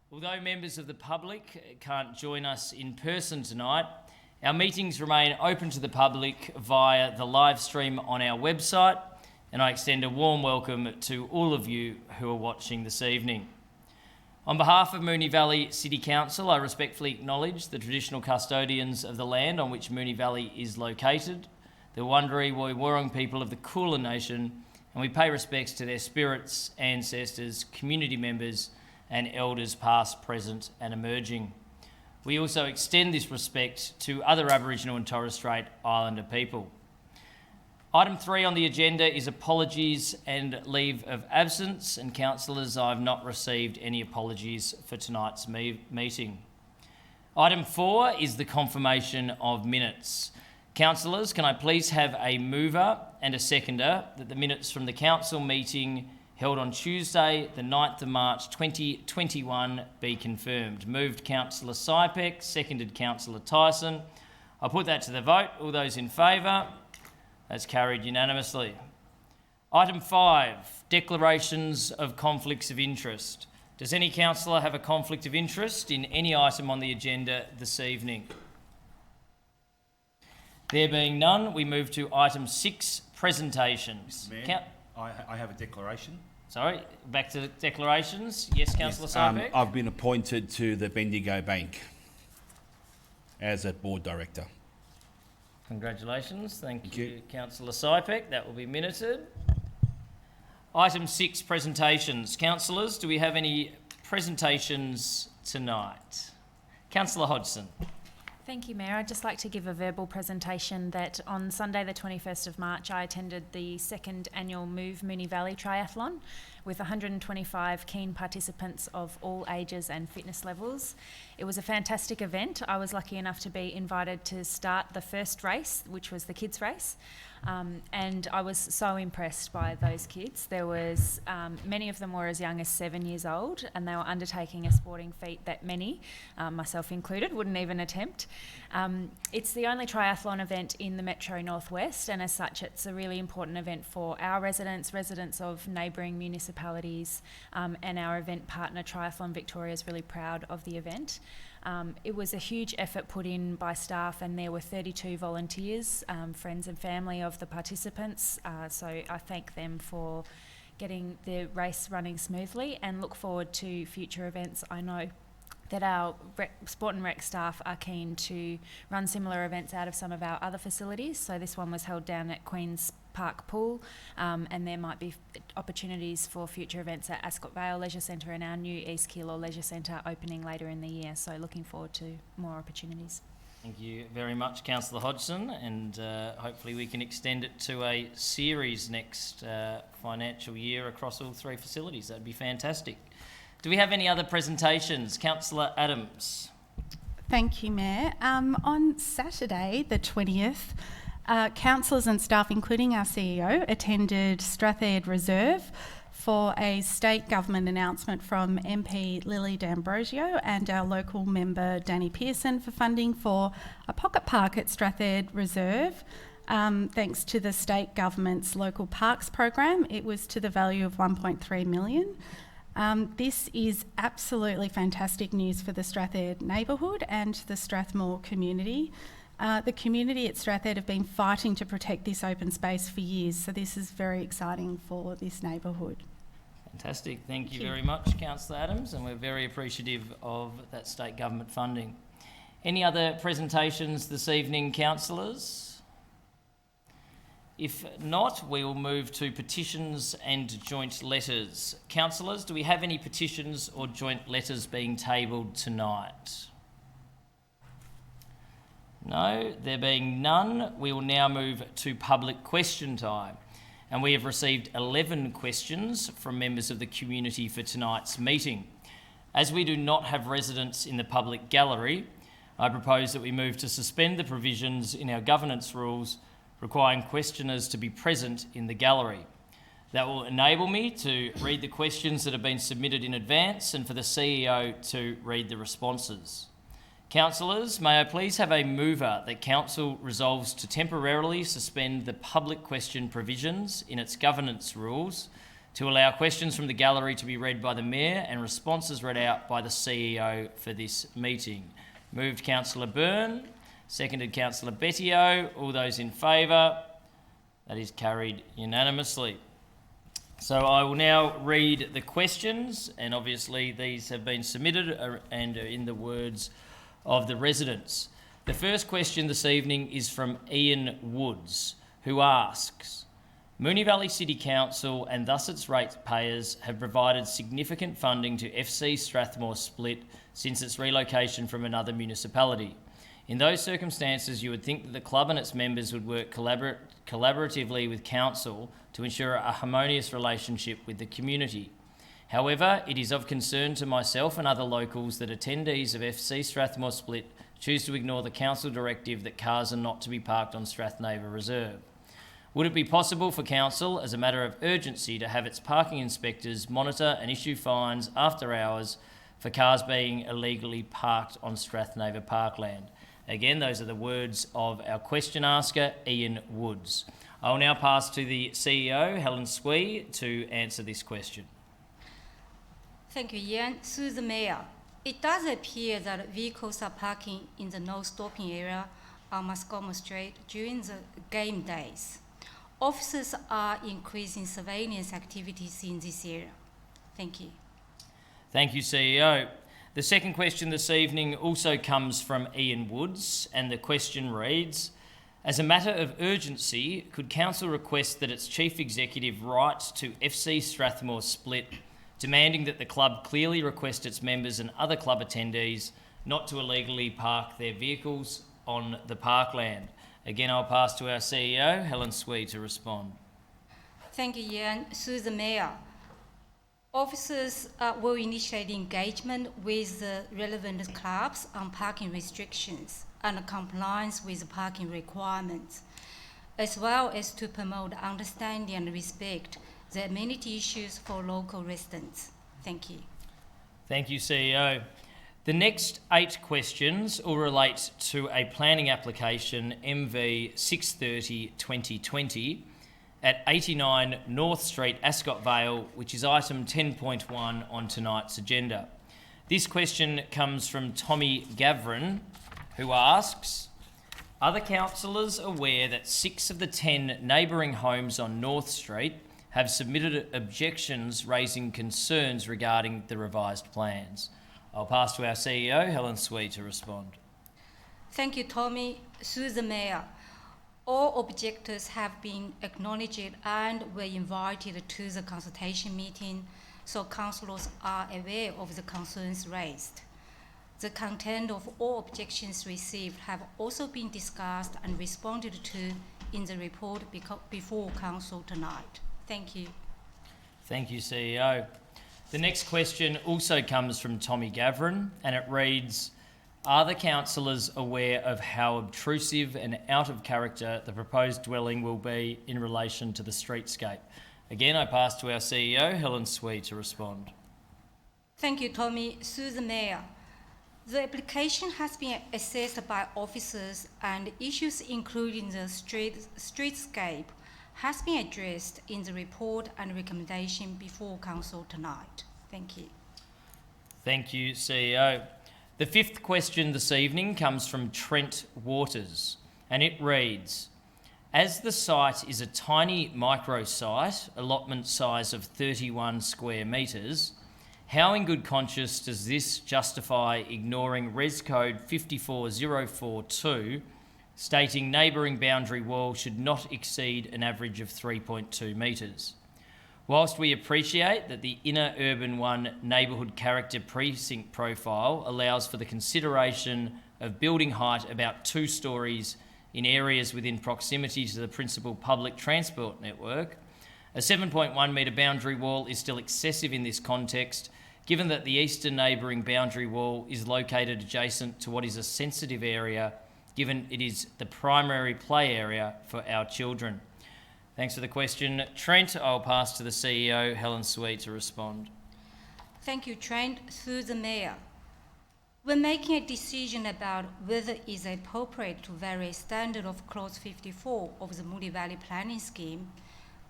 Although members of the public can't join us in person tonight, our meetings remain open to the public via the live stream on our website, and I extend a warm welcome to all of you who are watching this evening. On behalf of Moonee Valley City Council, I respectfully acknowledge the traditional custodians of the land on which Moonee Valley is located, the Wurundjeri Woi-wurrung people of the Kulin Nation, and we pay respects to their spirits, ancestors, community members, and elders past, present and emerging. We also extend this respect to other Aboriginal and Torres Strait Islander people. Item 3 on the agenda is apologies and leave of absence, and councillors, I've not received any apologies for tonight's meeting. Item 4 is the confirmation of minutes. Councillors, can I please have a mover and a seconder that the minutes from the council meeting held on Tuesday, the 9th of March 2021 be confirmed. Moved Councillor Sypek, seconded Councillor Tyson. I'll put that to the vote. All those in favour? That's carried unanimously. Item 5, declarations of conflicts of interest. Does any councillor have a conflict of interest in any item on the agenda this evening? There being none, we move to item 6, presentations. Mayor, I have a declaration. Sorry, back to declarations. Yes, Councillor Sypek. I've been appointed to the Bendigo Bank as a board director. Congratulations. Thank you, Councillor Sypek. That will be minuted. Item 6, presentations. Councillors, do we have any presentations tonight? Councillor Hodgson. Thank you, Mayor. I'd just like to give a verbal presentation that on Sunday the 21st of March I attended the second annual Move Moonee Valley Triathlon with 125 keen participants of all ages and fitness levels. It was a fantastic event. I was lucky enough to be invited to start the first race, which was the kids' race. And I was so impressed by those kids. There was, many of them were as young as 7 years old, and they were undertaking a sporting feat that many, myself included, wouldn't even attempt. It's the only triathlon event in the Metro Northwest, and as such it's a really important event for our residents of neighbouring municipalities, and our event partner Triathlon Victoria is really proud of the event. It was a huge effort put in by staff, and there were 32 volunteers, friends and family of the participants, so I thank them for getting the race running smoothly and look forward to future events. I know that our Sport and Rec staff are keen to run similar events out of some of our other facilities, so this one was held down at Queen's Park Pool, and there might be opportunities for future events at Ascot Vale Leisure Centre and our new East Keilor Leisure Centre opening later in the year, so looking forward to more opportunities. Thank you very much, Councillor Hodgson, and hopefully we can extend it to a series next financial year across all 3 facilities. That'd be fantastic. Do we have any other presentations? Councillor Adams. Thank you, Mayor. On Saturday, the 20th, councillors and staff, including our CEO, attended Strathmore Reserve for a state government announcement from MP Lily D'Ambrosio and our local member Danny Pearson for funding for a pocket park at Strathmore Reserve. Thanks to the state government's local parks program, it was to the value of $1.3 million. This is absolutely fantastic news for the Strathmore neighbourhood and the Strathmore community. The community at Strathmore have been fighting to protect this open space for years, so this is very exciting for this neighbourhood. Fantastic. Thank you very much, Councillor Adams, and we're very appreciative of that state government funding. Any other presentations this evening, councillors? If not, we will move to petitions and joint letters. Councillors, do we have any petitions or joint letters being tabled tonight? No, there being none, we will now move to public question time. And we have received 11 questions from members of the community for tonight's meeting. As we do not have residents in the public gallery, I propose that we move to suspend the provisions in our governance rules requiring questioners to be present in the gallery. That will enable me to read the questions that have been submitted in advance and for the CEO to read the responses. Councillors, may I please have a mover that Council resolves to temporarily suspend the public question provisions in its governance rules to allow questions from the gallery to be read by the Mayor and responses read out by the CEO for this meeting. Moved Councillor Byrne, seconded Councillor Bettio. All those in favour? That is carried unanimously. So I will now read the questions, and obviously these have been submitted and are in the words of the residents. The first question this evening is from Ian Woods, who asks, Moonee Valley City Council and thus its ratepayers have provided significant funding to FC Strathmore Split since its relocation from another municipality. In those circumstances, you would think that the club and its members would work collaboratively with council to ensure a harmonious relationship with the community. However, it is of concern to myself and other locals that attendees of FC Strathmore Split choose to ignore the council directive that cars are not to be parked on Strathmore Reserve. Would it be possible for council, as a matter of urgency, to have its parking inspectors monitor and issue fines after hours for cars being illegally parked on Strathmore parkland? Again, those are the words of our question asker, Ian Woods. I will now pass to the CEO, Helen Swee, to answer this question. Thank you, Ian. Through the Mayor, it does appear that vehicles are parking in the no stopping area on Mascoma Street during the game days. Officers are increasing surveillance activities in this area. Thank you. Thank you, CEO. The second question this evening also comes from Ian Woods, and the question reads, as a matter of urgency, could Council request that its Chief Executive write to FC Strathmore Split demanding that the club clearly request its members and other club attendees not to illegally park their vehicles on the parkland? Again, I'll pass to our CEO, Helen Swee, to respond. Thank you, Ian. Through the Mayor, officers will initiate engagement with the relevant clubs on parking restrictions and compliance with parking requirements, as well as to promote understanding and respect the amenity issues for local residents. Thank you. Thank you, CEO. The next 8 questions all relate to a planning application MV 630-2020 at 89 North Street, Ascot Vale, which is item 10.1 on tonight's agenda. This question comes from Tommy Gavrin, who asks, are the councillors aware that 6 of the 10 neighbouring homes on North Street have submitted objections raising concerns regarding the revised plans? I'll pass to our CEO, Helen Swee, to respond. Thank you, Tommy. Through the Mayor, all objectors have been acknowledged and were invited to the consultation meeting, so councillors are aware of the concerns raised. The content of all objections received have also been discussed and responded to in the report before council tonight. Thank you. Thank you, CEO. The next question also comes from Tommy Gavrin, and it reads, are the councillors aware of how obtrusive and out of character the proposed dwelling will be in relation to the streetscape? Again, I pass to our CEO, Helen Swee, to respond. Thank you, Tommy. Through the Mayor, the application has been assessed by officers and issues including the streetscape has been addressed in the report and recommendation before council tonight. Thank you. Thank you, CEO. The 5th question this evening comes from Trent Waters, and it reads, as the site is a tiny micro-site, allotment size of 31 square metres, how in good conscience does this justify ignoring Res Code 54042, stating neighbouring boundary wall should not exceed an average of 3.2 metres? Whilst we appreciate that the Inner Urban 1 Neighbourhood Character Precinct profile allows for the consideration of building height about 2 storeys in areas within proximity to the principal public transport network, a 7.1 metre boundary wall is still excessive in this context, given that the eastern neighbouring boundary wall is located adjacent to what is a sensitive area, given it is the primary play area for our children. Thanks for the question, Trent. I'll pass to the CEO, Helen Swee, to respond. Thank you, Trent. Through the Mayor, when making a decision about whether it is appropriate to vary standard of Clause 54 of the Moonee Valley Planning Scheme,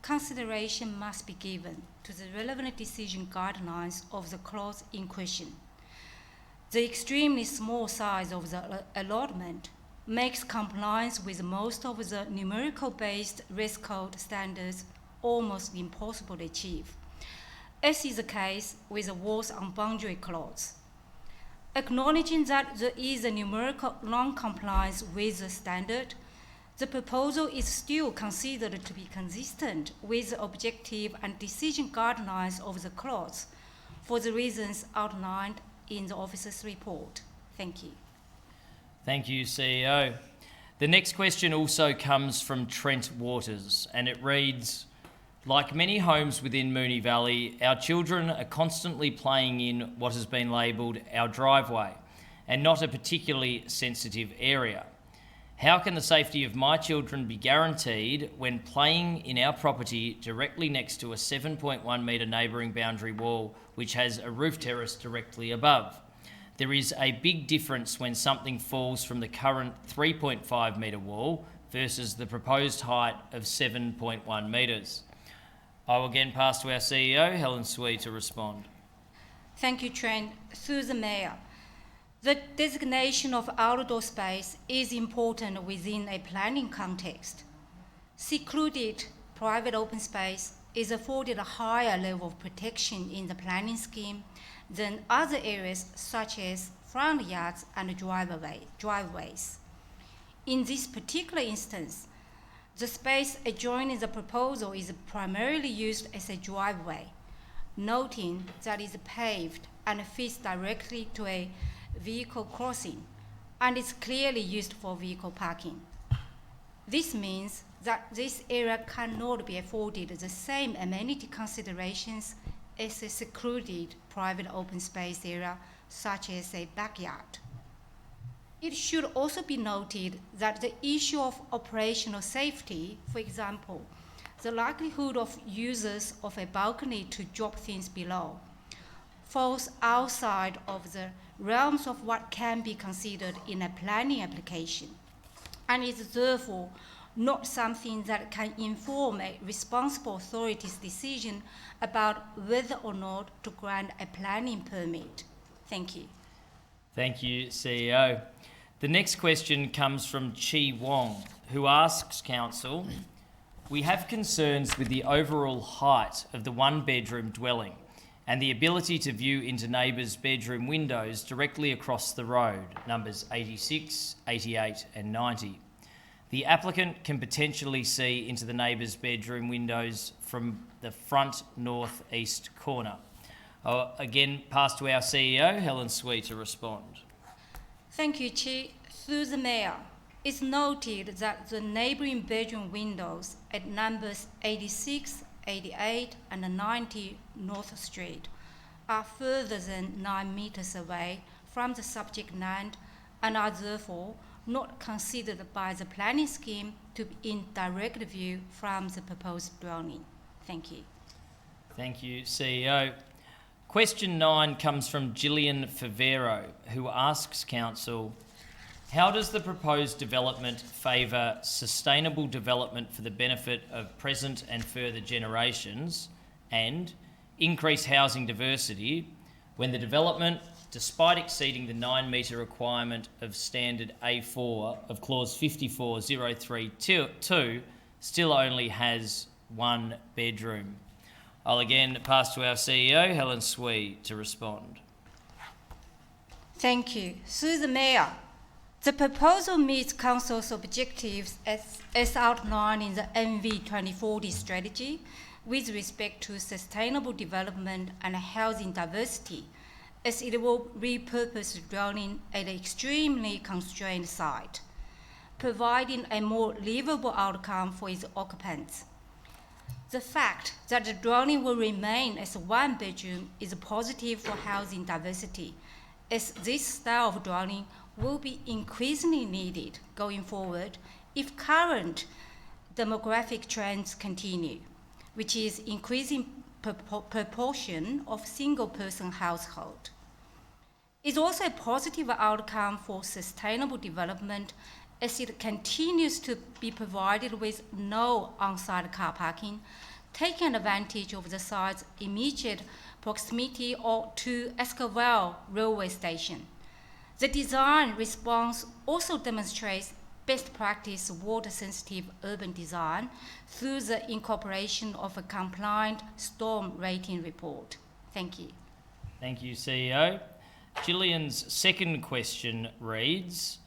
consideration must be given to the relevant decision guidelines of the clause in question. The extremely small size of the allotment makes compliance with most of the numerical-based risk code standards almost impossible to achieve, as is the case with the walls on boundary clause. Acknowledging that there is a numerical non-compliance with the standard, the proposal is still considered to be consistent with the objective and decision guidelines of the clause for the reasons outlined in the officer's report. Thank you. Thank you, CEO. The next question also comes from Trent Waters, and it reads, like many homes within Moonee Valley, our children are constantly playing in what has been labelled our driveway, and not a particularly sensitive area. How can the safety of my children be guaranteed when playing in our property directly next to a 7.1 metre neighbouring boundary wall which has a roof terrace directly above? There is a big difference when something falls from the current 3.5 metre wall versus the proposed height of 7.1 metres. I will again pass to our CEO, Helen Swee, to respond. Thank you, Trent. Through the Mayor, the designation of outdoor space is important within a planning context. Secluded private open space is afforded a higher level of protection in the planning scheme than other areas such as front yards and driveways. In this particular instance, the space adjoining the proposal is primarily used as a driveway, noting that it is paved and feeds directly to a vehicle crossing and is clearly used for vehicle parking. This means that this area cannot be afforded the same amenity considerations as a secluded private open space area such as a backyard. It should also be noted that the issue of operational safety, for example, the likelihood of users of a balcony to drop things below, falls outside of the realms of what can be considered in a planning application, and is therefore not something that can inform a responsible authority's decision about whether or not to grant a planning permit. Thank you. Thank you, CEO. The next question comes from Chi Wong, who asks Council, we have concerns with the overall height of the one-bedroom dwelling and the ability to view into neighbours' bedroom windows directly across the road, numbers 86, 88 and 90. The applicant can potentially see into the neighbours' bedroom windows from the front north-east corner. I'll again pass to our CEO, Helen Swee, to respond. Thank you, Chi. Through the Mayor, it's noted that the neighbouring bedroom windows at numbers 86, 88 and 90 North Street are further than 9 metres away from the subject land and are therefore not considered by the planning scheme to be in direct view from the proposed dwelling. Thank you. Thank you, CEO. Question 9 comes from Gillian Favero, who asks Council, how does the proposed development favour sustainable development for the benefit of present and further generations and increase housing diversity when the development, despite exceeding the 9 metre requirement of standard A4 of clause 54.032, still only has 1 bedroom? I'll again pass to our CEO, Helen Swee, to respond. Thank you. Through the Mayor, the proposal meets Council's objectives as outlined in the MV 2040 strategy with respect to sustainable development and housing diversity, as it will repurpose the dwelling at an extremely constrained site, providing a more livable outcome for its occupants. The fact that the dwelling will remain as 1 bedroom is positive for housing diversity, as this style of dwelling will be increasingly needed going forward if current demographic trends continue, which is increasing proportion of single-person household. It's also a positive outcome for sustainable development as it continues to be provided with no on-site car parking, taking advantage of the site's immediate proximity to Escoville railway station. The design response also demonstrates best practice water-sensitive urban design through the incorporation of a compliant storm rating report. Thank you. Thank you, CEO. Gillian's second question reads,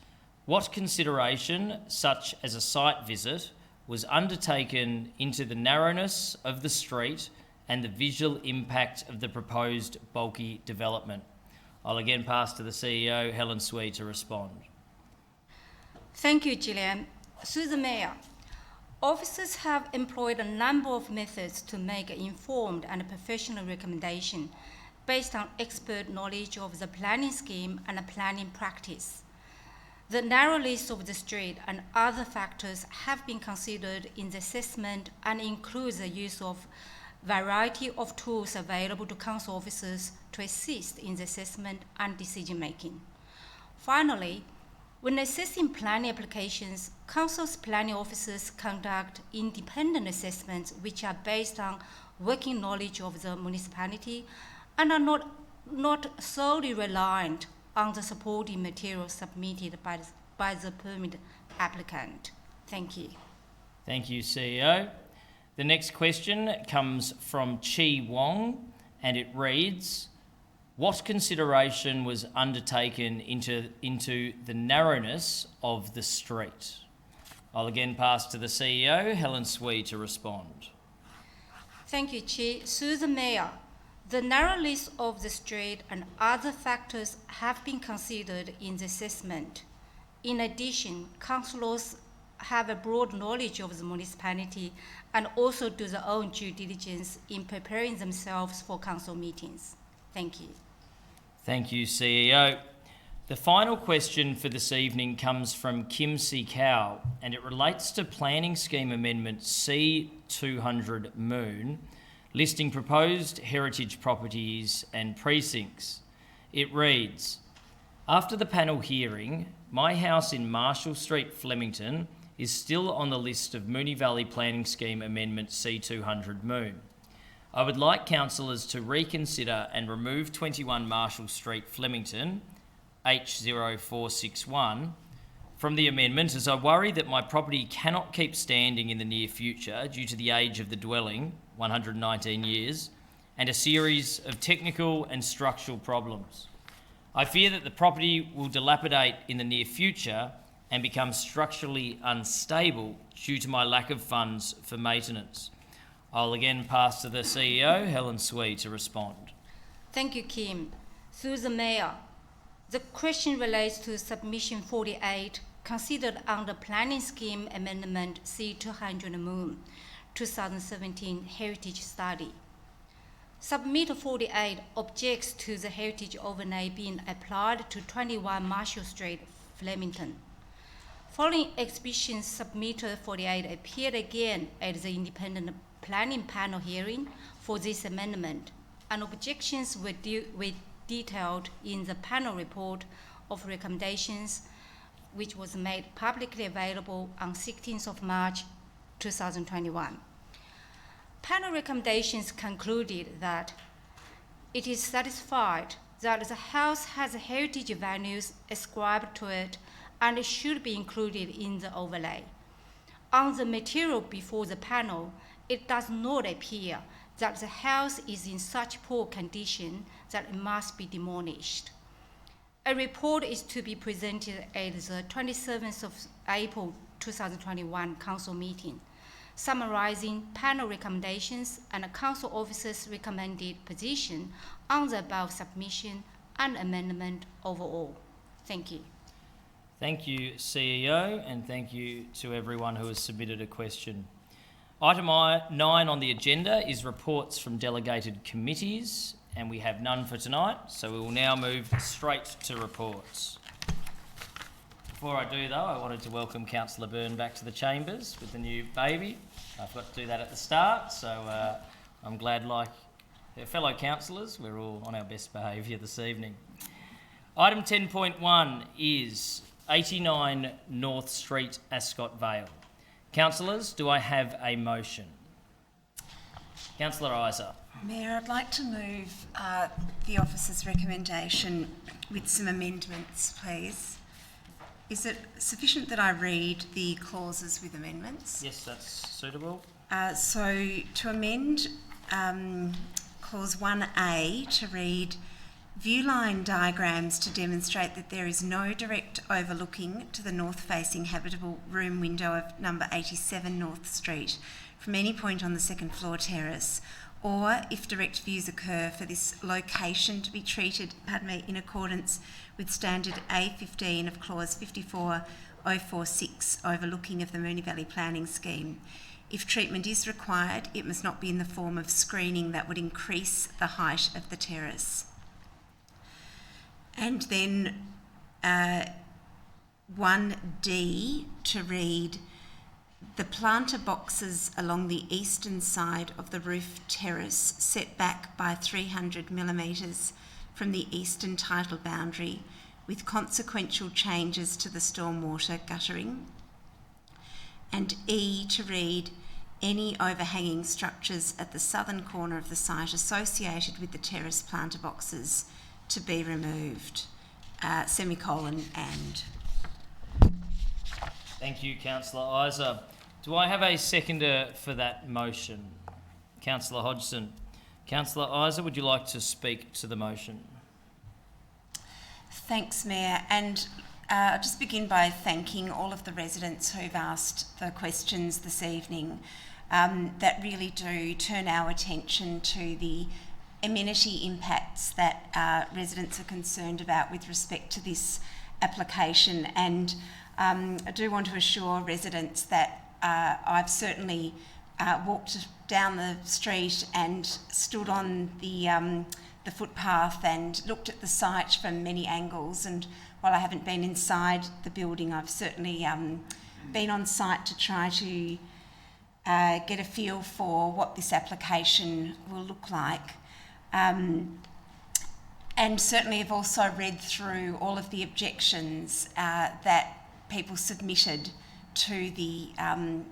what consideration, such as a site visit, was undertaken into the narrowness of the street and the visual impact of the proposed bulky development? I'll again pass to the CEO, Helen Swee, to respond. Thank you, Gillian. Through the Mayor, officers have employed a number of methods to make an informed and professional recommendation based on expert knowledge of the planning scheme and planning practice. The narrow list of the street and other factors have been considered in the assessment and includes the use of variety of tools available to council officers to assist in the assessment and decision making. Finally, when assessing planning applications, council's planning officers conduct independent assessments which are based on working knowledge of the municipality and are not solely reliant on the supporting materials submitted by the permit applicant. Thank you. Thank you, CEO. The next question comes from Chi Wong, and it reads, what consideration was undertaken into the narrowness of the street? I'll again pass to the CEO, Helen Swee, to respond. Thank you, Chi. Through the Mayor, the narrow list of the street and other factors have been considered in the assessment. In addition, councillors have a broad knowledge of the municipality and also do their own due diligence in preparing themselves for council meetings. Thank you. Thank you, CEO. The final question for this evening comes from Kim C. Cow, and it relates to Planning Scheme Amendment C200 Moon, listing proposed heritage properties and precincts. It reads, after the panel hearing, my house in Marshall Street, Flemington, is still on the list of Moonee Valley Planning Scheme Amendment C200 Moon. I would like councillors to reconsider and remove 21 Marshall Street, Flemington, H0461, from the amendment, as I worry that my property cannot keep standing in the near future due to the age of the dwelling, 119 years, and a series of technical and structural problems. I fear that the property will dilapidate in the near future and become structurally unstable due to my lack of funds for maintenance. I'll again pass to the CEO, Helen Swee, to respond. Thank you, Kim. Through the Mayor, the question relates to submission 48 considered under Planning Scheme Amendment C200 Moon 2017 Heritage Study. Submitter 48 objects to the heritage overlay being applied to 21 Marshall Street, Flemington. Following exhibition, submitter 48 appeared again at the independent planning panel hearing for this amendment, and objections were detailed in the panel report of recommendations, which was made publicly available on 16th of March 2021. Panel recommendations concluded that it is satisfied that the house has heritage values ascribed to it and it should be included in the overlay. On the material before the panel, it does not appear that the house is in such poor condition that it must be demolished. A report is to be presented at the 27th of April 2021 council meeting, summarizing panel recommendations and council officers' recommended position on the above submission and amendment overall. Thank you. Thank you, CEO, and thank you to everyone who has submitted a question. Item 9 on the agenda is reports from delegated committees, and we have none for tonight, so we will now move straight to reports. Before I do, though, I wanted to welcome Councillor Byrne back to the chambers with the new baby. I forgot to do that at the start, so I'm glad, like her fellow councillors, we're all on our best behaviour this evening. Item 10.1 is 89 North Street, Ascot Vale. Councillors, do I have a motion? Councillor Isa. Mayor, I'd like to move the officer's recommendation with some amendments, please. Is it sufficient that I read the clauses with amendments? Yes, that's suitable. So to amend clause 1A to read, view line diagrams to demonstrate that there is no direct overlooking to the north-facing habitable room window of number 87 North Street from any point on the second floor terrace, or if direct views occur for this location to be treated, in accordance with standard A15 of clause 54046 overlooking of the Moonee Valley planning scheme. If treatment is required, it must not be in the form of screening that would increase the height of the terrace. And then 1D to read, the planter boxes along the eastern side of the roof terrace set back by 300 millimetres from the eastern title boundary with consequential changes to the stormwater guttering. And E to read, any overhanging structures at the southern corner of the site associated with the terrace planter boxes to be removed, semicolon and. Thank you, Councillor Isa. Do I have a seconder for that motion? Councillor Hodgson. Councillor Isa, would you like to speak to the motion? Thanks, Mayor. And I'll just begin by thanking all of the residents who've asked the questions this evening that really do turn our attention to the amenity impacts that residents are concerned about with respect to this application. And I do want to assure residents that I've certainly walked down the street and stood on the footpath and looked at the site from many angles. And while I haven't been inside the building, I've certainly been on site to try to get a feel for what this application will look like. And certainly have also read through all of the objections that people submitted to the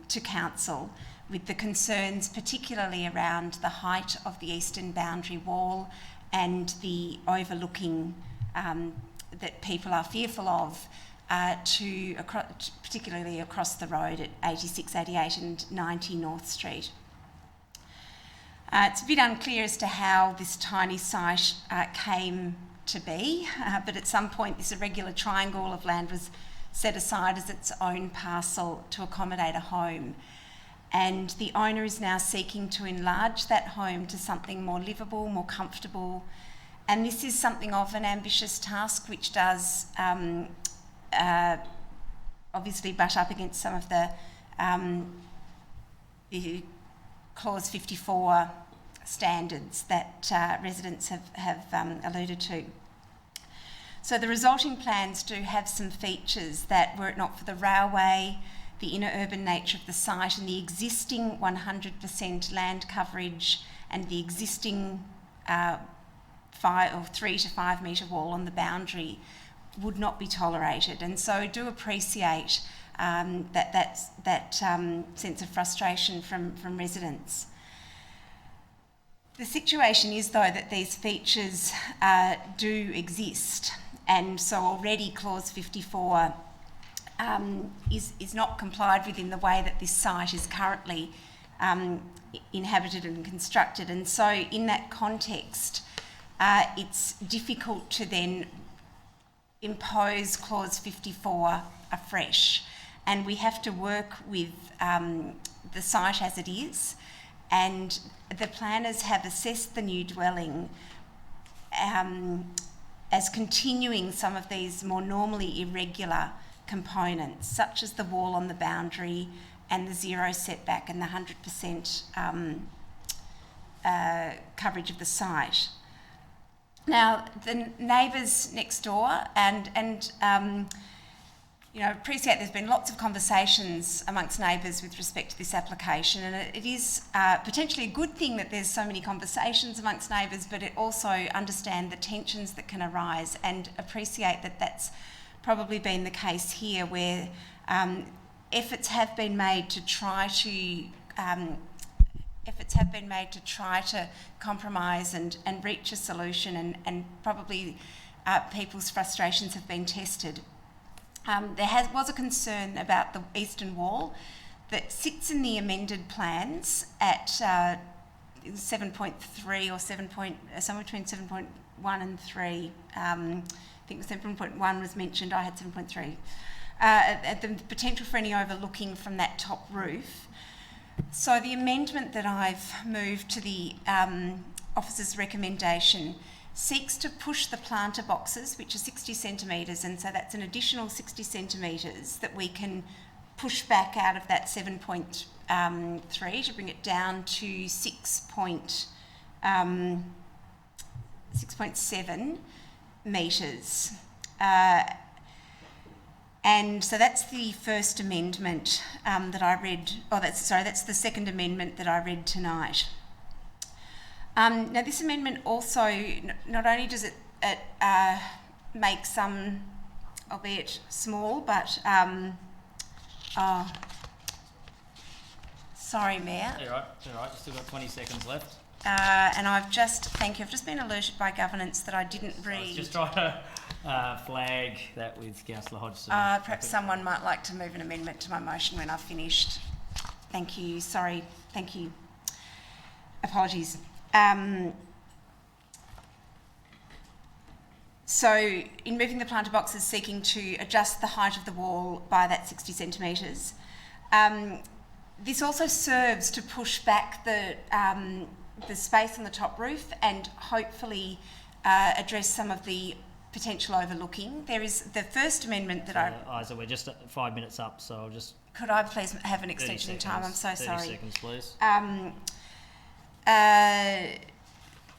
to council, with the concerns particularly around the height of the eastern boundary wall and the overlooking that people are fearful of, particularly across the road at 86, 88 and 90 North Street. It's a bit unclear as to how this tiny site came to be, but at some point this irregular triangle of land was set aside as its own parcel to accommodate a home. And the owner is now seeking to enlarge that home to something more livable, more comfortable. And this is something of an ambitious task, which does obviously butt up against some of the Clause 54 standards that residents have alluded to. So the resulting plans do have some features that, were it not for the railway, the inner urban nature of the site and the existing 100% land coverage and the existing 3 to 5 metre wall on the boundary, would not be tolerated. And so I do appreciate that sense of frustration from residents. The situation is, though, that these features do exist, and so already Clause 54 is not complied with in the way that this site is currently inhabited and constructed. And so in that context, it's difficult to then impose Clause 54 afresh. And we have to work with the site as it is, and the planners have assessed the new dwelling as continuing some of these more normally irregular components, such as the wall on the boundary and the zero setback and the 100% coverage of the site. Now, the neighbours next door, and appreciate there's been lots of conversations amongst neighbours with respect to this application, and it is potentially a good thing that there's so many conversations amongst neighbours, but it also understand the tensions that can arise and appreciate that that's probably been the case here, where efforts have been made to try to compromise and reach a solution, and probably people's frustrations have been tested. There was a concern about the eastern wall that sits in the amended plans at 7.3 or somewhere between 7.1 and 3. I think 7.1 was mentioned, I had 7.3. At the potential for any overlooking from that top roof. So the amendment that I've moved to the officer's recommendation seeks to push the planter boxes, which are 60 centimetres, and so that's an additional 60 centimetres that we can push back out of that 7.3 to bring it down to 6.7 metres. And so that's the first amendment that I read. That's the second amendment that I read tonight. Now, this amendment also, not only does it make some, albeit small, but sorry, Mayor. You're right. You've still got 20 seconds left. And I've just been alerted by governance that I didn't read. I was just trying to flag that with Councillor Hodgson. Perhaps someone might like to move an amendment to my motion when I've finished. Thank you. Sorry. Thank you. Apologies. So, in moving the planter boxes, seeking to adjust the height of the wall by that 60 centimetres. This also serves to push back the space on the top roof and hopefully address some of the potential overlooking. There is the first amendment that Isa, we're just 5 minutes up, so I'll just... Could I please have an extension in time? I'm so 30 sorry. 30 seconds, please.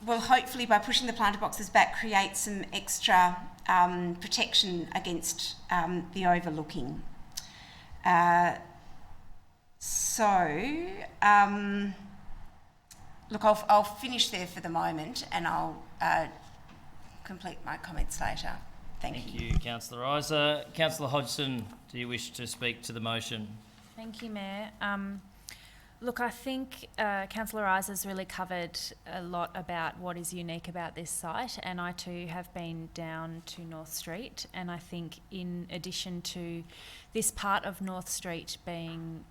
Will hopefully, by pushing the planter boxes back, create some extra protection against the overlooking. Look, I'll finish there for the moment, and I'll complete my comments later. Thank you. Thank you, Councillor Isa. Councillor Hodgson, do you wish to speak to the motion? Thank you, Mayor. Look, I think Councillor Isa's really covered a lot about what is unique about this site, and I too have been down to North Street, and I think in addition to this part of North Street being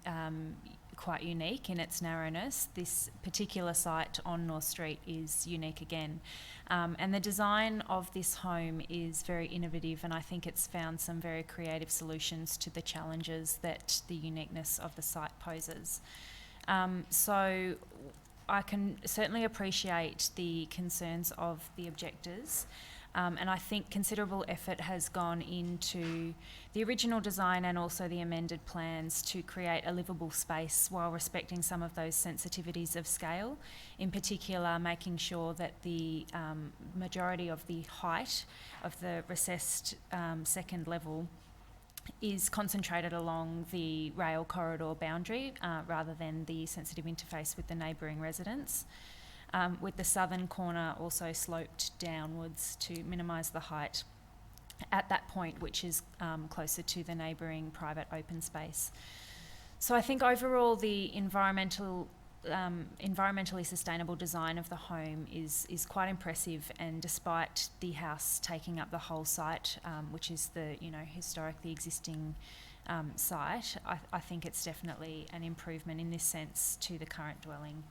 quite unique in its narrowness, this particular site on North Street is unique again. And the design of this home is very innovative, and I think it's found some very creative solutions to the challenges that the uniqueness of the site poses. So I can certainly appreciate the concerns of the objectors, and I think considerable effort has gone into the original design and also the amended plans to create a livable space while respecting some of those sensitivities of scale, in particular making sure that the majority of the height of the recessed second level is concentrated along the rail corridor boundary rather than the sensitive interface with the neighbouring residents, with the southern corner also sloped downwards to minimise the height at that point, which is closer to the neighbouring private open space. So I think overall the environmentally sustainable design of the home is quite impressive, and despite the house taking up the whole site, which is the historically existing site, I think it's definitely an improvement in this sense to the current dwelling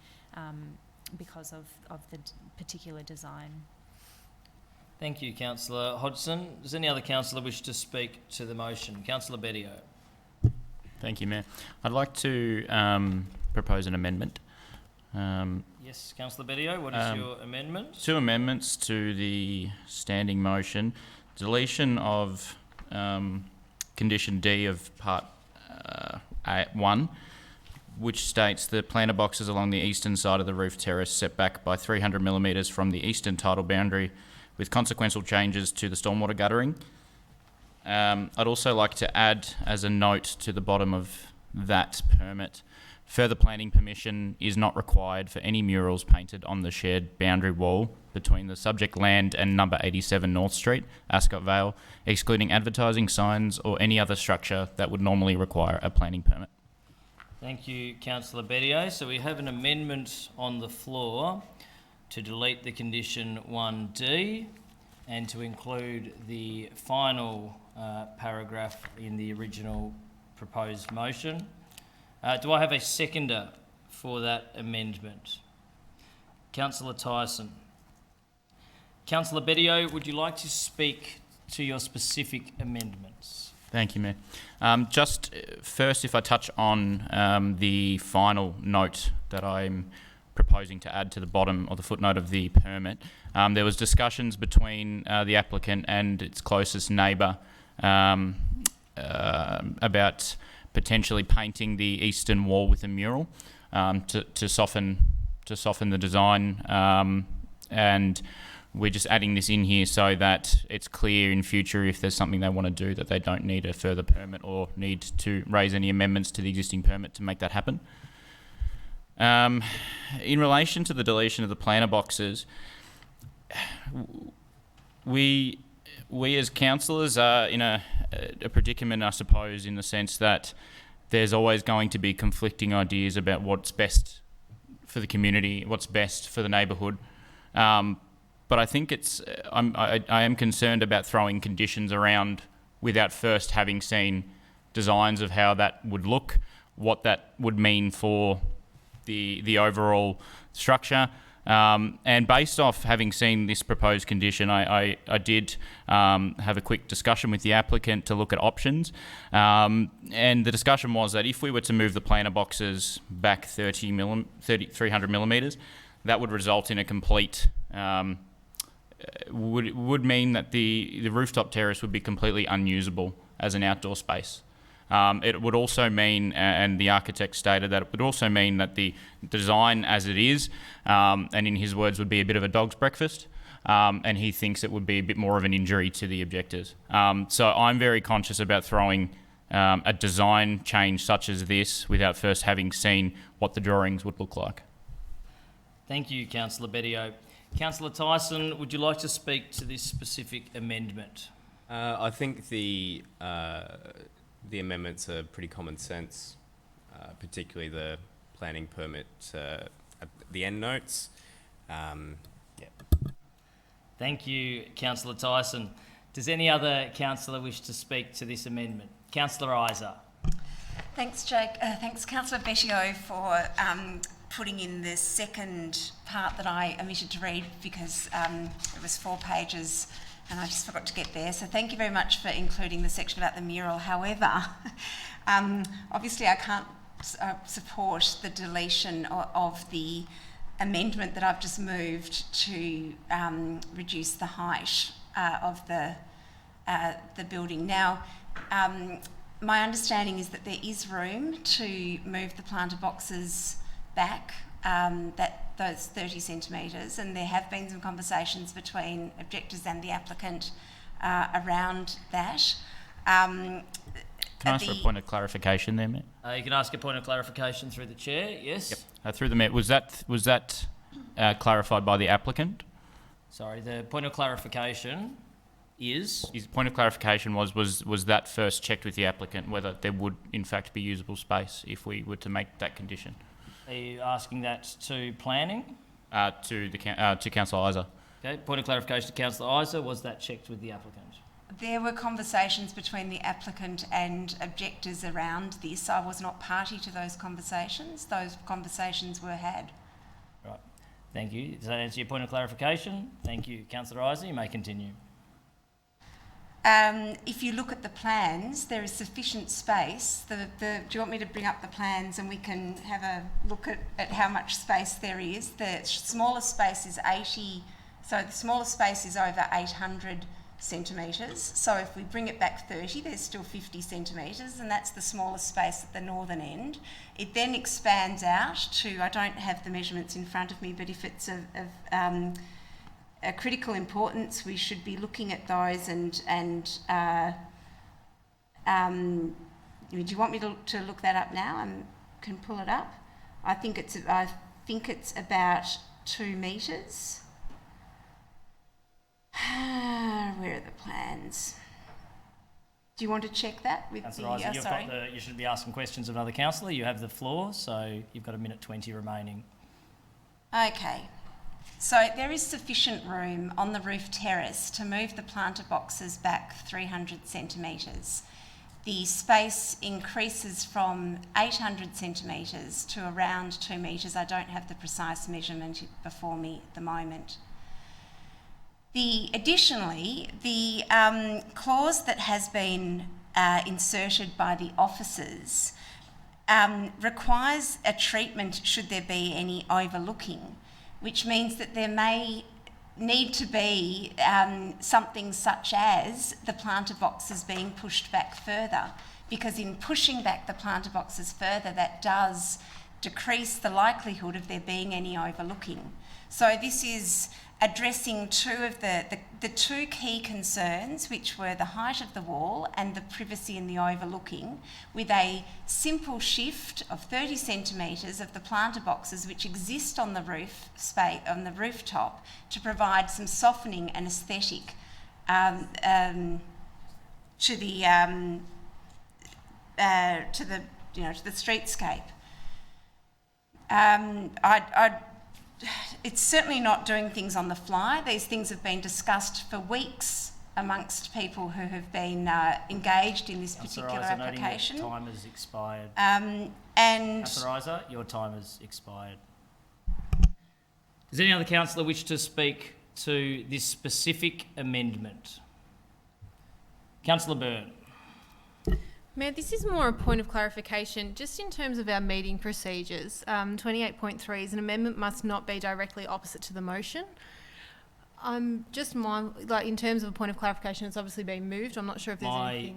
because of the particular design. Thank you, Councillor Hodgson. Does any other councillor wish to speak to the motion? Councillor Bedio. Thank you, Mayor. I'd like to propose an amendment. Yes, Councillor Bedio, what is your amendment? 2 amendments to the standing motion. Deletion of condition D of part 1, which states the planter boxes along the eastern side of the roof terrace set back by 300 millimetres from the eastern tidal boundary, with consequential changes to the stormwater guttering. I'd also like to add as a note to the bottom of that permit Further planning permission is not required for any murals painted on the shared boundary wall between the subject land and number 87 North Street, Ascot Vale, excluding advertising signs or any other structure that would normally require a planning permit. Thank you, Councillor Bedio. So we have an amendment on the floor to delete the condition 1D and to include the final paragraph in the original proposed motion. Do I have a seconder for that amendment? Councillor Tyson. Councillor Bedio, would you like to speak to your specific amendments? Thank you, Mayor. Just first, if I touch on the final note that I'm proposing to add to the bottom of the footnote of the permit, there was discussions between the applicant and its closest neighbour about potentially painting the eastern wall with a mural to soften the design, and we're just adding this in here so that it's clear in future if there's something they want to do that they don't need a further permit or need to raise any amendments to the existing permit to make that happen. In relation to the deletion of the planter boxes, we as councillors are in a predicament, I suppose, in the sense that there's always going to be conflicting ideas about what's best for the community, what's best for the neighbourhood. But I think I am concerned about throwing conditions around without first having seen designs of how that would look, what that would mean for the overall structure. And based off having seen this proposed condition, I did have a quick discussion with the applicant to look at options. And the discussion was that if we were to move the planter boxes back 300 millimetres, that would result in a complete, would mean that the rooftop terrace would be completely unusable as an outdoor space. It would also mean, and the architect stated that it would also mean that the design as it is, and in his words, would be a bit of a dog's breakfast, and he thinks it would be a bit more of an injury to the objectors. So I'm very conscious about throwing a design change such as this without first having seen what the drawings would look like. Thank you, Councillor Bedio. Councillor Tyson, would you like to speak to this specific amendment? I think the amendments are pretty common sense, particularly the planning permit at the end notes. Thank you, Councillor Tyson. Does any other councillor wish to speak to this amendment? Councillor Isa. Thanks, Jake. Thanks, Councillor Bettio, for putting in the second part that I omitted to read because it was 4 pages and I just forgot to get there. So thank you very much for including the section about the mural. However, obviously I can't support the deletion of the amendment that I've just moved to reduce the height of the building. Now, my understanding is that there is room to move the planter boxes back those 30 centimetres, and there have been some conversations between objectors and the applicant around that. Can I ask for a point of clarification there, Matt? You can ask a point of clarification through the chair, yes? Yep. Through the Mayor, was that clarified by the applicant? Sorry, the point of clarification is? His point of clarification was that first checked with the applicant whether there would in fact be usable space if we were to make that condition? Are you asking that to planning? To Councillor Isa. Okay, point of clarification to Councillor Isa, was that checked with the applicant? There were conversations between the applicant and objectors around this. I was not party to those conversations. Those conversations were had. Right, thank you. Does that answer your point of clarification? Thank you. Councillor Isa, you may continue. If you look at the plans, there is sufficient space. Do you want me to bring up the plans and we can have a look at how much space there is? The smallest space is 80, so the smallest space is over 800 centimetres. So if we bring it back 30, there's still 50 centimetres, and that's the smallest space at the northern end. It then expands out to, I don't have the measurements in front of me, but if it's a critical importance, we should be looking at those and do you want me to look that up now? I'm can pull it up. I think it's about 2 metres. Where are the plans? Do you want to check that with Councillor Isa, you should be asking questions of another councillor. You have the floor, so you've got 1:20 remaining. Okay. So there is sufficient room on the roof terrace to move the planter boxes back 300 centimetres. The space increases from 800 centimetres to around 2 metres. I don't have the precise measurement before me at the moment. Additionally, the clause that has been inserted by the officers requires a treatment should there be any overlooking, which means that there may need to be something such as the planter boxes being pushed back further, because in pushing back the planter boxes further, that does decrease the likelihood of there being any overlooking. So this is addressing two of the two key concerns, which were the height of the wall and the privacy and the overlooking, with a simple shift of 30 centimetres of the planter boxes which exist on the rooftop to provide some softening and aesthetic to the streetscape. It's certainly not doing things on the fly. These things have been discussed for weeks amongst people who have been engaged in this particular application. Your time has expired. Councillor Isa, your time has expired. Does any other councillor wish to speak to this specific amendment? Councillor Byrne. Mayor, this is more a point of clarification. Just in terms of our meeting procedures, 28.3 is an amendment must not be directly opposite to the motion. I'm just in terms of a point of clarification, it's obviously been moved. I'm not sure if there's anything.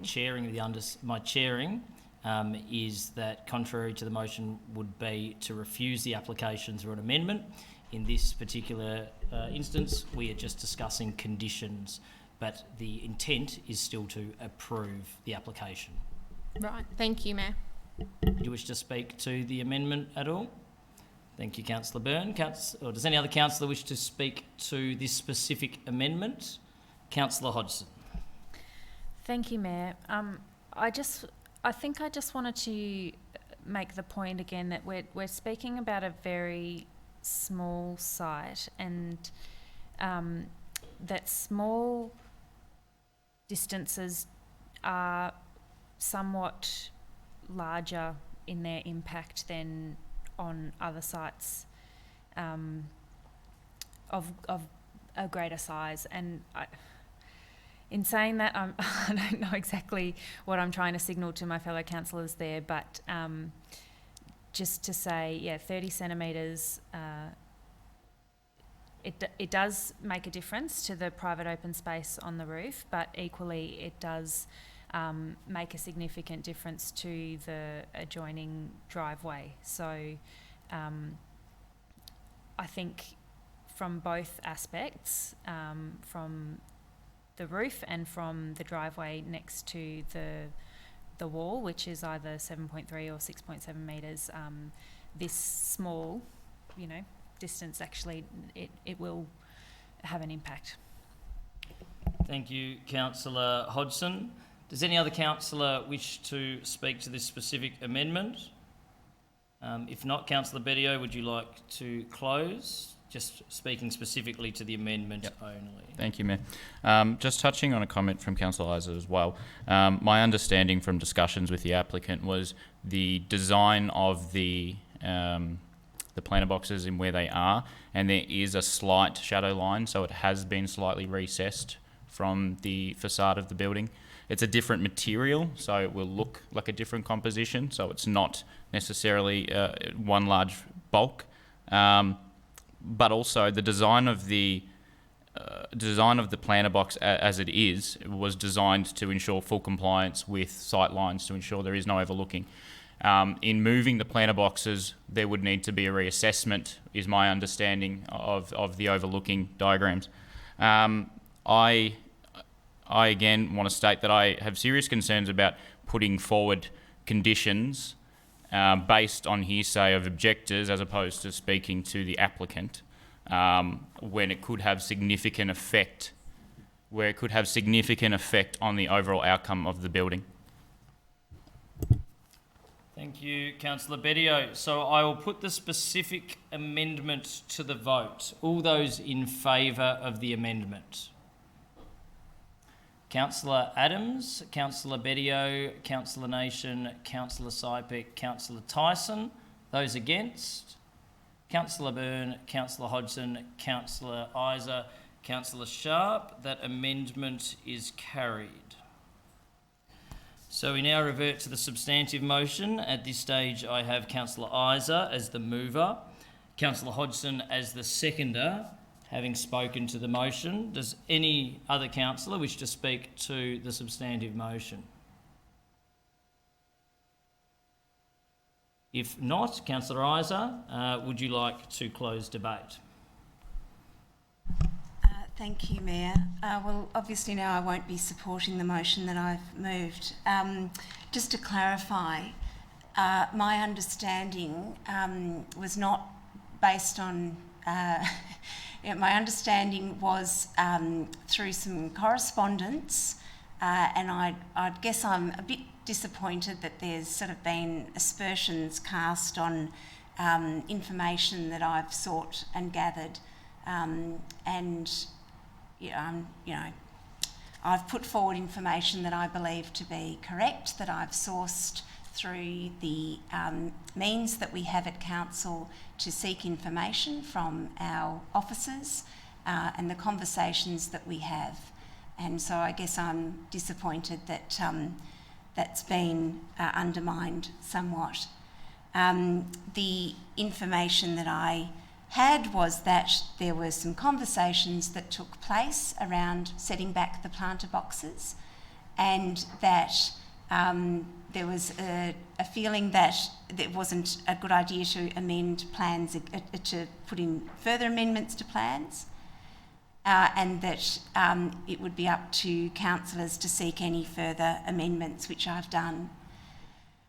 My chairing is that contrary to the motion would be to refuse the application through an amendment. In this particular instance, we are just discussing conditions, but the intent is still to approve the application. Right, thank you, Mayor. Do you wish to speak to the amendment at all? Thank you, Councillor Byrne. Or does any other councillor wish to speak to this specific amendment? Councillor Hodgson. Thank you, Mayor. I think I just wanted to make the point again that we're speaking about a very small site, and that small distances are somewhat larger in their impact than on other sites of a greater size. And in saying that, I don't know exactly what I'm trying to signal to my fellow councillors there, but just to say, 30 centimetres, it does make a difference to the private open space on the roof, but equally it does make a significant difference to the adjoining driveway. So I think from both aspects, from the roof and from the driveway next to the wall, which is either 7.3 or 6.7 metres, this small, distance actually, it will have an impact. Thank you, Councillor Hodgson. Does any other councillor wish to speak to this specific amendment? If not, Councillor Bedio, would you like to close? Just speaking specifically to the amendment only. Thank you, Mayor. Just touching on a comment from Councillor Isa as well. My understanding from discussions with the applicant was the design of the planter boxes and where they are, and there is a slight shadow line, so it has been slightly recessed from the facade of the building. It's a different material, so it will look like a different composition, so it's not necessarily one large bulk. But also the design of the planter box as it is was designed to ensure full compliance with sight lines, to ensure there is no overlooking. In moving the planter boxes, there would need to be a reassessment, is my understanding of the overlooking diagrams. I again want to state that I have serious concerns about putting forward conditions based on hearsay of objectors as opposed to speaking to the applicant, when it could have significant effect, on the overall outcome of the building. Thank you, Councillor Bedio. So I will put the specific amendment to the vote. All those in favour of the amendment? Councillor Adams, Councillor Bedio, Councillor Nation, Councillor Sypek, Councillor Tyson. Those against? Councillor Byrne, Councillor Hodgson, Councillor Isa, Councillor Sharp. That amendment is carried. So we now revert to the substantive motion. At this stage, I have Councillor Isa as the mover, Councillor Hodgson as the seconder, having spoken to the motion. Does any other councillor wish to speak to the substantive motion? If not, Councillor Isa, would you like to close debate? Thank you, Mayor. Well, obviously now I won't be supporting the motion that I've moved. Just to clarify, my understanding was not based on... my understanding was through some correspondence, and I guess I'm a bit disappointed that there's sort of been aspersions cast on information that I've sought and gathered, and I've put forward information that I believe to be correct, that I've sourced through the means that we have at Council to seek information from our officers and the conversations that we have. And so I guess I'm disappointed that that's been undermined somewhat. The information that I had was that there were some conversations that took place around setting back the planter boxes, and that there was a feeling that it wasn't a good idea to amend plans, to put in further amendments to plans, and that it would be up to councillors to seek any further amendments, which I've done.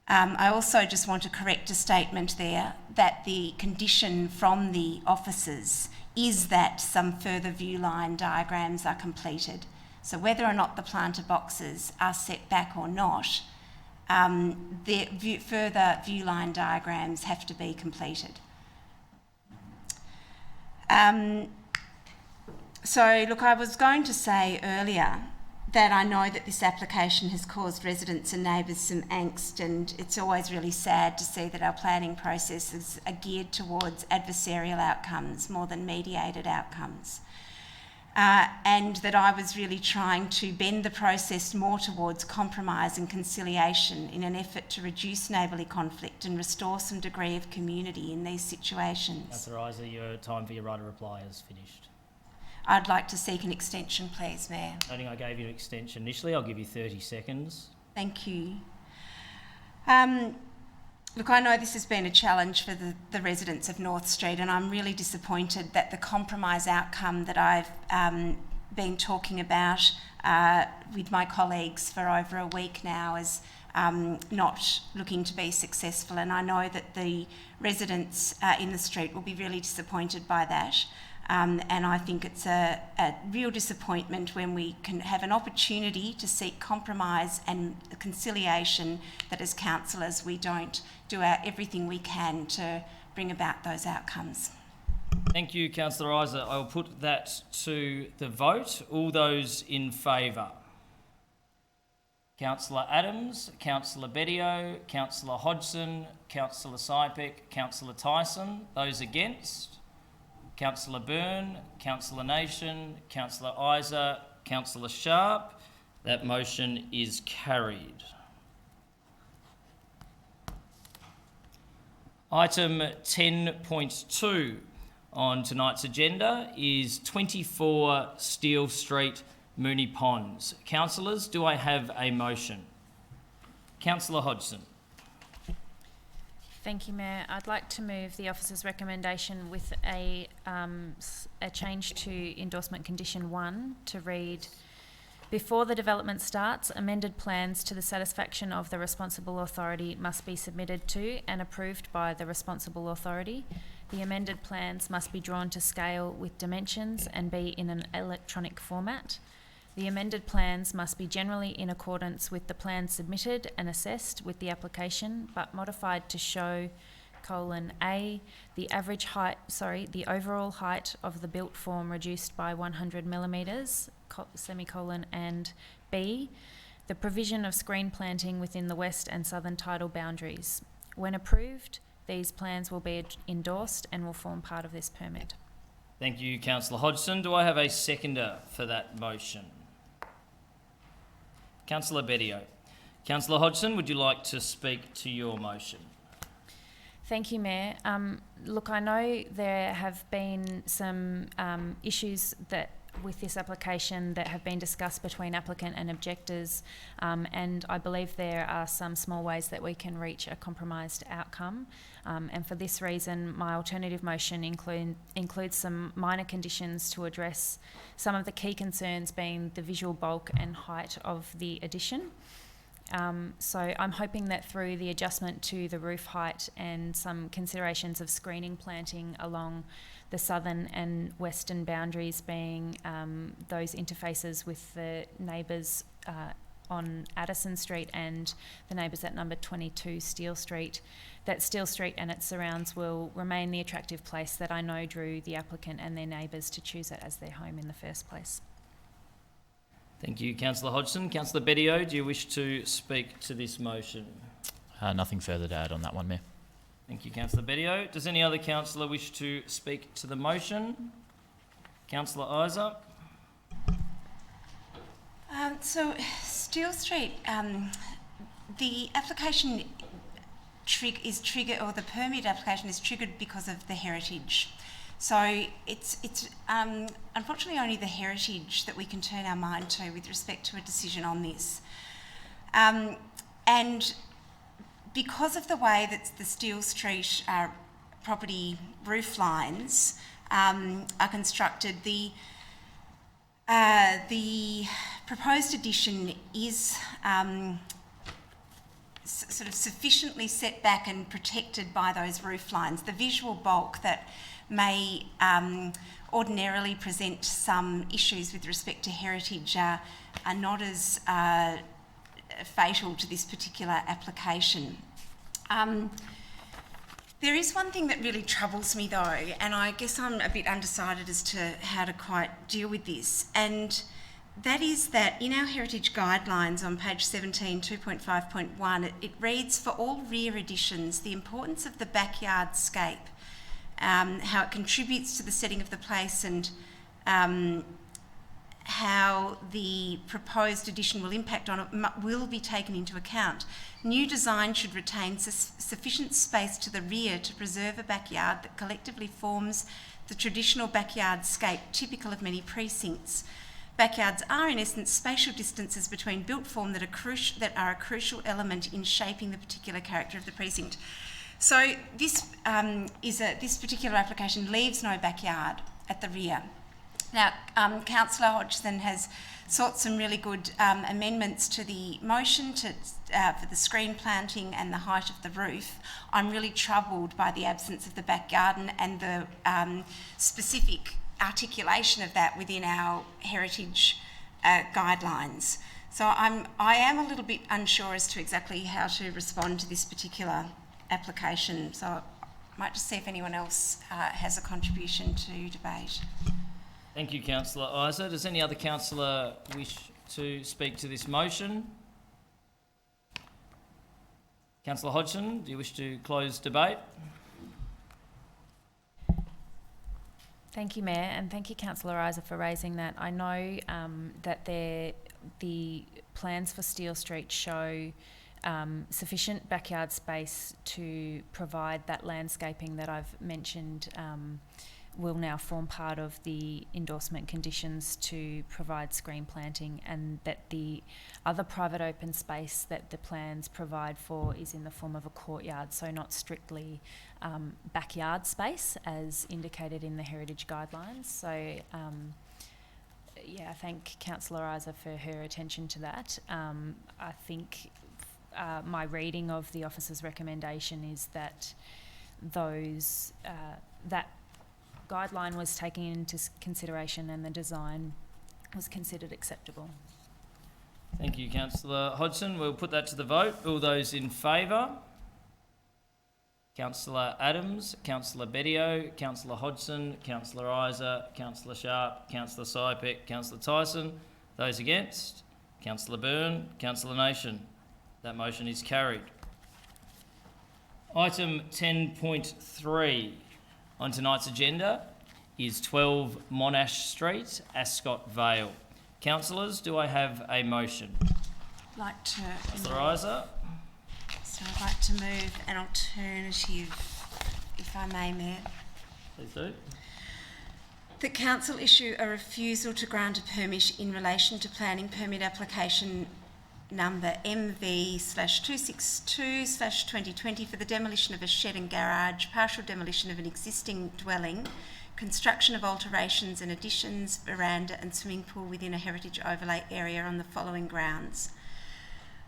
I also just want to correct a statement there that the condition from the officers is that some further view line diagrams are completed. So whether or not the planter boxes are set back or not, further view line diagrams have to be completed. So look, I was going to say earlier that I know that this application has caused residents and neighbours some angst, and it's always really sad to see that our planning processes are geared towards adversarial outcomes more than mediated outcomes. And that I was really trying to bend the process more towards compromise and conciliation in an effort to reduce neighbourly conflict and restore some degree of community in these situations. Councillor Isa, your time for your right of reply is finished. I'd like to seek an extension, please, Mayor. Noting I gave you an extension initially, I'll give you 30 seconds. Thank you. Look, I know this has been a challenge for the residents of North Street, and I'm really disappointed that the compromise outcome that I've been talking about with my colleagues for over a week now is not looking to be successful, and I know that the residents in the street will be really disappointed by that. And I think it's a real disappointment when we can have an opportunity to seek compromise and conciliation, that as councillors we don't do everything we can to bring about those outcomes. Thank you, Councillor Isa. I will put that to the vote. All those in favour? Councillor Adams, Councillor Bedio, Councillor Hodgson, Councillor Sypek, Councillor Tyson. Those against? Councillor Byrne, Councillor Nation, Councillor Isa, Councillor Sharp. That motion is carried. Item 10.2 on tonight's agenda is 24 Steele Street, Moonee Ponds. Councillors, do I have a motion? Councillor Hodgson. Thank you, Mayor. I'd like to move the officer's recommendation with a change to endorsement condition 1 to read, Before the development starts, amended plans to the satisfaction of the responsible authority must be submitted to and approved by the responsible authority. The amended plans must be drawn to scale with dimensions and be in an electronic format. The amended plans must be generally in accordance with the plans submitted and assessed with the application, but modified to show (A) the the overall height of the built form reduced by 100 millimetres, and B, the provision of screen planting within the west and southern tidal boundaries. When approved, these plans will be endorsed and will form part of this permit. Thank you, Councillor Hodgson. Do I have a seconder for that motion? Councillor Bedio. Councillor Hodgson, would you like to speak to your motion? Thank you, Mayor. Look, I know there have been some issues with this application that have been discussed between applicant and objectors, and I believe there are some small ways that we can reach a compromised outcome. And for this reason, my alternative motion includes some minor conditions to address some of the key concerns, being the visual bulk and height of the addition. So I'm hoping that through the adjustment to the roof height and some considerations of screening planting along the southern and western boundaries, being those interfaces with the neighbours on Addison Street and the neighbours at number 22 Steele Street, that Steele Street and its surrounds will remain the attractive place that I know drew the applicant and their neighbours to choose it as their home in the first place. Thank you, Councillor Hodgson. Councillor Bedio, do you wish to speak to this motion? Nothing further to add on that one, Mayor. Thank you, Councillor Bedio. Does any other councillor wish to speak to the motion? Councillor Isa. So, Steele Street, the application is triggered, or the permit application is triggered because of the heritage. So it's unfortunately only the heritage that we can turn our mind to with respect to a decision on this. And because of the way that the Steele Street property roof lines are constructed, the proposed addition is sort of sufficiently set back and protected by those roof lines. The visual bulk that may ordinarily present some issues with respect to heritage are not as fatal to this particular application. There is one thing that really troubles me though, and I guess I'm a bit undecided as to how to quite deal with this, and that is that in our heritage guidelines on page 17, 2.5.1, it reads, for all rear additions, the importance of the backyard scape, how it contributes to the setting of the place, and how the proposed addition will impact on it will be taken into account. New design should retain sufficient space to the rear to preserve a backyard that collectively forms the traditional backyard scape typical of many precincts. Backyards are, in essence, spatial distances between built form that are a crucial element in shaping the particular character of the precinct. So this this particular application leaves no backyard at the rear. Now, Councillor Hodgson has sought some really good amendments to the motion for the screen planting and the height of the roof. I'm really troubled by the absence of the back garden and the specific articulation of that within our heritage guidelines. So I am a little bit unsure as to exactly how to respond to this particular application. So I might just see if anyone else has a contribution to debate. Thank you, Councillor Isa. Does any other councillor wish to speak to this motion? Councillor Hodgson, do you wish to close debate? Thank you, Mayor, and thank you, Councillor Isa, for raising that. I know that the plans for Steele Street show sufficient backyard space to provide that landscaping that I've mentioned will now form part of the endorsement conditions to provide screen planting, and that the other private open space that the plans provide for is in the form of a courtyard, so not strictly backyard space as indicated in the heritage guidelines. So I thank Councillor Isa for her attention to that. I think my reading of the officer's recommendation is that that guideline was taken into consideration and the design was considered acceptable. Thank you, Councillor Hodgson. We'll put that to the vote. All those in favour? Councillor Adams, Councillor Bedio, Councillor Hodgson, Councillor Isa, Councillor Sharp, Councillor Sypek, Councillor Tyson. Those against? Councillor Byrne, Councillor Nation. That motion is carried. Item 10.3 on tonight's agenda is 12 Monash Street, Ascot Vale. Councillors, do I have a motion? Councillor Isa. So I'd like to move an alternative, if I may, Mayor. Please do. The Council issue a refusal to grant a permit in relation to planning permit application number MV/262/2020 for the demolition of a shed and garage, partial demolition of an existing dwelling, construction of alterations and additions, veranda and swimming pool within a heritage overlay area on the following grounds.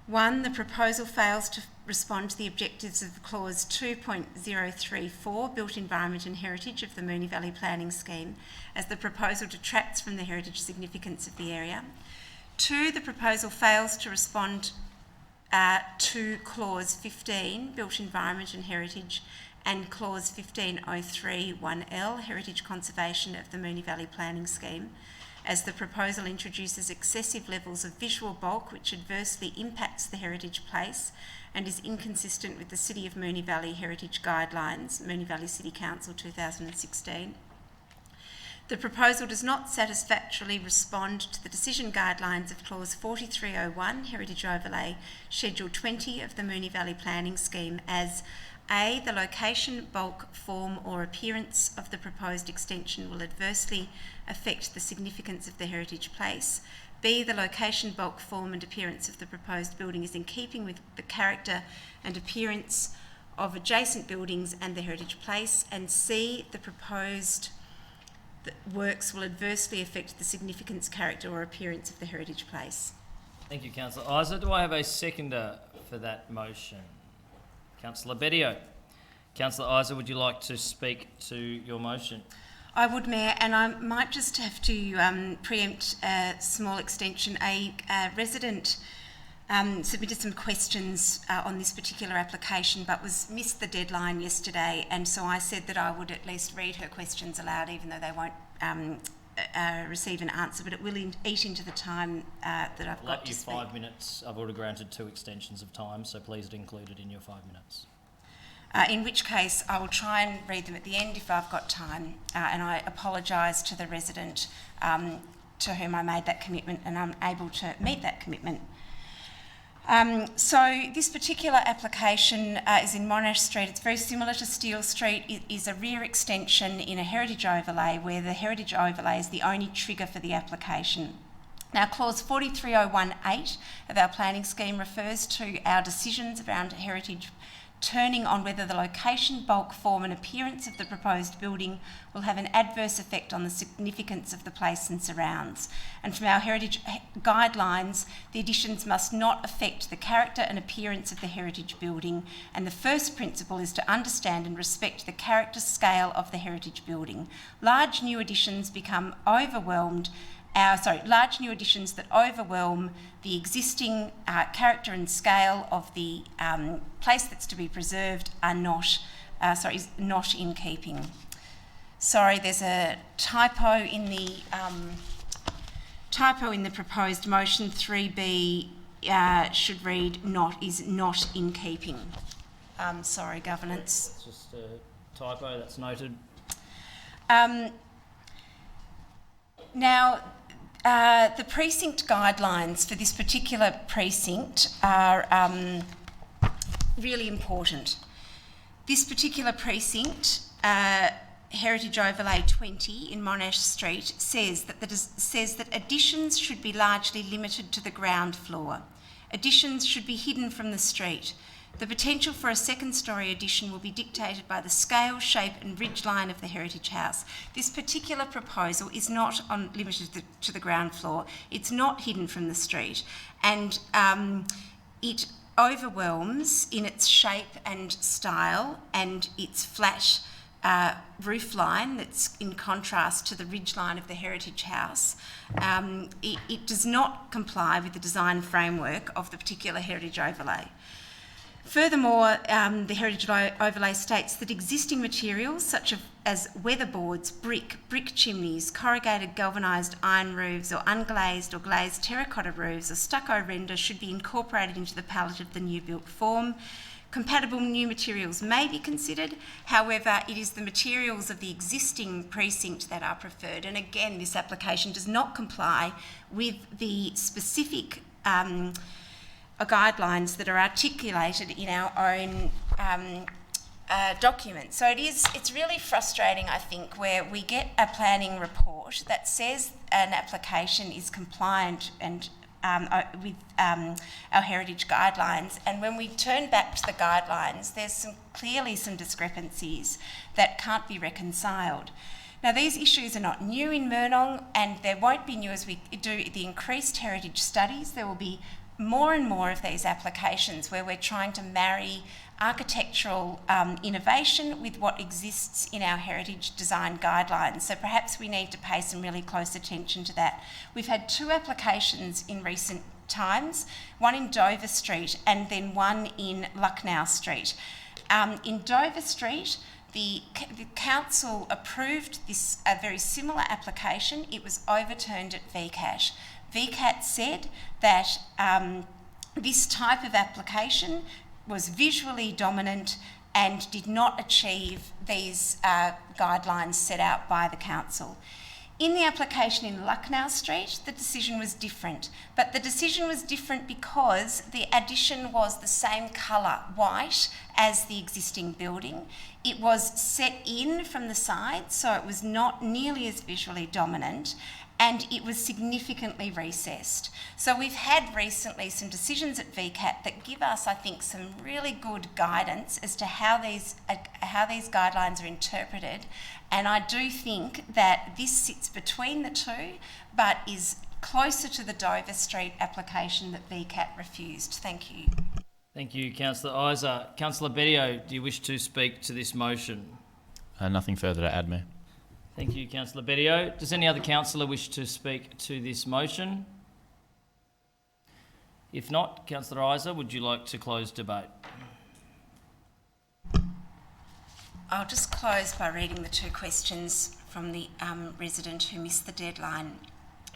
1. The proposal fails to respond to the objectives of Clause 2.034, Built Environment and Heritage of the Moonee Valley Planning Scheme, as the proposal detracts from the heritage significance of the area. 2. The proposal fails to respond to Clause 15, Built Environment and Heritage, and Clause 15.03(1)(l), Heritage Conservation of the Moonee Valley Planning Scheme, as the proposal introduces excessive levels of visual bulk which adversely impacts the heritage place and is inconsistent with the City of Moonee Valley Heritage Guidelines, Moonee Valley City Council 2016. The proposal does not satisfactorily respond to the decision guidelines of Clause 43.01, Heritage Overlay, Schedule 20 of the Moonee Valley Planning Scheme as A. The location, bulk, form or appearance of the proposed extension will adversely affect the significance of the heritage place. B. The location, bulk, form and appearance of the proposed building is in keeping with the character and appearance of adjacent buildings and the heritage place. And C. The proposed works will adversely affect the significance, character or appearance of the heritage place. Thank you, Councillor Isa. Do I have a seconder for that motion? Councillor Bedio. Councillor Isa, would you like to speak to your motion? I would, Mayor, and I might just have to preempt a small extension. A resident submitted some questions on this particular application but missed the deadline yesterday, and so I said that I would at least read her questions aloud, even though they won't receive an answer, but it will eat into the time that I've got to speak. 5 minutes. I've already granted 2 extensions of time, so please include it in your 5 minutes. In which case I will try and read them at the end if I've got time, and I apologise to the resident to whom I made that commitment and I'm able to meet that commitment. So this particular application is in Monash Street. It's very similar to Steele Street. It is a rear extension in a heritage overlay where the heritage overlay is the only trigger for the application. Now, Clause 43.01(8) of our planning scheme refers to our decisions around heritage turning on whether the location, bulk, form and appearance of the proposed building will have an adverse effect on the significance of the place and surrounds. And from our heritage guidelines, the additions must not affect the character and appearance of the heritage building, and the first principle is to understand and respect the character scale of the heritage building. Large new additions that overwhelm the existing character and scale of the place that's to be preserved are not in keeping. Sorry, there's a typo in the proposed motion. 3B should read is not in keeping. Sorry, governance. It's just a typo, that's noted. Now, the precinct guidelines for this particular precinct are really important. This particular precinct, Heritage Overlay 20 in Monash Street, says that additions should be largely limited to the ground floor. Additions should be hidden from the street. The potential for a second-storey addition will be dictated by the scale, shape and ridge line of the heritage house. This particular proposal is not limited to the ground floor. It's not hidden from the street, and it overwhelms in its shape and style and its flat roof line that's in contrast to the ridge line of the heritage house. It does not comply with the design framework of the particular heritage overlay. Furthermore, the heritage overlay states that existing materials such as weatherboards, brick chimneys, corrugated galvanised iron roofs or unglazed or glazed terracotta roofs or stucco render should be incorporated into the palette of the new built form. Compatible new materials may be considered, however, it is the materials of the existing precinct that are preferred. And again, this application does not comply with the specific guidelines that are articulated in our own document. So it's really frustrating, I think, where we get a planning report that says an application is compliant and with our heritage guidelines, and when we turn back to the guidelines, there's clearly some discrepancies that can't be reconciled. Now, these issues are not new in Moonee, and they won't be new as we do the increased heritage studies. There will be more and more of these applications where we're trying to marry architectural innovation with what exists in our heritage design guidelines. So perhaps we need to pay some really close attention to that. We've had 2 applications in recent times, one in Dover Street and then one in Lucknow Street. In Dover Street, the council approved a very similar application. It was overturned at VCAT. VCAT said that this type of application was visually dominant and did not achieve these guidelines set out by the council. In the application in Lucknow Street, the decision was different, but the decision was different because the addition was the same colour, white, as the existing building. It was set in from the side, so it was not nearly as visually dominant, and it was significantly recessed. So we've had recently some decisions at VCAT that give us, I think, some really good guidance as to how these guidelines are interpreted. And I do think that this sits between the two, but is closer to the Dover Street application that VCAT refused. Thank you. Thank you, Councillor Isa. Councillor Bedio, do you wish to speak to this motion? Nothing further to add, Mayor. Thank you, Councillor Bedio. Does any other councillor wish to speak to this motion? If not, Councillor Isa, would you like to close debate? I'll just close by reading the 2 questions from the resident who missed the deadline.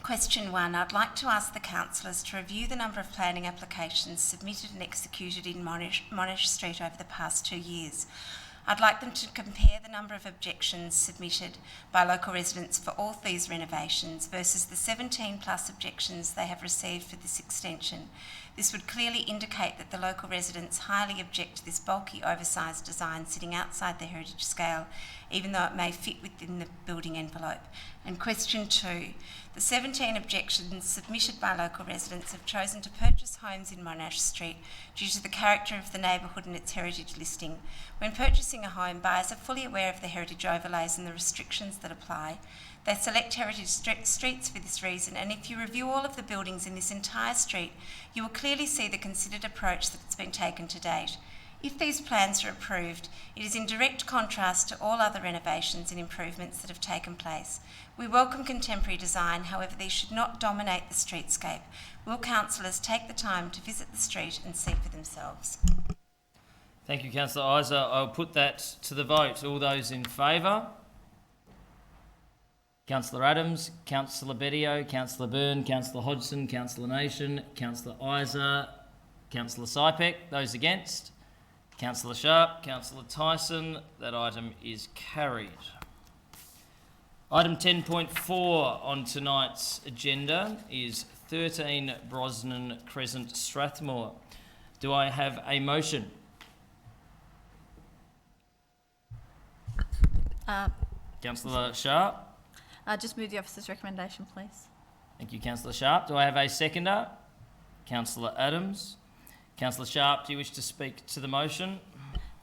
Question 1, I'd like to ask the councillors to review the number of planning applications submitted and executed in Monash Street over the past 2 years. I'd like them to compare the number of objections submitted by local residents for all these renovations versus the 17 plus objections they have received for this extension. This would clearly indicate that the local residents highly object to this bulky, oversized design sitting outside the heritage scale, even though it may fit within the building envelope. And question 2, the 17 objections submitted by local residents have chosen to purchase homes in Monash Street due to the character of the neighbourhood and its heritage listing. When purchasing a home, buyers are fully aware of the heritage overlays and the restrictions that apply. They select heritage streets for this reason, and if you review all of the buildings in this entire street, you will clearly see the considered approach that's been taken to date. If these plans are approved, it is in direct contrast to all other renovations and improvements that have taken place. We welcome contemporary design, however, these should not dominate the streetscape. Will councillors take the time to visit the street and see for themselves? Thank you, Councillor Isa. I'll put that to the vote. All those in favour? Councillor Adams, Councillor Bedio, Councillor Byrne, Councillor Hodgson, Councillor Nation, Councillor Isa, Councillor Sypek. Those against? Councillor Sharp, Councillor Tyson. That item is carried. Item 10.4 on tonight's agenda is 13 Brosnan Crescent, Strathmore. Do I have a motion? Councillor Sharp. Just move the officer's recommendation, please. Thank you, Councillor Sharp. Do I have a seconder? Councillor Adams. Councillor Sharp, do you wish to speak to the motion?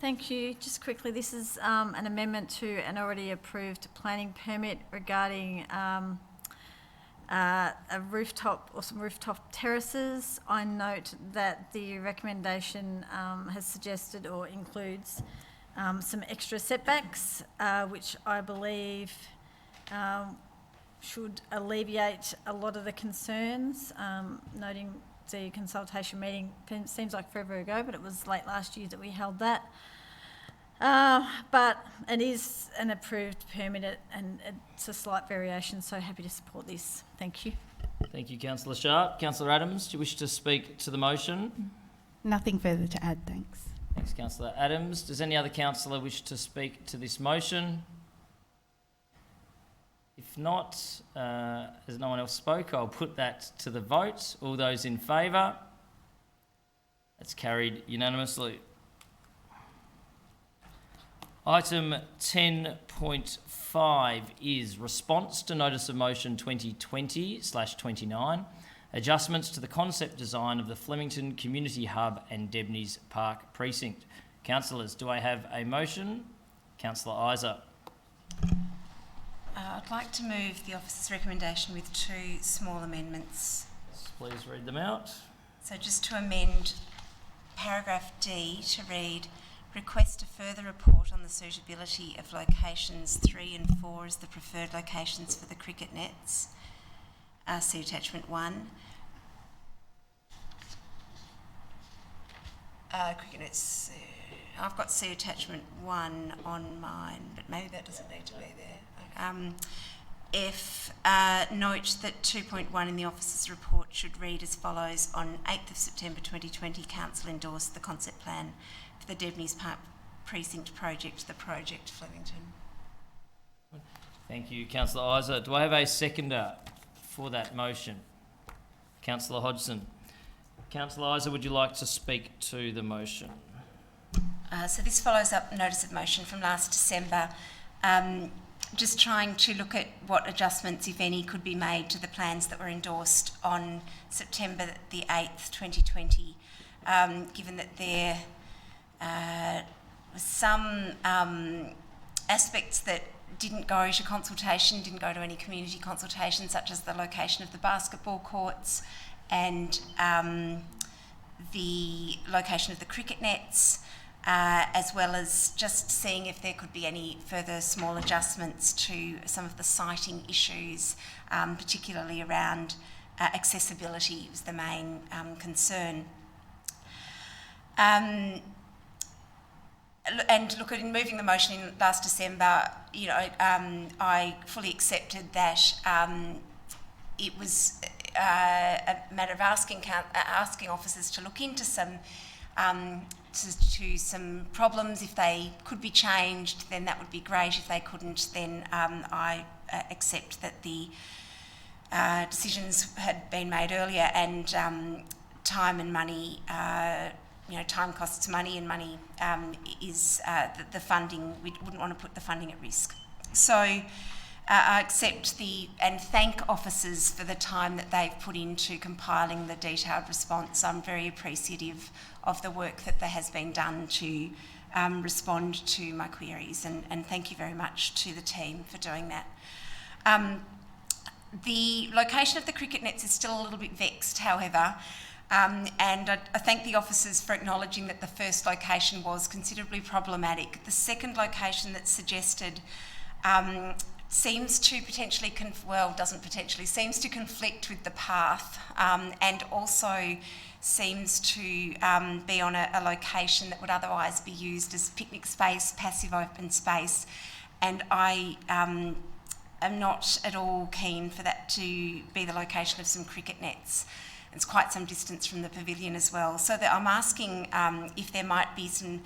Thank you. Just quickly, this is an amendment to an already approved planning permit regarding a rooftop or some rooftop terraces. I note that the recommendation has suggested or includes some extra setbacks, which I believe should alleviate a lot of the concerns, noting the consultation meeting seems like forever ago, but it was late last year that we held that. But it is an approved permit and it's a slight variation, so happy to support this. Thank you. Thank you, Councillor Sharp. Councillor Adams, do you wish to speak to the motion? Nothing further to add, thanks. Thanks, Councillor Adams. Does any other councillor wish to speak to this motion? If not, as no one else spoke, I'll put that to the vote. All those in favour? That's carried unanimously. Item 10.5 is response to Notice of Motion 2020/29, adjustments to the concept design of the Flemington Community Hub and Debney's Park Precinct. Councillors, do I have a motion? Councillor Isa. I'd like to move the officer's recommendation with two small amendments. Please read them out. So just to amend paragraph D to read, request a further report on the suitability of locations 3 and 4 as the preferred locations for the cricket nets. See attachment 1. Cricket nets, I've got see attachment 1 on mine, but maybe that doesn't need to be there. F, note that 2.1 in the officer's report should read as follows. On 8th of September 2020, Council endorsed the concept plan for the Debney's Park Precinct project, the project Flemington. Thank you, Councillor Isa. Do I have a seconder for that motion? Councillor Hodgson. Councillor Isa, would you like to speak to the motion? So this follows up Notice of Motion from last December. Just trying to look at what adjustments, if any, could be made to the plans that were endorsed on September the 8th, 2020, given that there was some aspects that didn't go to consultation, didn't go to any community consultation, such as the location of the basketball courts and the location of the cricket nets, as well as just seeing if there could be any further small adjustments to some of the siting issues, particularly around accessibility was the main concern. And look, in moving the motion in last December, you know, I fully accepted that it was a matter of asking officers to look into some to some problems. If they could be changed, then that would be great. If they couldn't, then I accept that the decisions had been made earlier, and time and money, time costs money, and money is the funding. We wouldn't want to put the funding at risk. So I accept and thank officers for the time that they've put into compiling the detailed response. I'm very appreciative of the work that there has been done to respond to my queries, and thank you very much to the team for doing that. The location of the cricket nets is still a little bit vexed, however, and I thank the officers for acknowledging that the first location was considerably problematic. The second location that's suggested seems to potentially, seems to conflict with the path, and also seems to be on a location that would otherwise be used as picnic space, passive open space, and I am not at all keen for that to be the location of some cricket nets. It's quite some distance from the pavilion as well. So that I'm asking if there might be some,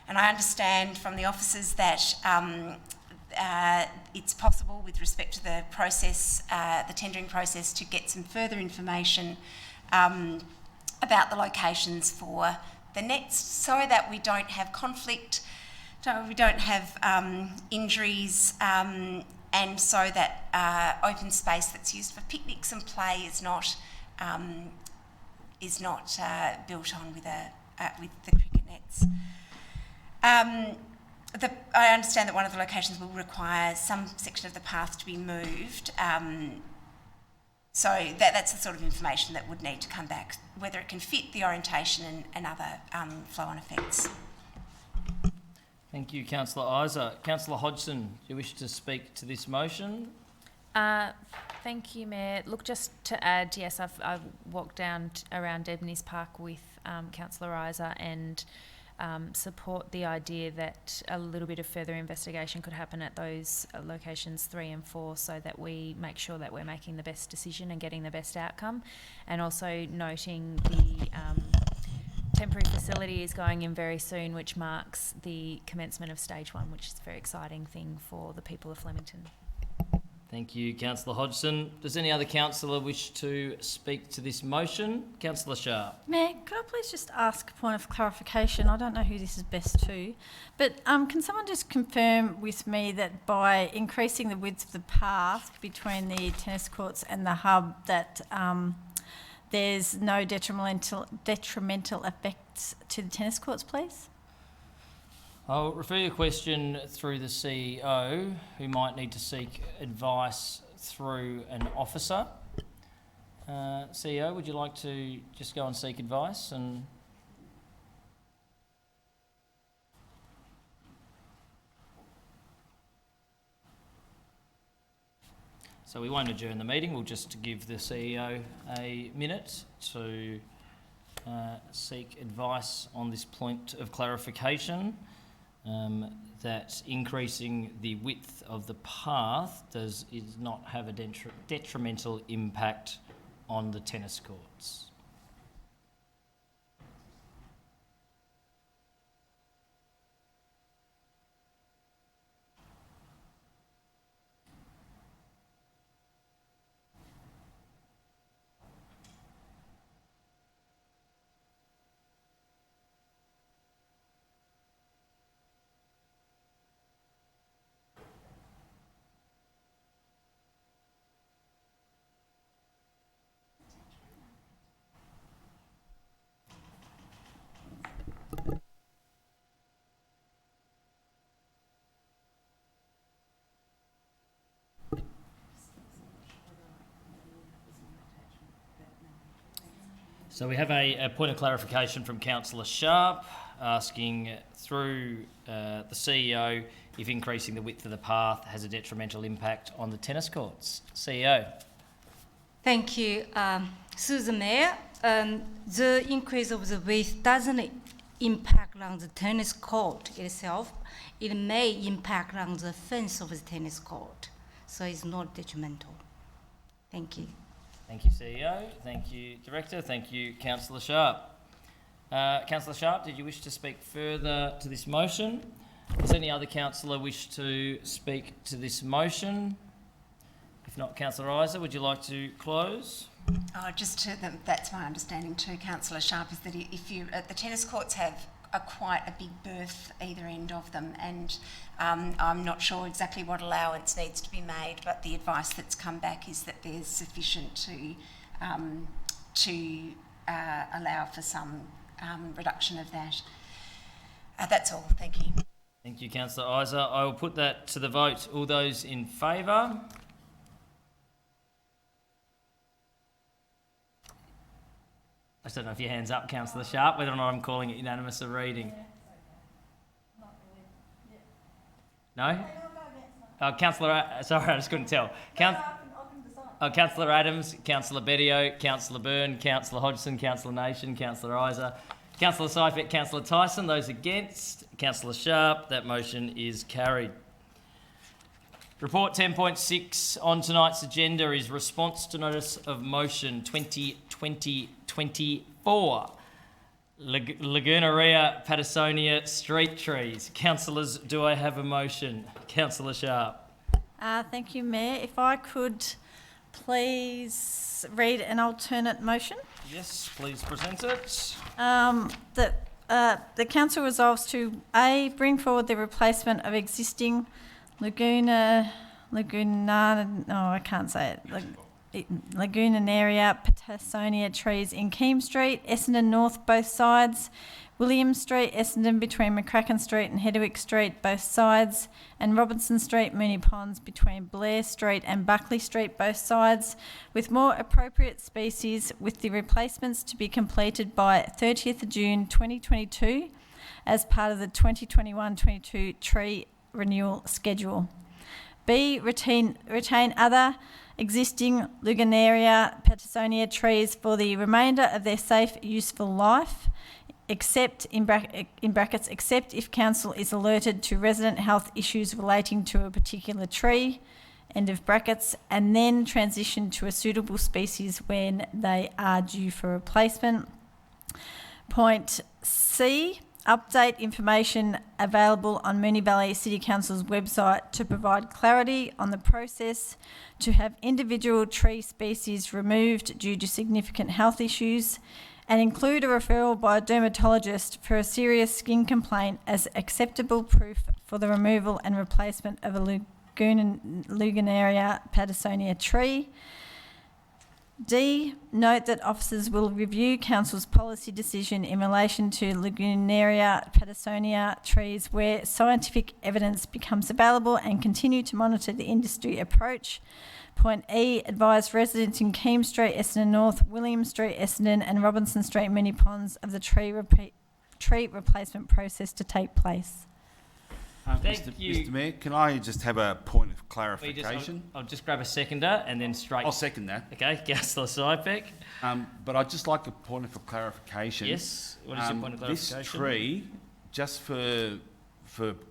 and I understand from the officers that it's possible with respect to the process, the tendering process, to get some further information about the locations for the nets, so that we don't have conflict, we don't have injuries, and so that open space that's used for picnics and play is not built on with the cricket nets. I understand that one of the locations will require some section of the path to be moved. So that's the sort of information that would need to come back, whether it can fit the orientation and other flow-on effects. Thank you, Councillor Isa. Councillor Hodgson, do you wish to speak to this motion? Thank you, Mayor. Look, just to add, yes, I've walked down around Debney's Park with Councillor Isa and support the idea that a little bit of further investigation could happen at those locations 3 and 4 so that we make sure that we're making the best decision and getting the best outcome. And also noting the temporary facility is going in very soon, which marks the commencement of stage 1, which is a very exciting thing for the people of Flemington. Thank you, Councillor Hodgson. Does any other councillor wish to speak to this motion? Councillor Sharp. Mayor, could I please just ask a point of clarification? I don't know who this is best to, but can someone just confirm with me that by increasing the width of the path between the tennis courts and the hub that there's no detrimental effects to the tennis courts, please? I'll refer your question through the CEO, who might need to seek advice through an officer. CEO, would you like to just go and seek advice? And so we won't adjourn the meeting. We'll just give the CEO a minute to seek advice on this point of clarification. That increasing the width of the path does not have a detrimental impact on the tennis courts. So we have a point of clarification from Councillor Sharp asking through the CEO if increasing the width of the path has a detrimental impact on the tennis courts. CEO. Thank you, Susan Mayor. The increase of the width doesn't impact on the tennis court itself. It may impact on the fence of the tennis court, so it's not detrimental. Thank you. Thank you, CEO. Thank you, Director. Thank you, Councillor Sharp. Councillor Sharp, did you wish to speak further to this motion? Does any other councillor wish to speak to this motion? If not, Councillor Isa, would you like to close? That's my understanding too, Councillor Sharp, is that the tennis courts have quite a big berth either end of them, and I'm not sure exactly what allowance needs to be made, but the advice that's come back is that there's sufficient to allow for some reduction of that. That's all. Thank you. Thank you, Councillor Isa. I will put that to the vote. All those in favour? I just don't know if your hand's up, Councillor Sharp, whether or not I'm calling it unanimous or reading. No? Oh, Councillor, sorry, I just couldn't tell. Councillor Adams, Councillor Bedio, Councillor Byrne, Councillor Hodgson, Councillor Nation, Councillor Isa, Councillor Seifert, Councillor Tyson. Those against? Councillor Sharp. That motion is carried. Report 10.6 on tonight's agenda is response to notice of motion 2020-24. Lagunaria Pattersonia street trees. Councillors, do I have a motion? Councillor Sharp. Thank you, Mayor. If I could please read an alternate motion. Yes, please present it. That the council resolves to A, bring forward the replacement of existing Lagunaria Patersonia trees in Keene Street, Essendon North both sides, William Street, Essendon between McCracken Street and Hedwick Street both sides, and Robinson Street, Moonee Ponds between Blair Street and Buckley Street both sides, with more appropriate species, with the replacements to be completed by 30th of June 2022 as part of the 2021-22 tree renewal schedule. B, retain other existing Lagunaria Patersonia trees for the remainder of their safe, useful life, except in brackets, except if council is alerted to resident health issues relating to a particular tree, end of brackets, and then transition to a suitable species when they are due for replacement. Point C, update information available on Moonee Valley City Council's website to provide clarity on the process to have individual tree species removed due to significant health issues, and include a referral by a dermatologist for a serious skin complaint as acceptable proof for the removal and replacement of a Lagunaria Patersonia tree. D, note that officers will review Council's policy decision in relation to Lagunaria Patersonia trees where scientific evidence becomes available and continue to monitor the industry approach. Point E, advise residents in Keene Street, Essendon North, William Street, Essendon and Robinson Street, Moonee Ponds of the tree replacement process to take place. Thank you. Mr Mayor, can I just have a point of clarification? I'll just grab a seconder and then straight... I'll second that. Okay, Councillor Sypek. But I'd just like a point of clarification. Yes, what is your point of clarification? This tree, just for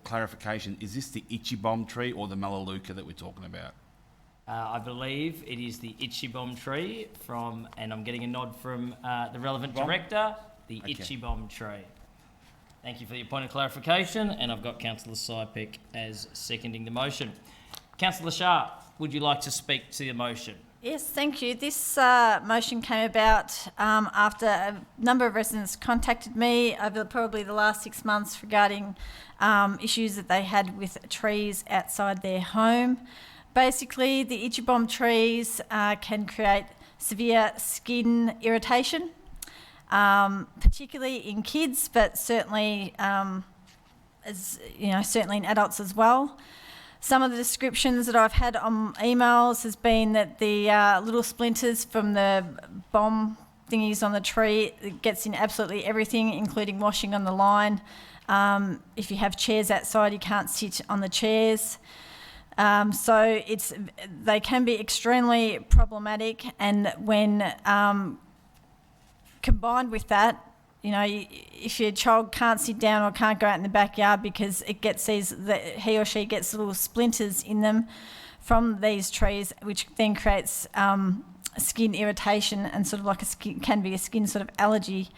clarification, is this the Ichibom tree or the Melaleuca that we're talking about? I believe it is the Ichibom tree from, and I'm getting a nod from the relevant director, the Ichibom tree. Thank you for your point of clarification, and I've got Councillor Sypek as seconding the motion. Councillor Sharp, would you like to speak to the motion? Yes, thank you. This motion came about after a number of residents contacted me over probably the last 6 months regarding issues that they had with trees outside their home. Basically, the Ichibom trees can create severe skin irritation, particularly in kids, but certainly, certainly in adults as well. Some of the descriptions that I've had on emails has been that the little splinters from the bomb thingies on the tree, it gets in absolutely everything, including washing on the line. If you have chairs outside, you can't sit on the chairs. So they can be extremely problematic, and when combined with that, if your child can't sit down or can't go out in the backyard because he or she gets little splinters in them from these trees, which then creates skin irritation and sort of like can be a skin sort of allergy,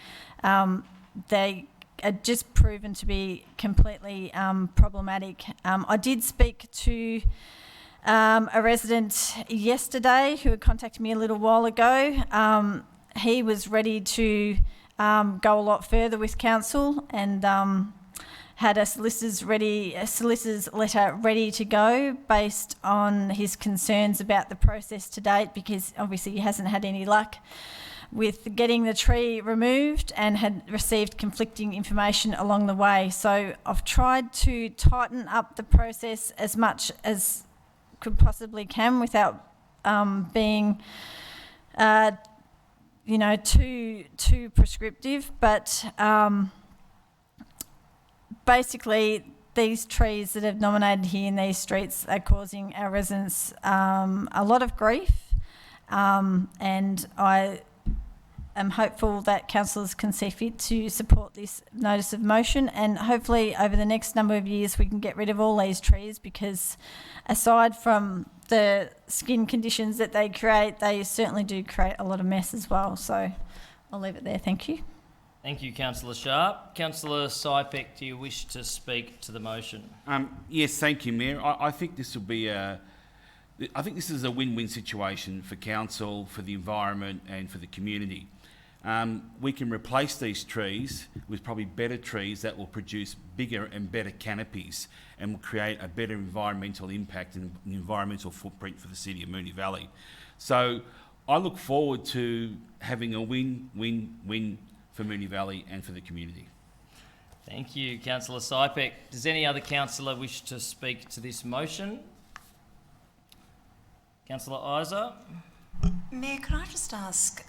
they are just proven to be completely problematic. I did speak to a resident yesterday who had contacted me a little while ago. He was ready to go a lot further with council and had a solicitor's letter ready to go based on his concerns about the process to date, because obviously he hasn't had any luck with getting the tree removed and had received conflicting information along the way. So I've tried to tighten up the process as much as could possibly can without being too prescriptive, but basically these trees that have nominated here in these streets are causing our residents a lot of grief, and I am hopeful that councillors can see fit to support this notice of motion, and hopefully over the next number of years we can get rid of all these trees, because aside from the skin conditions that they create, they certainly do create a lot of mess as well. So I'll leave it there. Thank you. Thank you, Councillor Sharp. Councillor Sypek, do you wish to speak to the motion? Yes, thank you, Mayor. I think this will be I think this is a win-win situation for council, for the environment and for the community. We can replace these trees with probably better trees that will produce bigger and better canopies and will create a better environmental impact and an environmental footprint for the city of Moonee Valley. So I look forward to having a win-win-win for Moonee Valley and for the community. Thank you, Councillor Sypek. Does any other councillor wish to speak to this motion? Councillor Isa? Mayor, can I just ask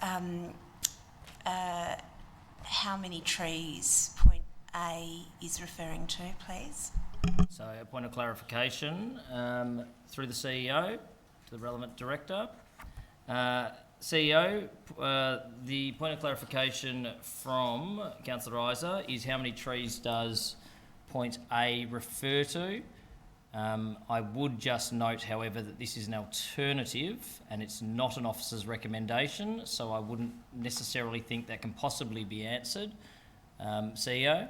how many trees point A is referring to, please? So a point of clarification through the CEO to the relevant director. CEO, the point of clarification from Councillor Isa is how many trees does point A refer to? I would just note, however, that this is an alternative and it's not an officer's recommendation, so I wouldn't necessarily think that can possibly be answered. CEO?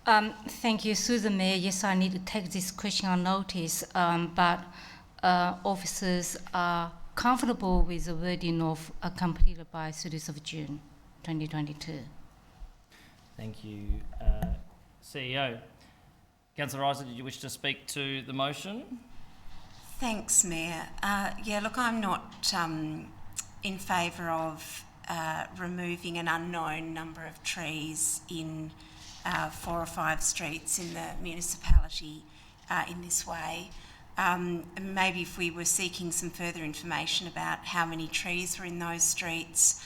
Thank you, Susan Mayor. Yes, I need to take this question on notice, but officers are comfortable with the wording of completed by 30th of June 2022. Thank you, CEO. Councillor Isa, did you wish to speak to the motion? Thanks, Mayor. Yeah, look, I'm not in favour of removing an unknown number of trees in 4 or 5 streets in the municipality in this way. Maybe if we were seeking some further information about how many trees were in those streets,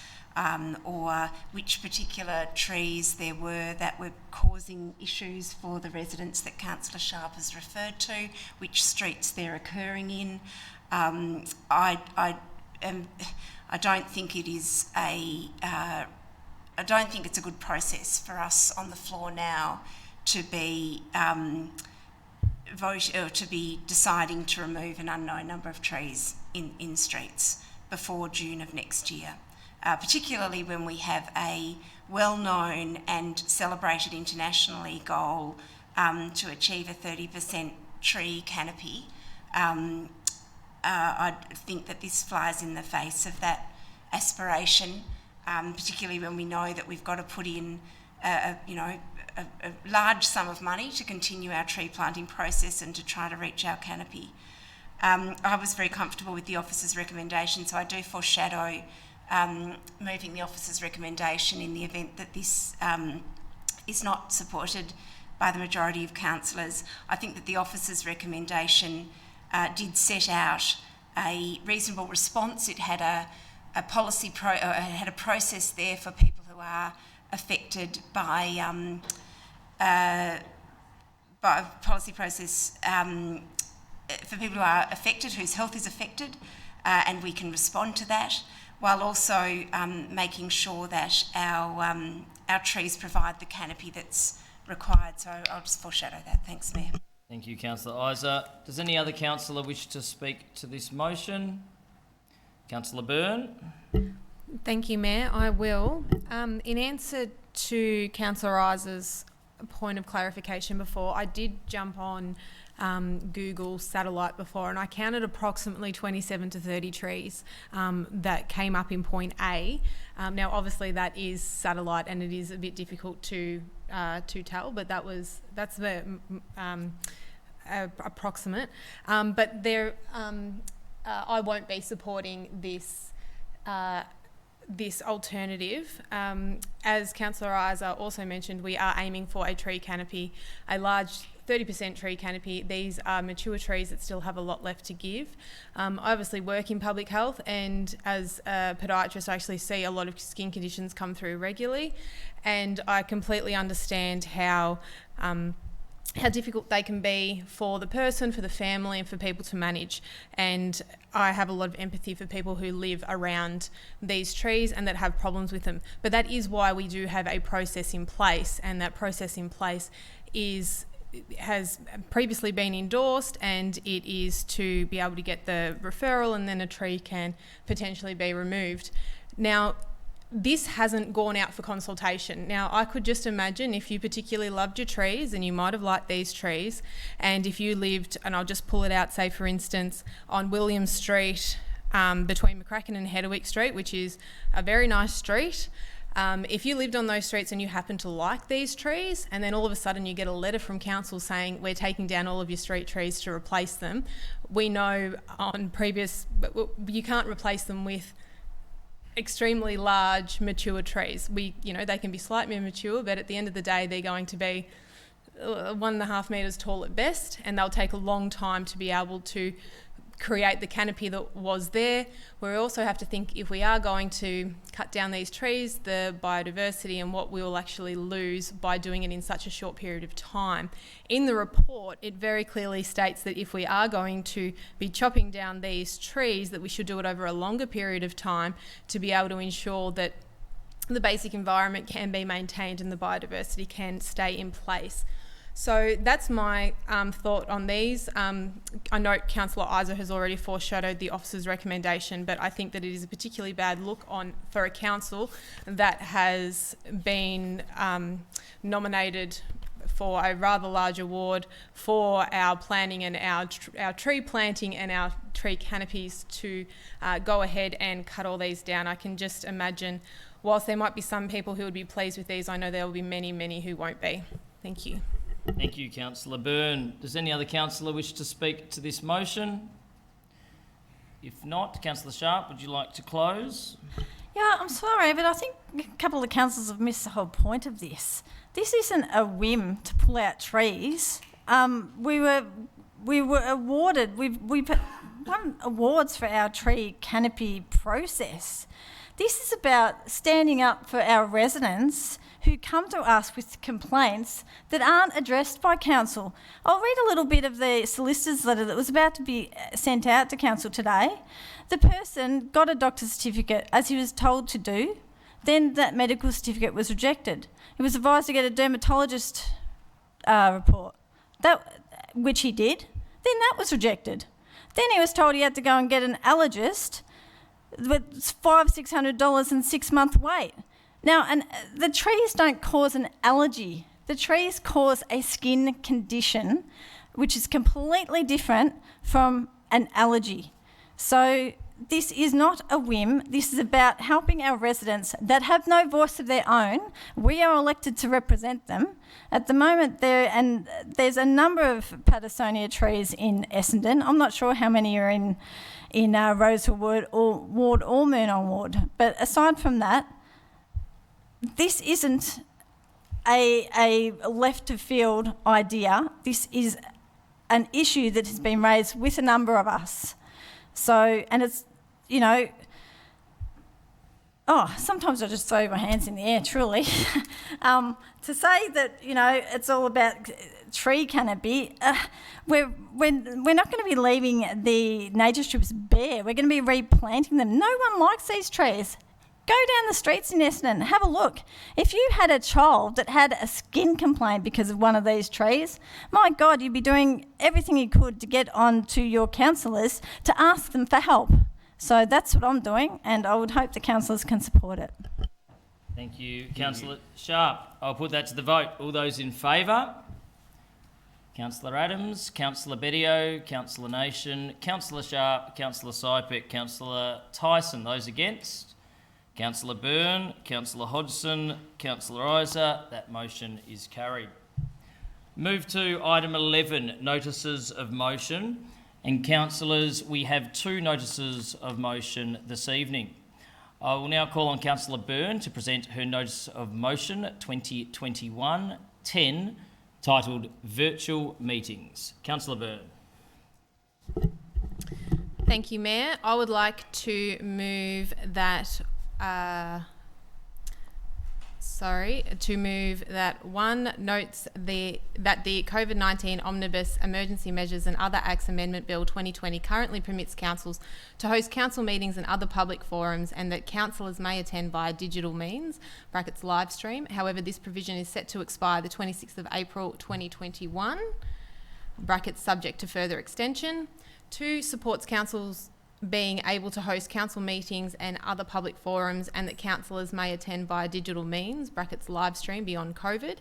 or which particular trees there were that were causing issues for the residents that Councillor Sharp has referred to, which streets they're occurring in. I don't think it is I don't think it's a good process for us on the floor now to be to be deciding to remove an unknown number of trees in streets before June of next year, particularly when we have a well-known and celebrated internationally goal to achieve a 30% tree canopy. I think that this flies in the face of that aspiration, particularly when we know that we've got to put in a large sum of money to continue our tree planting process and to try to reach our canopy. I was very comfortable with the officer's recommendation, so I do foreshadow moving the officer's recommendation in the event that this is not supported by the majority of councillors. I think that the officer's recommendation did set out a reasonable response. It had a process there for people who are affected by policy process for people who are affected, whose health is affected, and we can respond to that, while also making sure that our trees provide the canopy that's required. So I'll just foreshadow that. Thanks, Mayor. Thank you, Councillor Isa. Does any other councillor wish to speak to this motion? Councillor Byrne? Thank you, Mayor. I will. In answer to Councillor Isa's point of clarification before, I did jump on Google Satellite before, and I counted approximately 27 to 30 trees that came up in point A. Now, obviously, that is satellite, and it is a bit difficult to tell, but that's the approximate. But there, I won't be supporting this. This alternative. As Councillor Isa also mentioned, we are aiming for a tree canopy, a large 30% tree canopy. These are mature trees that still have a lot left to give. I obviously work in public health, and as a podiatrist I actually see a lot of skin conditions come through regularly, and I completely understand how difficult they can be for the person, for the family, and for people to manage. And I have a lot of empathy for people who live around these trees and that have problems with them. But that is why we do have a process in place, and that process in place has previously been endorsed, and it is to be able to get the referral, and then a tree can potentially be removed. Now, this hasn't gone out for consultation. Now, I could just imagine if you particularly loved your trees, and you might have liked these trees, and if you lived, and I'll just pull it out, say for instance, on William Street between McCracken and Hedewick Street, which is a very nice street, If you lived on those streets and you happen to like these trees, and then all of a sudden you get a letter from council saying we're taking down all of your street trees to replace them, we know on previous, you can't replace them with extremely large mature trees. They can be slightly mature, but at the end of the day they're going to be 1.5 metres tall at best, and they'll take a long time to be able to create the canopy that was there. We also have to think, if we are going to cut down these trees, the biodiversity and what we will actually lose by doing it in such a short period of time. In the report, it very clearly states that if we are going to be chopping down these trees, that we should do it over a longer period of time to be able to ensure that the basic environment can be maintained and the biodiversity can stay in place. So that's my thought on these. I note Councillor Isa has already foreshadowed the officer's recommendation, but I think that it is a particularly bad look for a council that has been nominated for a rather large award for our planning and our tree planting and our tree canopies to go ahead and cut all these down. I can just imagine, whilst there might be some people who would be pleased with these, I know there will be many, many who won't be. Thank you. Thank you, Councillor Byrne. Does any other councillor wish to speak to this motion? If not, Councillor Sharp, would you like to close? Yeah, I'm sorry, but I think a couple of councillors have missed the whole point of this. This isn't a whim to pull out trees. We were awarded, we won awards for our tree canopy process. This is about standing up for our residents who come to us with complaints that aren't addressed by council. I'll read a little bit of the solicitor's letter that was about to be sent out to council today. The person got a doctor's certificate as he was told to do. Then that medical certificate was rejected. He was advised to get a dermatologist report, which he did. Then that was rejected. Then he was told he had to go and get an allergist with $500-600 and 6-month wait. Now, and the trees don't cause an allergy. The trees cause a skin condition, which is completely different from an allergy. So this is not a whim. This is about helping our residents that have no voice of their own. We are elected to represent them. At the moment, there's a number of Pattersonia trees in Essendon. I'm not sure how many are in Rosehill Ward or Moonee Ward. But aside from that, this isn't a left-of-field idea. This is an issue that has been raised with a number of us. So, and it's, sometimes I just throw my hands in the air, truly. To say that, it's all about tree canopy, we're not going to be leaving the nature strips bare. We're going to be replanting them. No one likes these trees. Go down the streets in Essendon, have a look. If you had a child that had a skin complaint because of one of these trees, my God, you'd be doing everything you could to get on to your councillors to ask them for help. So that's what I'm doing, and I would hope the councillors can support it. Thank you, Councillor Sharp. I'll put that to the vote. All those in favour? Councillor Adams, Councillor Bedio, Councillor Nation, Councillor Sharp, Councillor Sypek, Councillor Tyson. Those against? Councillor Byrne, Councillor Hodgson, Councillor Isa. That motion is carried. Move to item 11, notices of motion. And councillors, we have 2 notices of motion this evening. I will now call on Councillor Byrne to present her notice of motion 2021-10, titled Virtual Meetings. Councillor Byrne. Thank you, Mayor. I would like to move that one notes that the COVID-19 Omnibus Emergency Measures and Other Acts Amendment Bill 2020 currently permits councils to host council meetings and other public forums, and that councillors may attend via digital means (brackets live stream). However, this provision is set to expire the 26th of April 2021 (brackets subject to further extension). 2, supports councils being able to host council meetings and other public forums, and that councillors may attend via digital means (brackets live stream beyond COVID).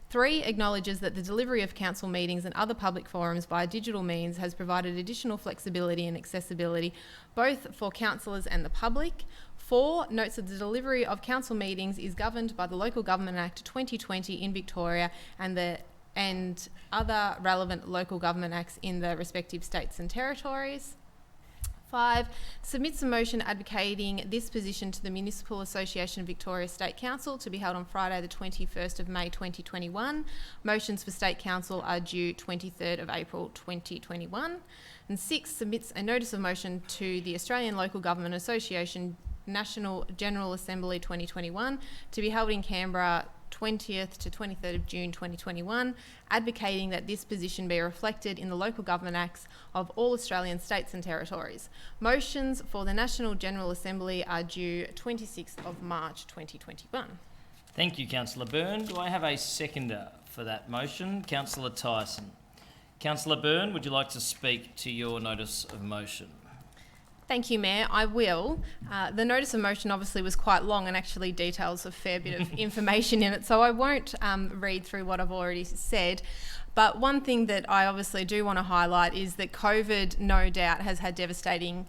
3, acknowledges that the delivery of council meetings and other public forums via digital means has provided additional flexibility and accessibility both for councillors and the public. 4 notes that the delivery of council meetings is governed by the Local Government Act 2020 in Victoria and other relevant local government acts in the respective states and territories. 5, submits a motion advocating this position to the Municipal Association of Victoria State Council to be held on Friday the 21st of May 2021. Motions for State Council are due 23rd of April 2021. And 6, submits a notice of motion to the Australian Local Government Association National General Assembly 2021 to be held in Canberra 20th to 23rd of June 2021, advocating that this position be reflected in the local government acts of all Australian states and territories. Motions for the National General Assembly are due 26th of March 2021. Thank you, Councillor Byrne. Do I have a seconder for that motion? Councillor Tyson. Councillor Byrne, would you like to speak to your notice of motion? Thank you, Mayor. I will. The notice of motion obviously was quite long and actually details a fair bit of information in it, so I won't read through what I've already said. But one thing that I obviously do want to highlight is that COVID, no doubt, has had devastating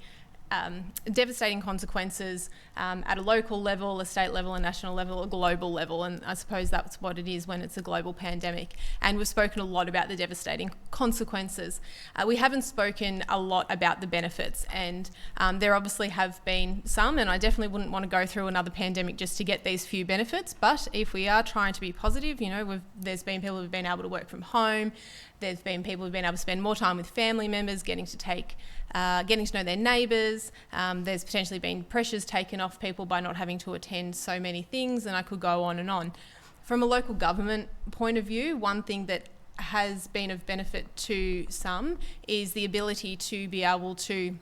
consequences at a local level, a state level, a national level, a global level, and I suppose that's what it is when it's a global pandemic. And we've spoken a lot about the devastating consequences. We haven't spoken a lot about the benefits, and there obviously have been some, and I definitely wouldn't want to go through another pandemic just to get these few benefits. But if we are trying to be positive, you know, there's been people who've been able to work from home. There's been people who've been able to spend more time with family members, getting to know their neighbours. There's potentially been pressures taken off people by not having to attend so many things, and I could go on and on. From a local government point of view, one thing that has been of benefit to some is the ability to be able to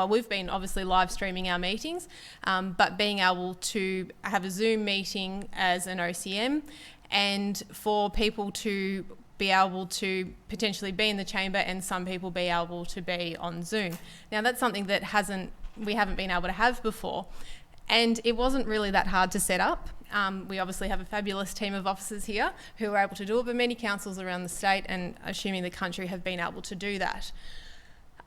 we've been obviously live streaming our meetings, but being able to have a Zoom meeting as an OCM, and for people to be able to potentially be in the chamber and some people be able to be on Zoom. Now that's something that we haven't been able to have before, and it wasn't really that hard to set up. We obviously have a fabulous team of officers here who are able to do it, but many councils around the state and assuming the country have been able to do that.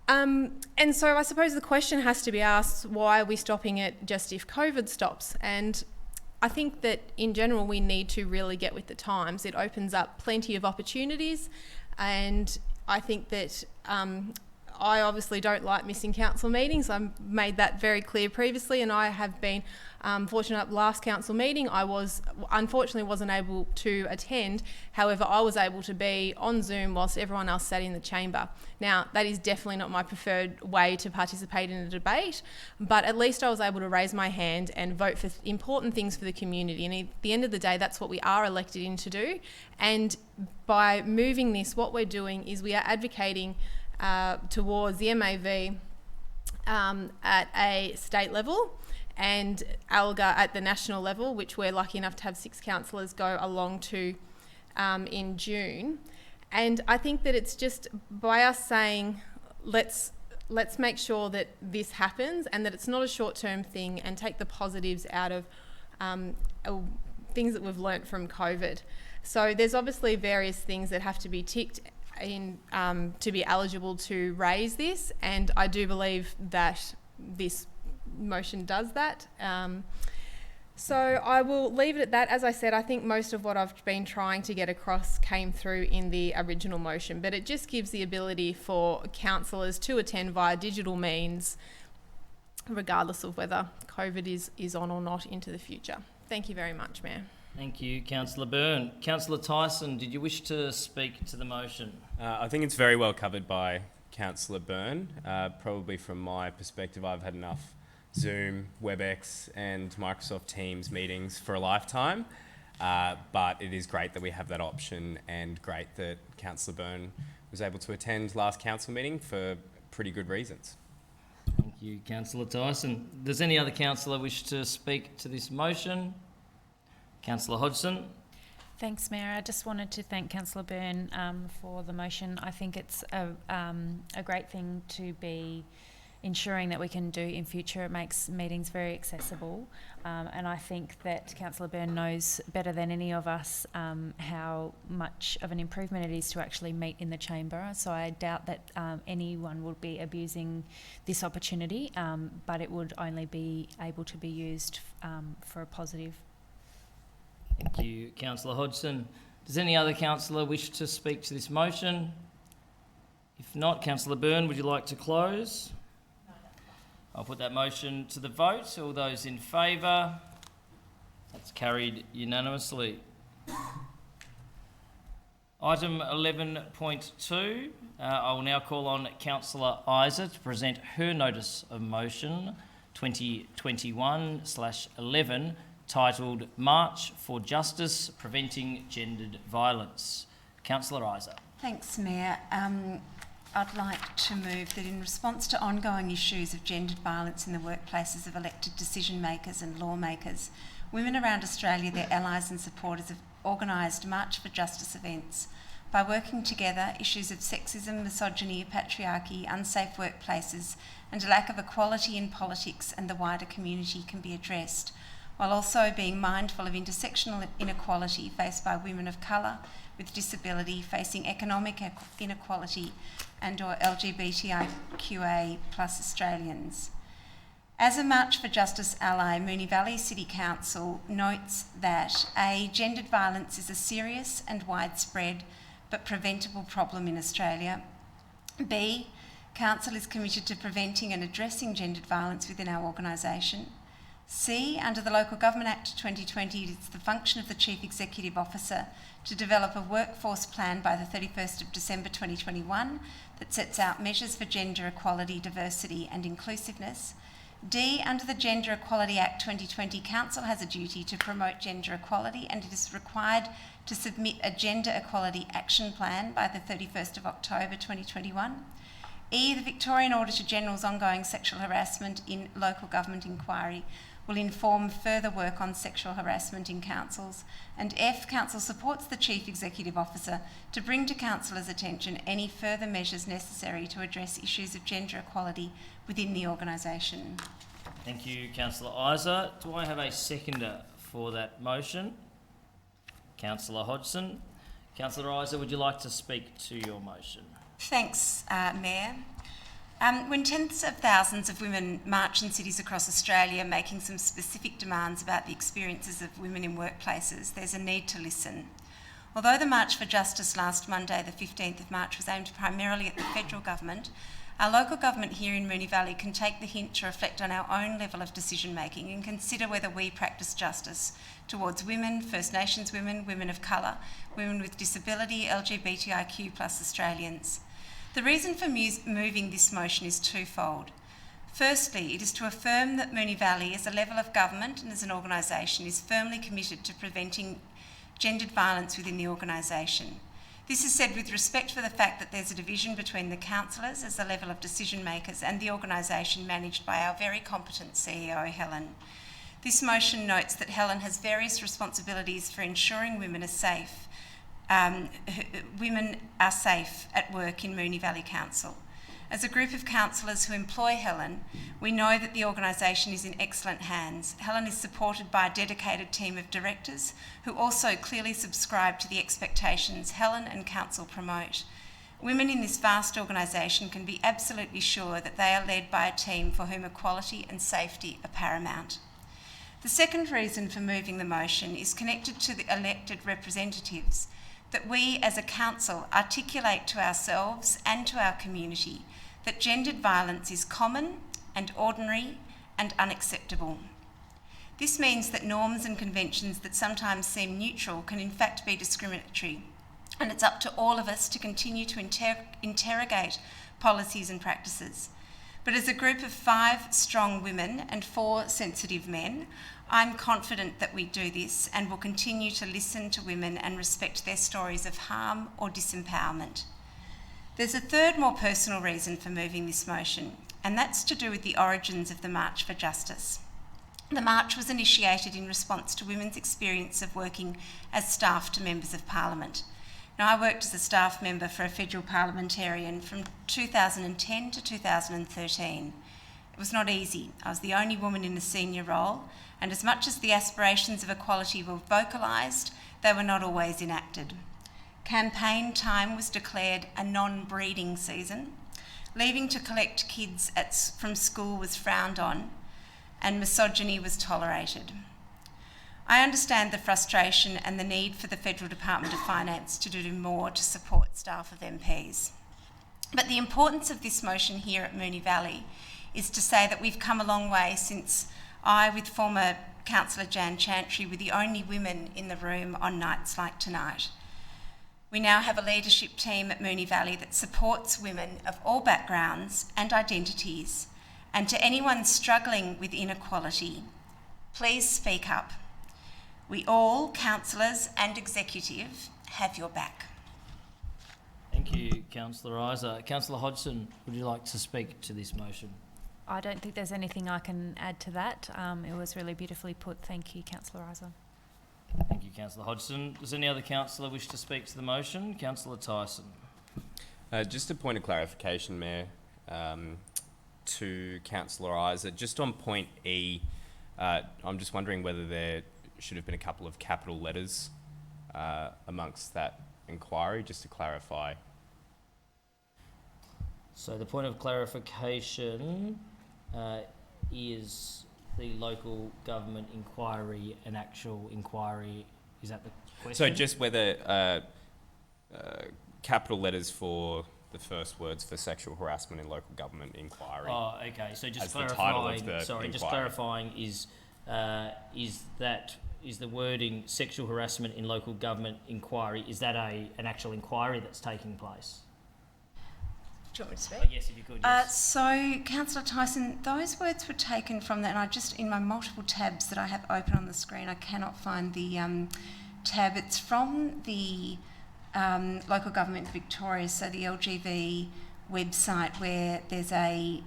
And so I suppose the question has to be asked, why are we stopping it just if COVID stops? And I think that in general we need to really get with the times. It opens up plenty of opportunities, and I think that I obviously don't like missing council meetings. I made that very clear previously, and I have been fortunate at last council meeting. I unfortunately wasn't able to attend. However, I was able to be on Zoom whilst everyone else sat in the chamber. Now, that is definitely not my preferred way to participate in a debate, but at least I was able to raise my hand and vote for important things for the community. And at the end of the day, that's what we are elected in to do. And by moving this, what we're doing is we are advocating towards the MAV at a state level and ALGA at the national level, which we're lucky enough to have 6 councillors go along to in June. And I think that it's just by us saying, let's make sure that this happens and that it's not a short-term thing, and take the positives out of things that we've learnt from COVID. So there's obviously various things that have to be ticked in to be eligible to raise this, and I do believe that this motion does that. So I will leave it at that. As I said, I think most of what I've been trying to get across came through in the original motion, but it just gives the ability for councillors to attend via digital means, regardless of whether COVID is on or not into the future. Thank you very much, Mayor. Thank you, Councillor Byrne. Councillor Tyson, did you wish to speak to the motion? I think it's very well covered by Councillor Byrne. Probably from my perspective, I've had enough Zoom, WebEx and Microsoft Teams meetings for a lifetime, but it is great that we have that option, and great that Councillor Byrne was able to attend last council meeting for pretty good reasons. Thank you, Councillor Tyson. Does any other councillor wish to speak to this motion? Councillor Hodgson. Thanks, Mayor. I just wanted to thank Councillor Byrne for the motion. I think it's a great thing to be ensuring that we can do in future. It makes meetings very accessible, and I think that Councillor Byrne knows better than any of us how much of an improvement it is to actually meet in the chamber. So I doubt that anyone would be abusing this opportunity, but it would only be able to be used for a positive. Thank you, Councillor Hodgson. Does any other councillor wish to speak to this motion? If not, Councillor Byrne, would you like to close? I'll put that motion to the vote. All those in favour? That's carried unanimously. Item 11.2. I will now call on Councillor Isa to present her notice of motion 2021/11 titled March for Justice Preventing Gendered Violence. Councillor Isa. Thanks, Mayor. I'd like to move that in response to ongoing issues of gendered violence in the workplaces of elected decision makers and lawmakers, women around Australia, their allies and supporters have organised March for Justice events. By working together, issues of sexism, misogyny, patriarchy, unsafe workplaces and a lack of equality in politics and the wider community can be addressed, while also being mindful of intersectional inequality faced by women of colour with disability, facing economic inequality and or LGBTIQA plus Australians. As a March for Justice ally, Moonee Valley City Council notes that A, gendered violence is a serious and widespread but preventable problem in Australia. B, Council is committed to preventing and addressing gendered violence within our organisation. C, under the Local Government Act 2020, it is the function of the Chief Executive Officer to develop a workforce plan by the 31st of December 2021 that sets out measures for gender equality, diversity and inclusiveness. D, under the Gender Equality Act 2020, Council has a duty to promote gender equality and it is required to submit a Gender Equality Action Plan by the 31st of October 2021. E, the Victorian Auditor-General's ongoing sexual harassment in local government inquiry will inform further work on sexual harassment in councils. And F, Council supports the Chief Executive Officer to bring to Councillors' attention any further measures necessary to address issues of gender equality within the organisation. Thank you, Councillor Isa. Do I have a seconder for that motion? Councillor Hodgson. Councillor Isa, would you like to speak to your motion? Thanks, Mayor. When tens of thousands of women march in cities across Australia making some specific demands about the experiences of women in workplaces, there's a need to listen. Although the March for Justice last Monday, the 15th of March, was aimed primarily at the federal government, our local government here in Moonee Valley can take the hint to reflect on our own level of decision making and consider whether we practice justice towards women, First Nations women, women of colour, women with disability, LGBTIQ plus Australians. The reason for moving this motion is twofold. Firstly, it is to affirm that Moonee Valley as a level of government and as an organisation is firmly committed to preventing gendered violence within the organisation. This is said with respect for the fact that there's a division between the councillors as a level of decision makers and the organisation managed by our very competent CEO, Helen. This motion notes that Helen has various responsibilities for ensuring women are safe. Women are safe at work in Moonee Valley Council. As a group of councillors who employ Helen, we know that the organisation is in excellent hands. Helen is supported by a dedicated team of directors who also clearly subscribe to the expectations Helen and Council promote. Women in this vast organisation can be absolutely sure that they are led by a team for whom equality and safety are paramount. The second reason for moving the motion is connected to the elected representatives, that we as a council articulate to ourselves and to our community that gendered violence is common and ordinary and unacceptable. This means that norms and conventions that sometimes seem neutral can in fact be discriminatory, and it's up to all of us to continue to interrogate policies and practices. But as a group of 5 strong women and 4 sensitive men, I'm confident that we do this and will continue to listen to women and respect their stories of harm or disempowerment. There's a third, more personal reason for moving this motion, and that's to do with the origins of the March for Justice. The march was initiated in response to women's experience of working as staff to members of Parliament. Now, I worked as a staff member for a federal parliamentarian from 2010 to 2013. was not easy. I was the only woman in a senior role, and as much as the aspirations of equality were vocalised, they were not always enacted. Campaign time was declared a non-breeding season. Leaving to collect kids from school was frowned on, and misogyny was tolerated. I understand the frustration and the need for the Federal Department of Finance to do more to support staff of MPs. But the importance of this motion here at Moonee Valley is to say that we've come a long way since I, with former Councillor Jan Chantry, were the only women in the room on nights like tonight. We now have a leadership team at Moonee Valley that supports women of all backgrounds and identities, and to anyone struggling with inequality, please speak up. We all, councillors and executive, have your back. Thank you, Councillor Isa. Councillor Hodgson, would you like to speak to this motion? I don't think there's anything I can add to that. It was really beautifully put. Thank you, Councillor Isa. Thank you, Councillor Hodgson. Does any other councillor wish to speak to the motion? Councillor Tyson. Just a point of clarification, Mayor, to Councillor Isa. Just on point E, I'm just wondering whether there should have been a couple of capital letters amongst that inquiry, just to clarify. So the point of clarification is the local government inquiry an actual inquiry? Is that the question? So just whether capital letters for the first words for sexual harassment in local government inquiry. Oh, okay. So just as the title of clarifying. the Sorry, inquiry. just clarifying is the wording sexual harassment in local government inquiry? Is that an actual inquiry that's taking place? Do you want me to speak? Oh, yes, if you could. Yes. So, Councillor Tyson, those words were taken from that, and I just, in my multiple tabs that I have open on the screen, I cannot find the tab. It's from the local government of Victoria, so the LGV website, where there's a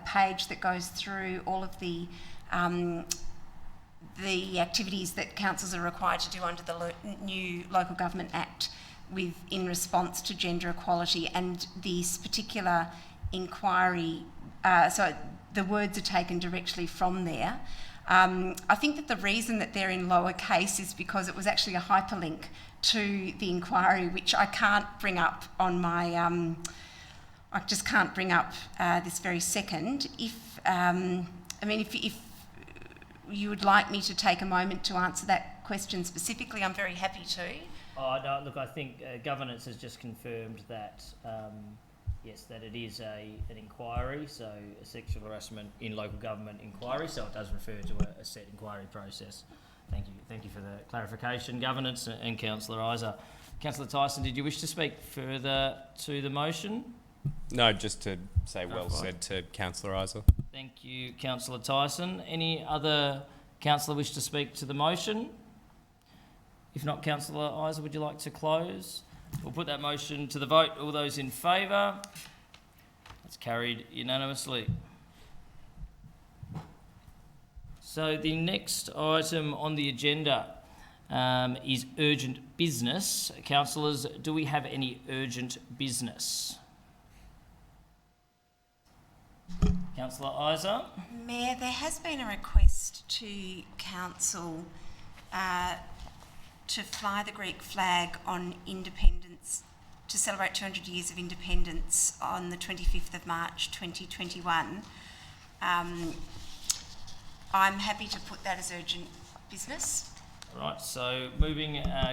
page that goes through all of the activities that councils are required to do under the new Local Government Act in response to gender equality, and this particular inquiry, so the words are taken directly from there. I think that the reason that they're in lowercase is because it was actually a hyperlink to the inquiry, which I can't bring up on my, I just can't bring up this very second. If you would like me to take a moment to answer that question specifically, I'm very happy to. Oh, no, look, I think governance has just confirmed that, yes, that it is an inquiry, so a sexual harassment in local government inquiry, so it does refer to a set inquiry process. Thank you for the clarification, Governance and Councillor Isa. Councillor Tyson, did you wish to speak further to the motion? No, just to say well said to Councillor Isa. Thank you, Councillor Tyson. Any other councillor wish to speak to the motion? If not, Councillor Isa, would you like to close? We'll put that motion to the vote. All those in favour? That's carried unanimously. So the next item on the agenda is urgent business. Councillors, do we have any urgent business? Councillor Isa? Mayor, there has been a request to Council to fly the Greek flag on independence, to celebrate 200 years of independence on the 25th of March 2021. I'm happy to put that as urgent business. Right, so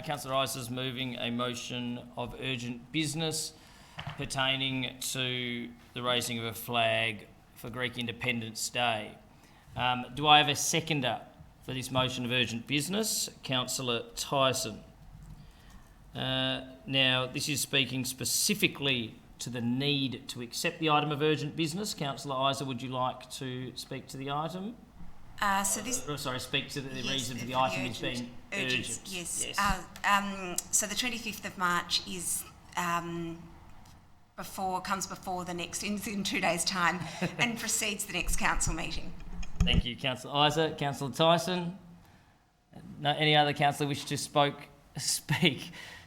Councillor Isa's moving a motion of urgent business pertaining to the raising of a flag for Greek Independence Day. Do I have a seconder for this motion of urgent business? Councillor Tyson. Now, this is speaking specifically to the need to accept the item of urgent business. Councillor Isa, would you like to speak to the item? Speak to the reason for the item is being urgent. Yes. So the 25th of March is comes before the next, in 2 days' time, and precedes the next council meeting. Thank you, Councillor Isa. Councillor Tyson? No, any other councillor wish to speak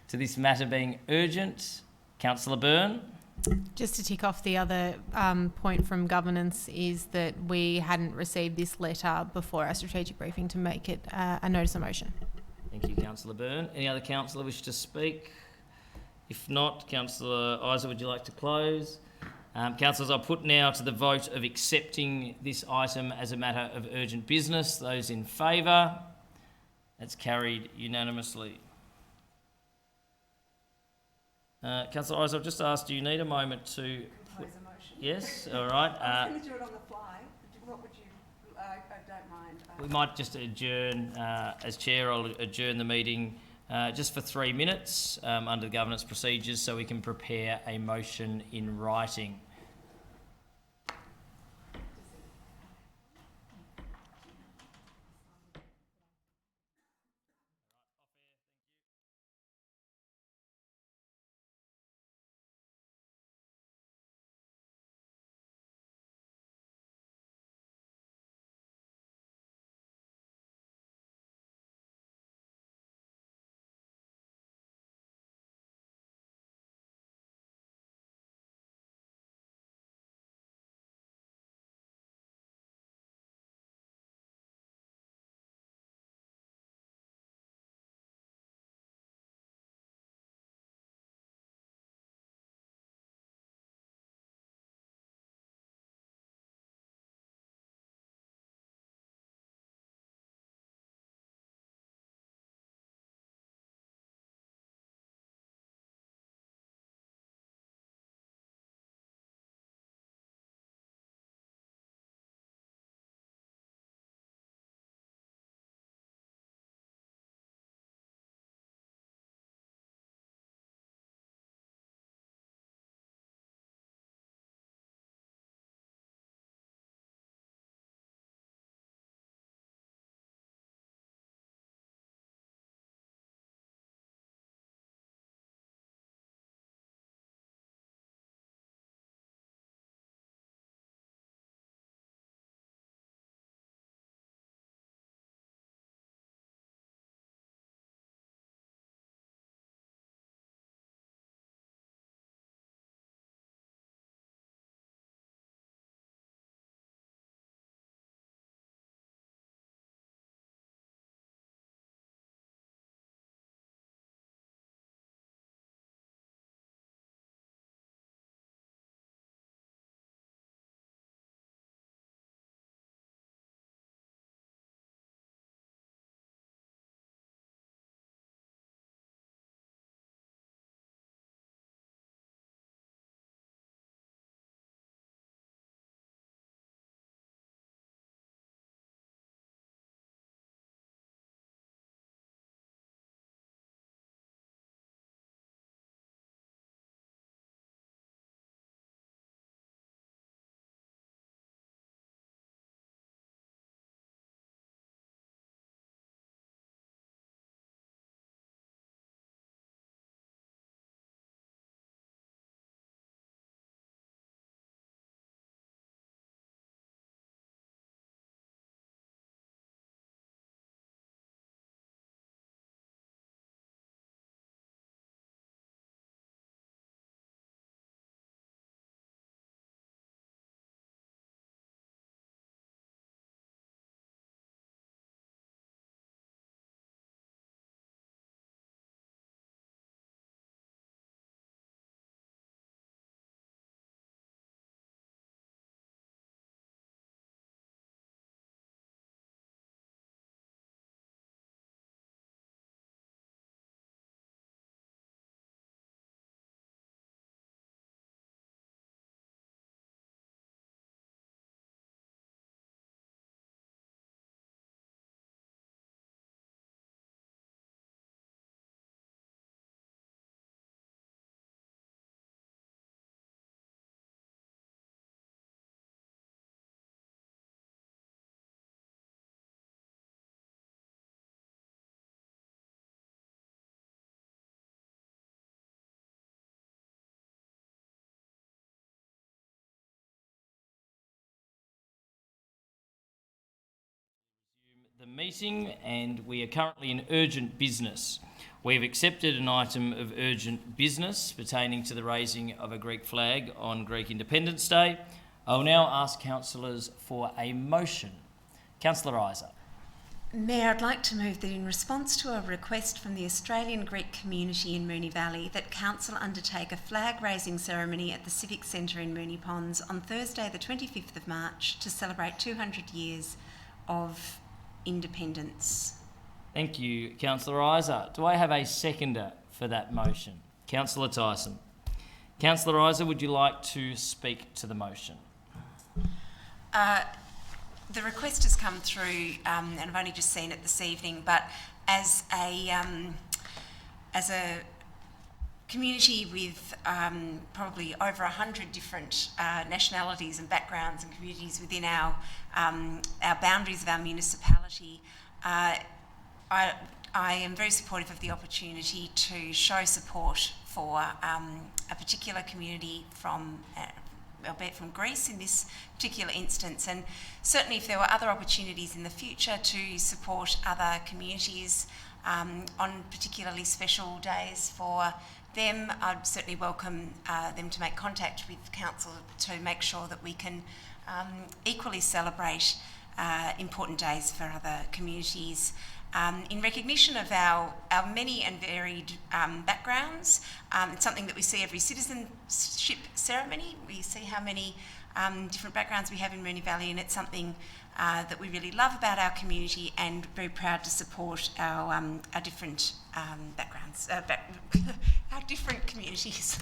to this matter being urgent? Councillor Byrne? Just to tick off the other point from governance is that we hadn't received this letter before our strategic briefing to make it a notice of motion. Thank you, Councillor Byrne. Any other councillor wish to speak? If not, Councillor Isa, would you like to close? Councillors, I'll put now to the vote of accepting this item as a matter of urgent business. Those in favour? That's carried unanimously. Councillor Isa, I've just asked, do you need a moment to... Close a motion. Yes, all right. I was going to do it on the fly. What would you... I don't mind. We might just adjourn, as chair, I'll adjourn the meeting just for 3 minutes under the governance procedures so we can prepare a motion in writing. The meeting, and we are currently in urgent business. We've accepted an item of urgent business pertaining to the raising of a Greek flag on Greek Independence Day. I will now ask councillors for a motion. Councillor Isa. Mayor, I'd like to move that in response to a request from the Australian Greek community in Moonee Valley that Council undertake a flag-raising ceremony at the Civic Centre in Moonee Ponds on Thursday the 25th of March to celebrate 200 years of independence. Thank you, Councillor Isa. Do I have a seconder for that motion? Councillor Tyson. Councillor Isa, would you like to speak to the motion? The request has come through, and I've only just seen it this evening, but as a community with probably over 100 different nationalities and backgrounds and communities within our boundaries of our municipality, I am very supportive of the opportunity to show support for a particular community albeit from Greece in this particular instance, and certainly if there were other opportunities in the future to support other communities on particularly special days for them, I'd certainly welcome them to make contact with Council to make sure that we can equally celebrate important days for other communities. In recognition of our many and varied backgrounds, it's something that we see every citizenship ceremony. We see how many different backgrounds we have in Moonee Valley, and it's something that we really love about our community and very proud to support our different backgrounds, our different communities.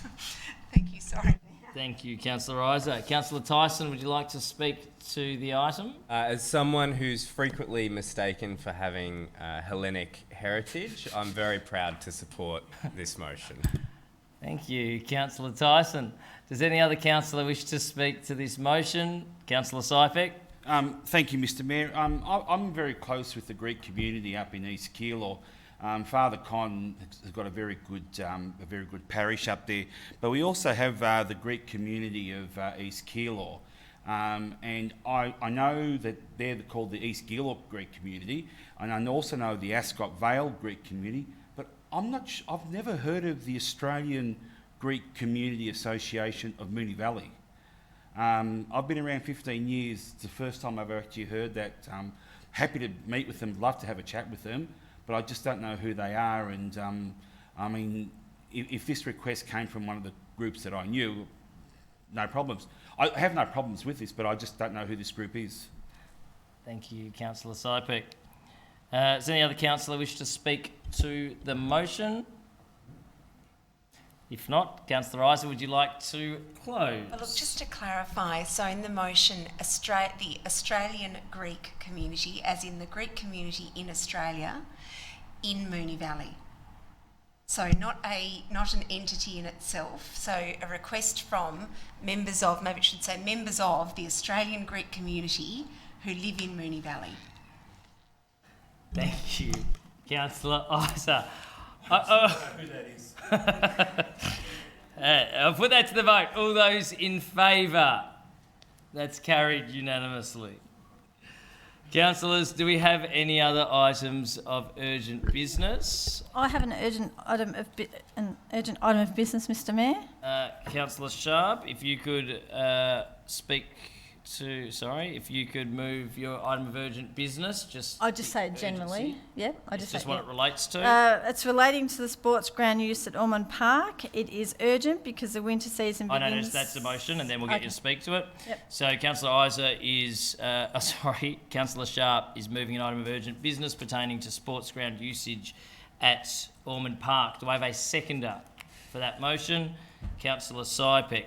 Thank you, sorry. Thank you, Councillor Isa. Councillor Tyson, would you like to speak to the item? As someone who's frequently mistaken for having Hellenic heritage, I'm very proud to support this motion. Thank you, Councillor Tyson. Does any other councillor wish to speak to this motion? Councillor Sypek. Thank you, Mr Mayor. I'm very close with the Greek community up in East Keilor. Father Con has got a very good parish up there, but we also have the Greek community of East Keilor, and I know that they're called the East Keilor Greek community, and I also know the Ascot Vale Greek community, but I've never heard of the Australian Greek Community Association of Moonee Valley. I've been around 15 years. It's the first time I've actually heard that. Happy to meet with them, love to have a chat with them, but I just don't know who they are. And I mean, if this request came from one of the groups that I knew, no problems. I have no problems with this, but I just don't know who this group is. Thank you, Councillor Sypek. Does any other councillor wish to speak to the motion? If not, Councillor Isa, would you like to close? Well, look, just to clarify, so in the motion, the Australian Greek community, as in the Greek community in Australia, in Moonee Valley. So not an entity in itself. So a request from members of, maybe it should say members of the Australian Greek community who live in Moonee Valley. Thank you, Councillor Isa. Who that is. I'll put that to the vote. All those in favour? That's carried unanimously. Councillors, do we have any other items of urgent business? I have an urgent item of business, Mr Mayor. Councillor Sharp, if you could if you could move your item of urgent business, I'll just say it generally. Yeah, what it relates to. It's relating to the sports ground use at Ormond Park. It is urgent because the winter season begins. I know that's the motion, and then we'll get you to speak to it. Yep. So Councillor Isa is, Councillor Sharp is moving an item of urgent business pertaining to sports ground usage at Ormond Park. Do I have a seconder for that motion? Councillor Sypek.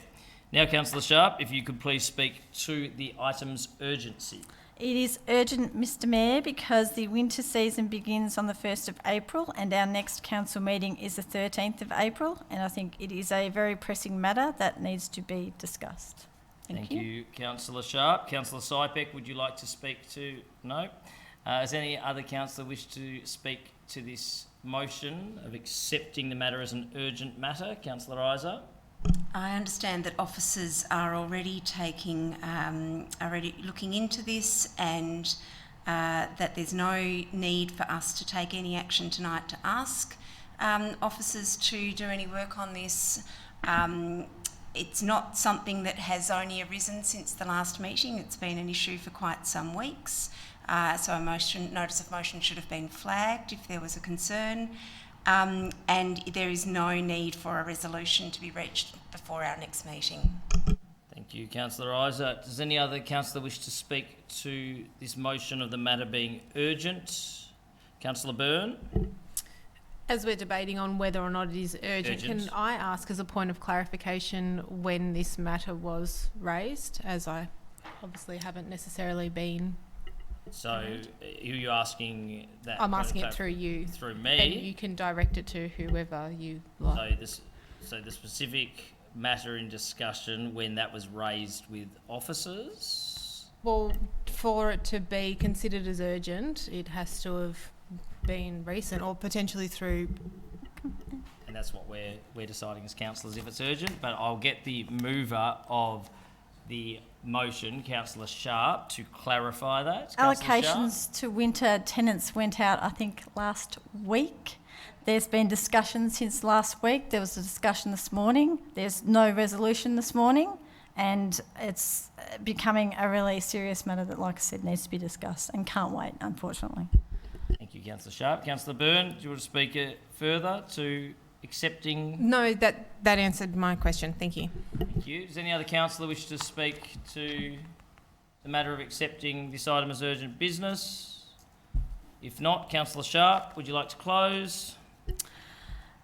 Now, Councillor Sharp, if you could please speak to the item's urgency. It is urgent, Mr Mayor, because the winter season begins on the 1st of April and our next council meeting is the 13th of April, and I think it is a very pressing matter that needs to be discussed. Thank you. Councillor Sharp. Councillor Sypek, would you like to speak to... No? Does any other councillor wish to speak to this motion of accepting the matter as an urgent matter? Councillor Isa. I understand that officers are already looking into this, and that there's no need for us to take any action tonight to ask officers to do any work on this. It's not something that has only arisen since the last meeting. It's been an issue for quite some weeks. So a notice of motion should have been flagged if there was a concern. And there is no need for a resolution to be reached before our next meeting. Thank you, Councillor Isa. Does any other councillor wish to speak to this motion of the matter being urgent? Councillor Byrne? As we're debating on whether or not it is urgent, can I ask as a point of clarification when this matter was raised, as I obviously haven't necessarily been... So, who are you asking that? I'm asking it through you. Through me? And you can direct it to whoever you like. So the specific matter in discussion, when that was raised with officers? Well, for it to be considered as urgent, it has to have been recent or potentially through... And that's what we're deciding as councillors if it's urgent, but I'll get the mover of the motion, Councillor Sharp, to clarify that. Allocations to winter tenants went out, I think, last week. There's been discussion since last week. There was a discussion this morning. There's no resolution this morning, and it's becoming a really serious matter that, like I said, needs to be discussed and can't wait, unfortunately. Thank you, Councillor Sharp. Councillor Byrne, do you want to speak further to accepting? No, that answered my question. Thank you. Thank you. Does any other councillor wish to speak to the matter of accepting this item as urgent business? If not, Councillor Sharp, would you like to close?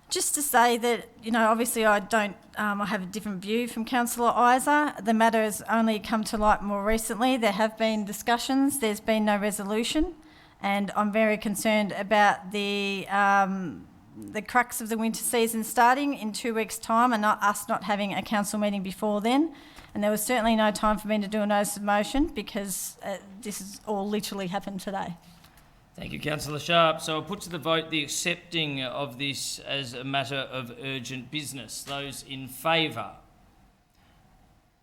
Just to say that, obviously I don't, I have a different view from Councillor Isa. The matter has only come to light more recently. There have been discussions. There's been no resolution, and I'm very concerned about the crux of the winter season starting in 2 weeks' time and us not having a council meeting before then. And there was certainly no time for me to do a notice of motion because this has all literally happened today. Thank you, Councillor Sharp. So I'll put to the vote the accepting of this as a matter of urgent business. Those in favour?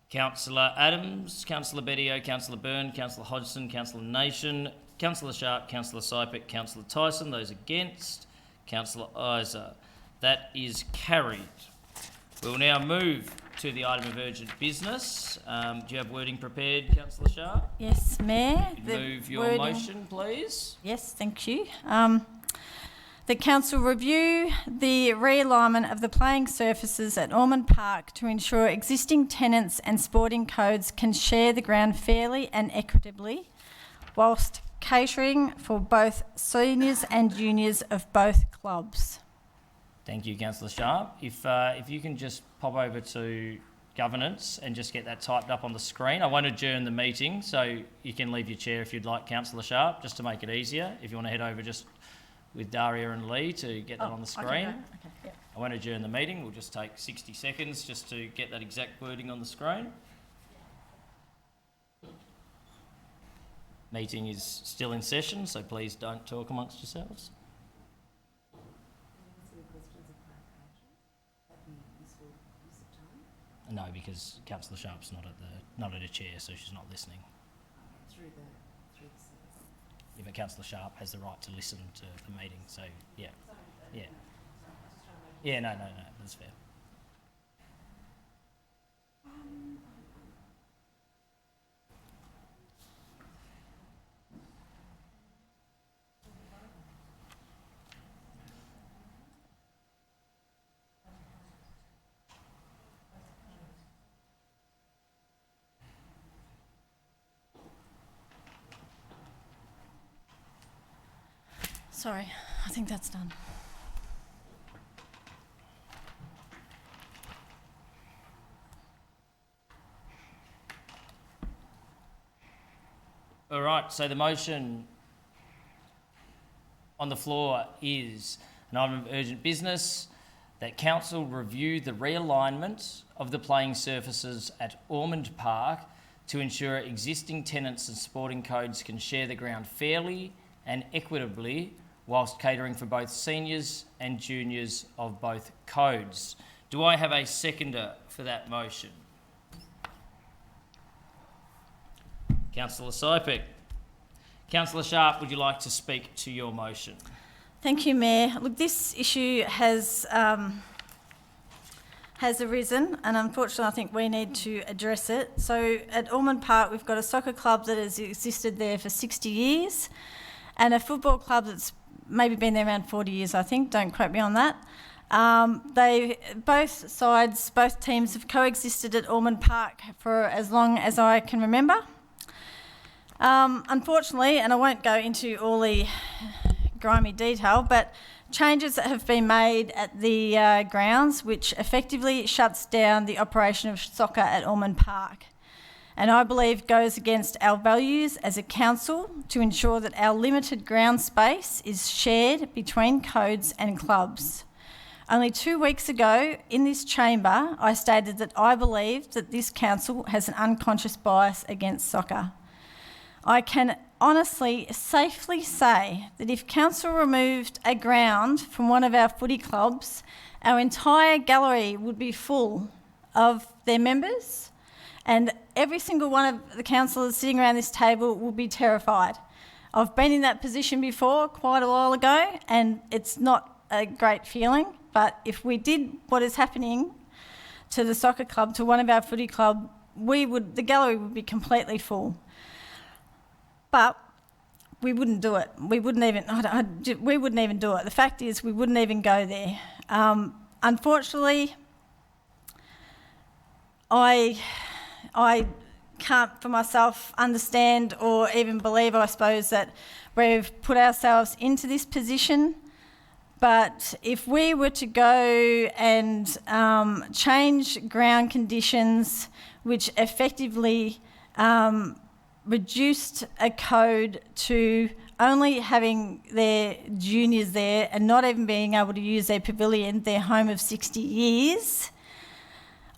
Councillor Adams, Councillor Bedio, Councillor Byrne, Councillor Hodgson, Councillor Nation, Councillor Sharp, Councillor Sypek, Councillor Tyson. Those against? Councillor Isa. That is carried. We'll now move to the item of urgent business. Do you have wording prepared, Councillor Sharp? Yes, Mayor. Move your motion, please. Yes, thank you. The council review the realignment of the playing surfaces at Ormond Park to ensure existing tenants and sporting codes can share the ground fairly and equitably, whilst catering for both seniors and juniors of both clubs. Thank you, Councillor Sharp. If you can just pop over to governance and just get that typed up on the screen. I won't adjourn the meeting, so you can leave your chair if you'd like, Councillor Sharp, just to make it easier. If you want to head over just with Daria and Lee to get that on the screen. Okay, yep. I won't adjourn the meeting. We'll just take 60 seconds just to get that exact wording on the screen. Meeting is still in session, so please don't talk amongst yourselves. No, because Councillor Sharp's not at a chair, so she's not listening. Yeah, but Councillor Sharp has the right to listen to the meeting, so yeah. Yeah, no, that's fair. Sorry, I think that's done. All right, so the motion on the floor is an item of urgent business that Council review the realignment of the playing surfaces at Ormond Park to ensure existing tenants and sporting codes can share the ground fairly and equitably whilst catering for both seniors and juniors of both codes. Do I have a seconder for that motion? Councillor Sypek. Councillor Sharp, would you like to speak to your motion? Thank you, Mayor. Look, this issue has arisen, and unfortunately I think we need to address it. So at Ormond Park we've got a soccer club that has existed there for 60 years and a football club that's maybe been there around 40 years, I think, don't quote me on that. Both teams have coexisted at Ormond Park for as long as I can remember. Unfortunately, and I won't go into all the grimy detail, but changes that have been made at the grounds which effectively shuts down the operation of soccer at Ormond Park, and I believe goes against our values as a council to ensure that our limited ground space is shared between codes and clubs. Only 2 weeks ago in this chamber I stated that I believe that this council has an unconscious bias against soccer. I can honestly, safely say that if council removed a ground from one of our footy clubs, our entire gallery would be full of their members, and every single one of the councillors sitting around this table would be terrified. I've been in that position before quite a while ago, and it's not a great feeling, but if we did what is happening to the soccer club, to one of our footy club, the gallery would be completely full. But we wouldn't do it. We wouldn't even do it. The fact is, we wouldn't even go there. Unfortunately, I can't for myself understand or even believe, I suppose, that we've put ourselves into this position. But if we were to go and change ground conditions which effectively reduced a code to only having their juniors there and not even being able to use their pavilion, their home of 60 years,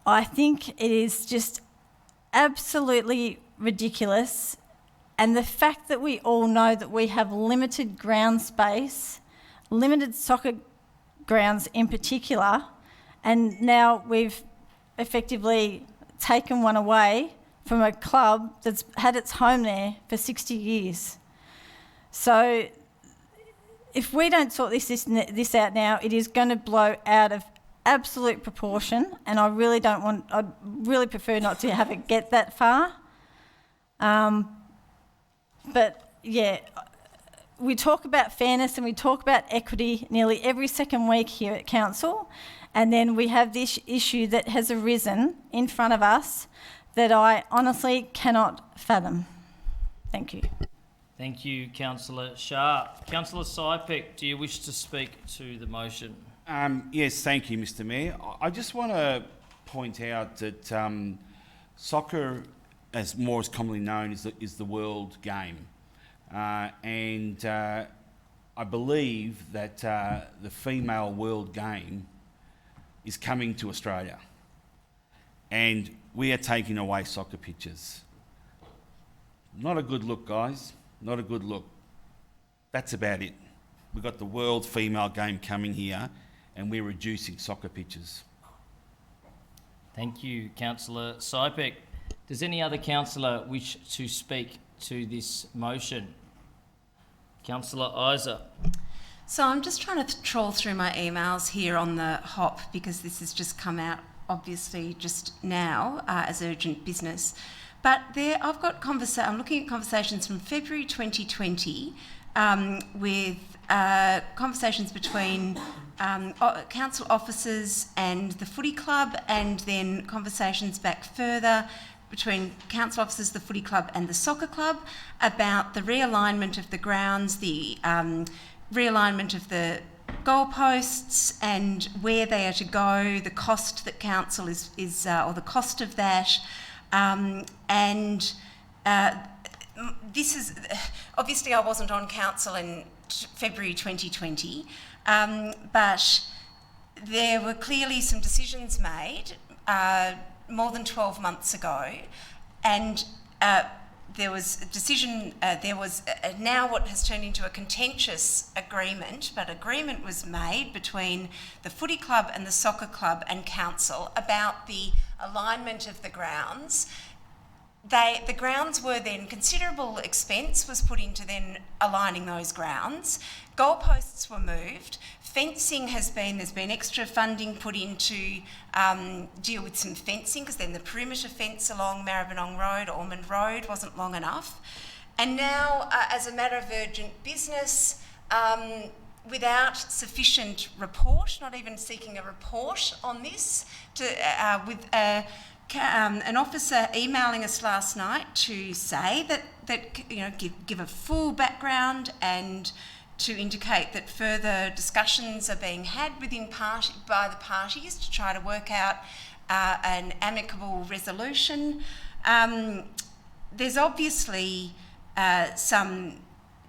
I think it is just absolutely ridiculous. And the fact that we all know that we have limited ground space, limited soccer grounds in particular, and now we've effectively taken one away from a club that's had its home there for 60 years. So if we don't sort this out now, it is going to blow out of absolute proportion, and I'd really prefer not to have it get that far. But yeah, we talk about fairness and we talk about equity nearly every second week here at council, and then we have this issue that has arisen in front of us that I honestly cannot fathom. Thank you. Thank you, Councillor Sharp. Councillor Sypek, do you wish to speak to the motion? Yes, thank you, Mr. Mayor. I just want to point out that soccer, as more is commonly known, is the world game. And I believe that the female world game is coming to Australia. And we are taking away soccer pitches. Not a good look, guys. Not a good look. That's about it. We've got the world female game coming here and we're reducing soccer pitches. Thank you, Councillor Sypek. Does any other councillor wish to speak to this motion? Councillor Isa. So I'm just trying to trawl through my emails here on the hop because this has just come out obviously just now as urgent business. But there, I'm looking at conversations from February 2020 with conversations between council officers and the footy club, and then conversations back further between council officers, the footy club and the soccer club about the realignment of the grounds, the realignment of the goalposts and where they are to go, the cost that council is or the cost of that. This is, obviously I wasn't on council in February 2020, but there were clearly some decisions made more than 12 months ago, and there was a decision, now what has turned into a contentious agreement, but agreement was made between the footy club and the soccer club and council about the alignment of the grounds the grounds were then, considerable expense was put into then aligning those grounds. Goalposts were moved. Fencing there's been extra funding put into deal with some fencing, because then the perimeter fence along Maribyrnong Road, Ormond Road, wasn't long enough. And now, as a matter of urgent business, without sufficient report, not even seeking a report on this, with an officer emailing us last night to say that give a full background and to indicate that further discussions are being had by the parties to try to work out an amicable resolution. There's obviously some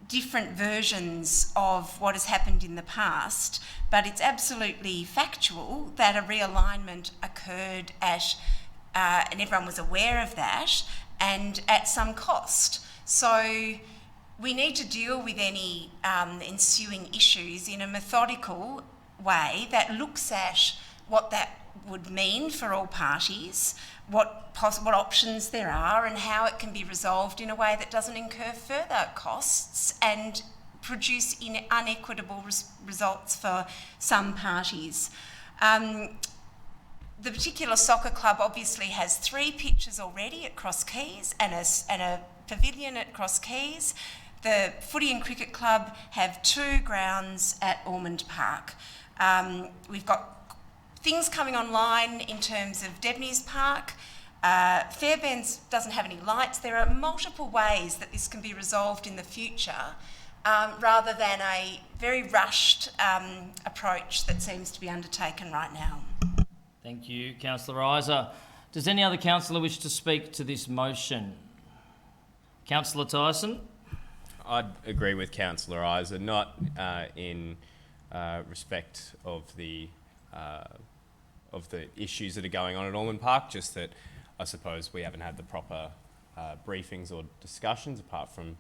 different versions of what has happened in the past, but it's absolutely factual that a realignment occurred and everyone was aware of that, and at some cost. So we need to deal with any ensuing issues in a methodical way that looks at what that would mean for all parties, what options there are, and how it can be resolved in a way that doesn't incur further costs and produce unequitable results for some parties. The particular soccer club obviously has 3 pitches already at Cross Keys and a pavilion at Cross Keys. The footy and cricket club have 2 grounds at Ormond Park. We've got things coming online in terms of Debney's Park. Fairbairns doesn't have any lights. There are multiple ways that this can be resolved in the future, rather than a very rushed approach that seems to be undertaken right now. Thank you, Councillor Isa. Does any other councillor wish to speak to this motion? Councillor Tyson? I'd agree with Councillor Isa, not in respect of the issues that are going on at Ormond Park, just that I suppose we haven't had the proper briefings or discussions apart from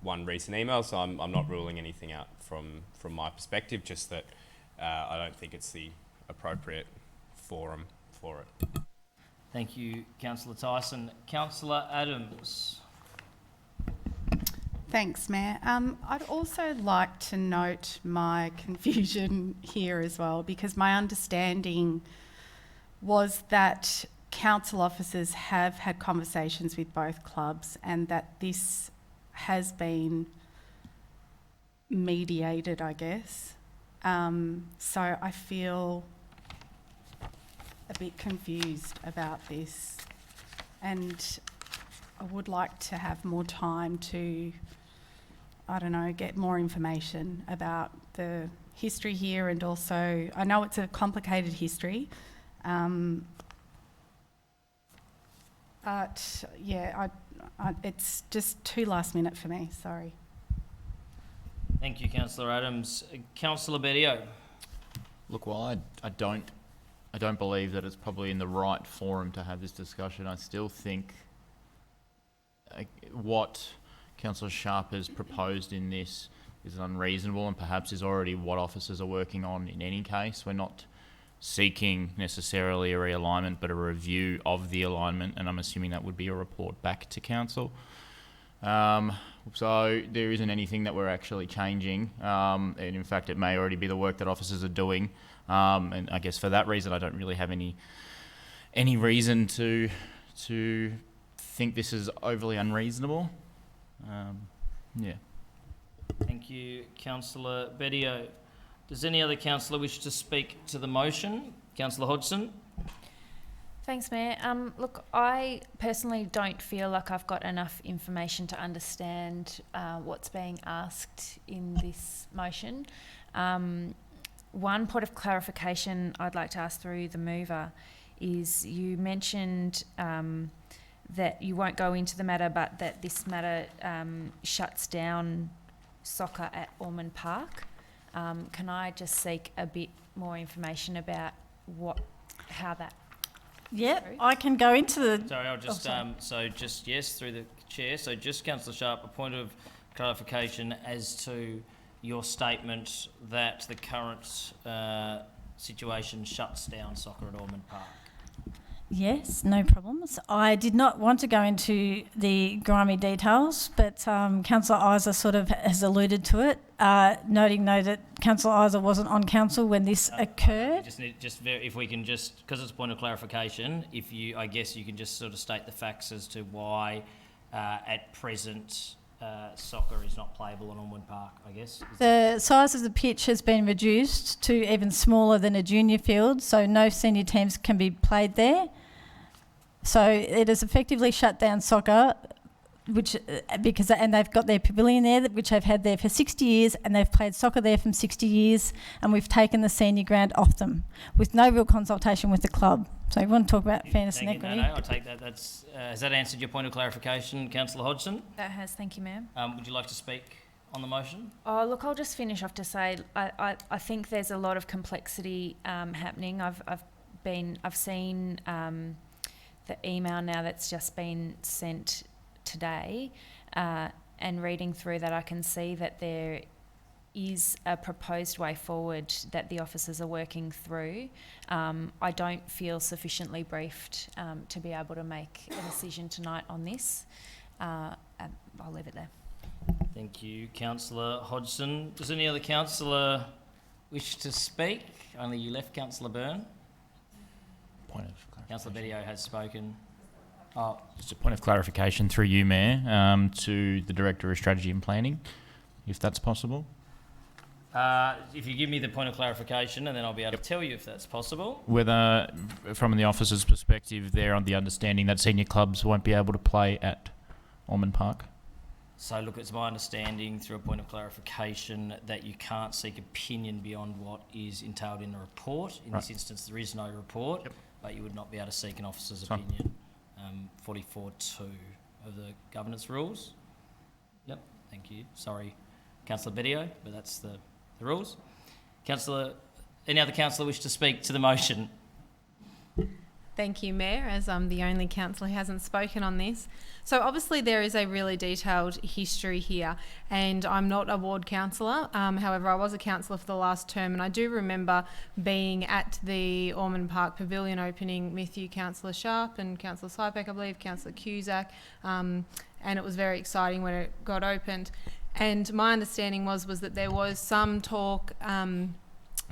one recent email, so I'm not ruling anything out from my perspective, just that I don't think it's the appropriate forum for it. Thank you, Councillor Tyson. Councillor Adams. Thanks, Mayor. I'd also like to note my confusion here as well, because my understanding was that council officers have had conversations with both clubs and that this has been mediated, I guess. So I feel a bit confused about this, and I would like to have more time to, I don't know, get more information about the history here, and also, I know it's a complicated history, but yeah, it's just too last minute for me, sorry. Thank you, Councillor Adams. Councillor Bedio. Look, while I don't believe that it's probably in the right forum to have this discussion, I still think what Councillor Sharp has proposed in this is unreasonable and perhaps is already what officers are working on in any case. We're not seeking necessarily a realignment, but a review of the alignment, and I'm assuming that would be a report back to council. So there isn't anything that we're actually changing, and in fact it may already be the work that officers are doing, and I guess for that reason I don't really have any reason to think this is overly unreasonable. Yeah. Thank you, Councillor Bedio. Does any other councillor wish to speak to the motion? Councillor Hodgson? Thanks, Mayor. Look, I personally don't feel like I've got enough information to understand what's being asked in this motion. One point of clarification I'd like to ask through the mover is you mentioned that you won't go into the matter, but that this matter shuts down soccer at Ormond Park. Can I just seek a bit more information about how that... Yeah, I can go into the... Sorry, I'll just, yes, through the chair. So just, Councillor Sharp, a point of clarification as to your statement that the current situation shuts down soccer at Ormond Park. Yes, no problems. I did not want to go into the grimy details, but Councillor Isa sort of has alluded to it, noting though that Councillor Isa wasn't on council when this occurred. If we can just, because it's a point of clarification, I guess you can just sort of state the facts as to why at present soccer is not playable on Ormond Park, I guess. The size of the pitch has been reduced to even smaller than a junior field, so no senior teams can be played there. So it has effectively shut down soccer, and they've got their pavilion there, which they've had there for 60 years, and they've played soccer there for 60 years, and we've taken the senior ground off them with no real consultation with the club. So we want to talk about fairness and equity. No, I take that. Has that answered your point of clarification, Councillor Hodgson? That has, thank you, Mayor. Would you like to speak on the motion? Oh, look, I'll just finish off to say I think there's a lot of complexity happening. I've seen the email now that's just been sent today, and reading through that, I can see that there is a proposed way forward that the officers are working through. I don't feel sufficiently briefed to be able to make a decision tonight on this. I'll leave it there. Thank you, Councillor Hodgson. Does any other councillor wish to speak? Only you left, Councillor Byrne. Councillor Bedio has spoken. Just a point of clarification through you, Mayor, to the Director of Strategy and Planning, if that's possible. If you give me the point of clarification, and then I'll be able to tell you if that's possible. Whether, from the officer's perspective, they're on the understanding that senior clubs won't be able to play at Ormond Park. So, look, it's my understanding through a point of clarification that you can't seek opinion beyond what is entailed in the report. In this instance, there is no report, but you would not be able to seek an officer's opinion. 44.2 of the governance rules. Yep, thank you. Sorry, Councillor Bedio, but that's the rules. Any other councillor wish to speak to the motion? Thank you, Mayor, as I'm the only councillor who hasn't spoken on this. So obviously there is a really detailed history here, and I'm not a ward councillor. However, I was a councillor for the last term, and I do remember being at the Ormond Park Pavilion opening with you, Councillor Sharp and Councillor Sypek, I believe, Councillor Cusack, and it was very exciting when it got opened. And my understanding was that there was some talk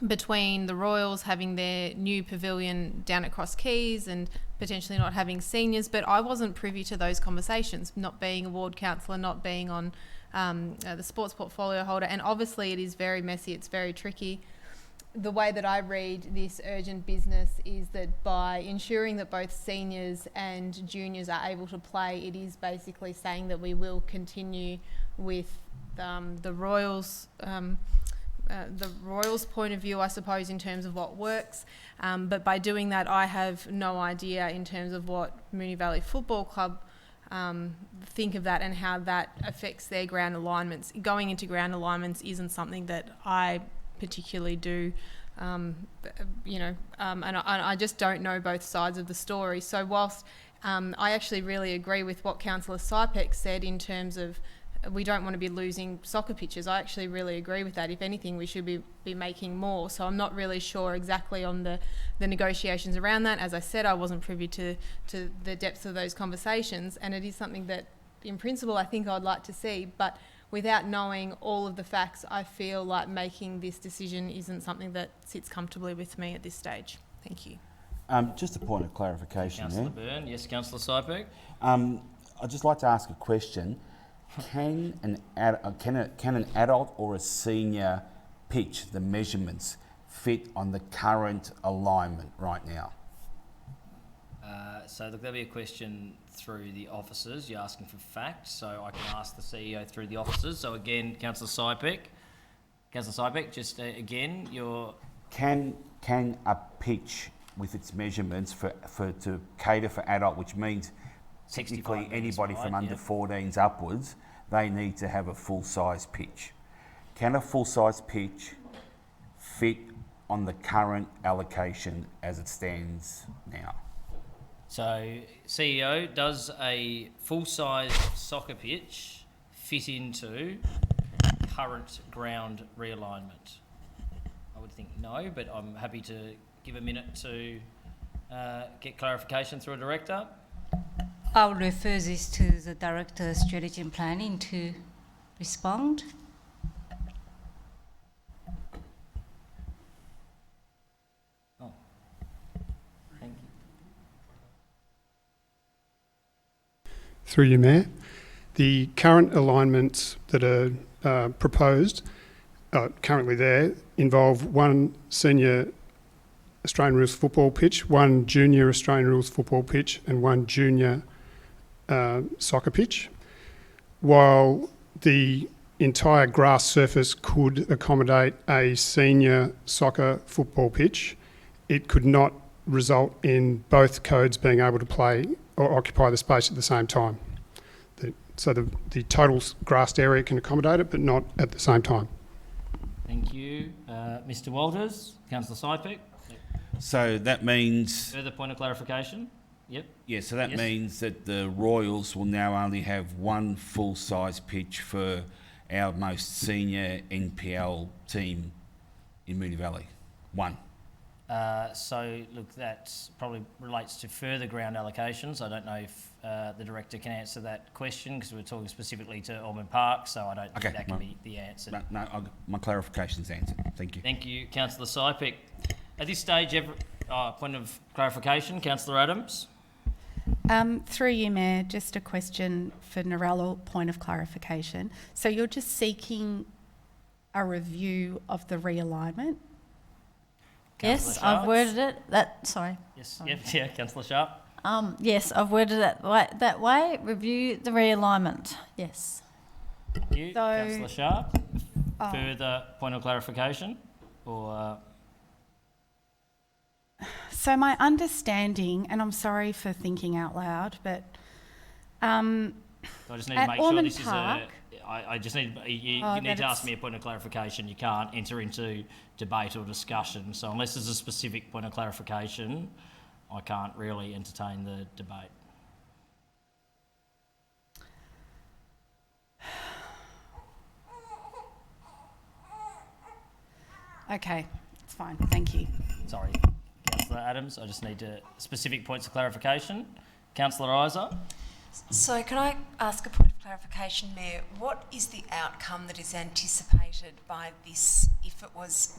between the Royals having their new pavilion down at Cross Keys and potentially not having seniors, but I wasn't privy to those conversations, not being a ward councillor, not being on the sports portfolio holder, and obviously it is very messy, it's very tricky. The way that I read this urgent business is that by ensuring that both seniors and juniors are able to play, it is basically saying that we will continue with the Royals' point of view, I suppose, in terms of what works. But by doing that, I have no idea in terms of what Moonee Valley Football Club think of that and how that affects their ground alignments. Going into ground alignments isn't something that I particularly do, and I just don't know both sides of the story. So whilst I actually really agree with what Councillor Sypek said in terms of we don't want to be losing soccer pitches. I actually really agree with that. If anything, we should be making more. So I'm not really sure exactly on the negotiations around that. As I said, I wasn't privy to the depths of those conversations, and it is something that, in principle, I think I'd like to see. But without knowing all of the facts, I feel like making this decision isn't something that sits comfortably with me at this stage. Thank you. Just a point of clarification. Councillor Byrne, yes, Councillor Sypek. I'd just like to ask a question. Can an adult or a senior pitch, the measurements, fit on the current alignment right now? So look, there'll be a question through the officers. You're asking for facts, so I can ask the CEO through the officers. So again, Councillor Sypek, just again, your... Can a pitch with its measurements to cater for adult, which means technically anybody from under 14s upwards, they need to have a full-size pitch. Can a full-size pitch fit on the current allocation as it stands now? So, CEO, does a full-size soccer pitch fit into current ground realignment? I would think no, but I'm happy to give a minute to get clarification through a director? I'll refer this to the Director of Strategy and Planning to respond. Oh, thank you. Through you, Mayor. The current alignments that are proposed, currently there, involve one senior Australian rules football pitch, one junior Australian rules football pitch, and one junior soccer pitch. While the entire grass surface could accommodate a senior soccer football pitch, it could not result in both codes being able to play or occupy the space at the same time. So the total grassed area can accommodate it, but not at the same time. Thank you. Mr Walters, Councillor Sypek. So that means... Further point of clarification? Yep. Yeah, so that means that the Royals will now only have one full-size pitch for our most senior NPL team in Moonee Valley. One. So, look, that probably relates to further ground allocations. I don't know if the Director can answer that question because we're talking specifically to Ormond Park, so I don't think that can be the answer. No, my clarification's answered. Thank you. Thank you, Councillor Sypek. At this stage, point of clarification, Councillor Adams. Through you, Mayor, just a question for Narella, point of clarification. So you're just seeking a review of the realignment? Yes, I've worded it sorry. Yes, yeah, Councillor Sharp. Yes, I've worded it that way. Review the realignment. Yes. Thank you, Councillor Sharp. Further point of clarification, or? So my understanding, and I'm sorry for thinking out loud, but I just need to make sure this Park, is I just need you need to ask me a point of clarification. You can't enter into debate or discussion. So unless there's a specific point of clarification, I can't really entertain the debate. Okay, it's fine. Thank you. Sorry, Councillor Adams. I just need specific points of clarification. Councillor Isa. So can I ask a point of clarification, Mayor? What is the outcome that is anticipated by this if it was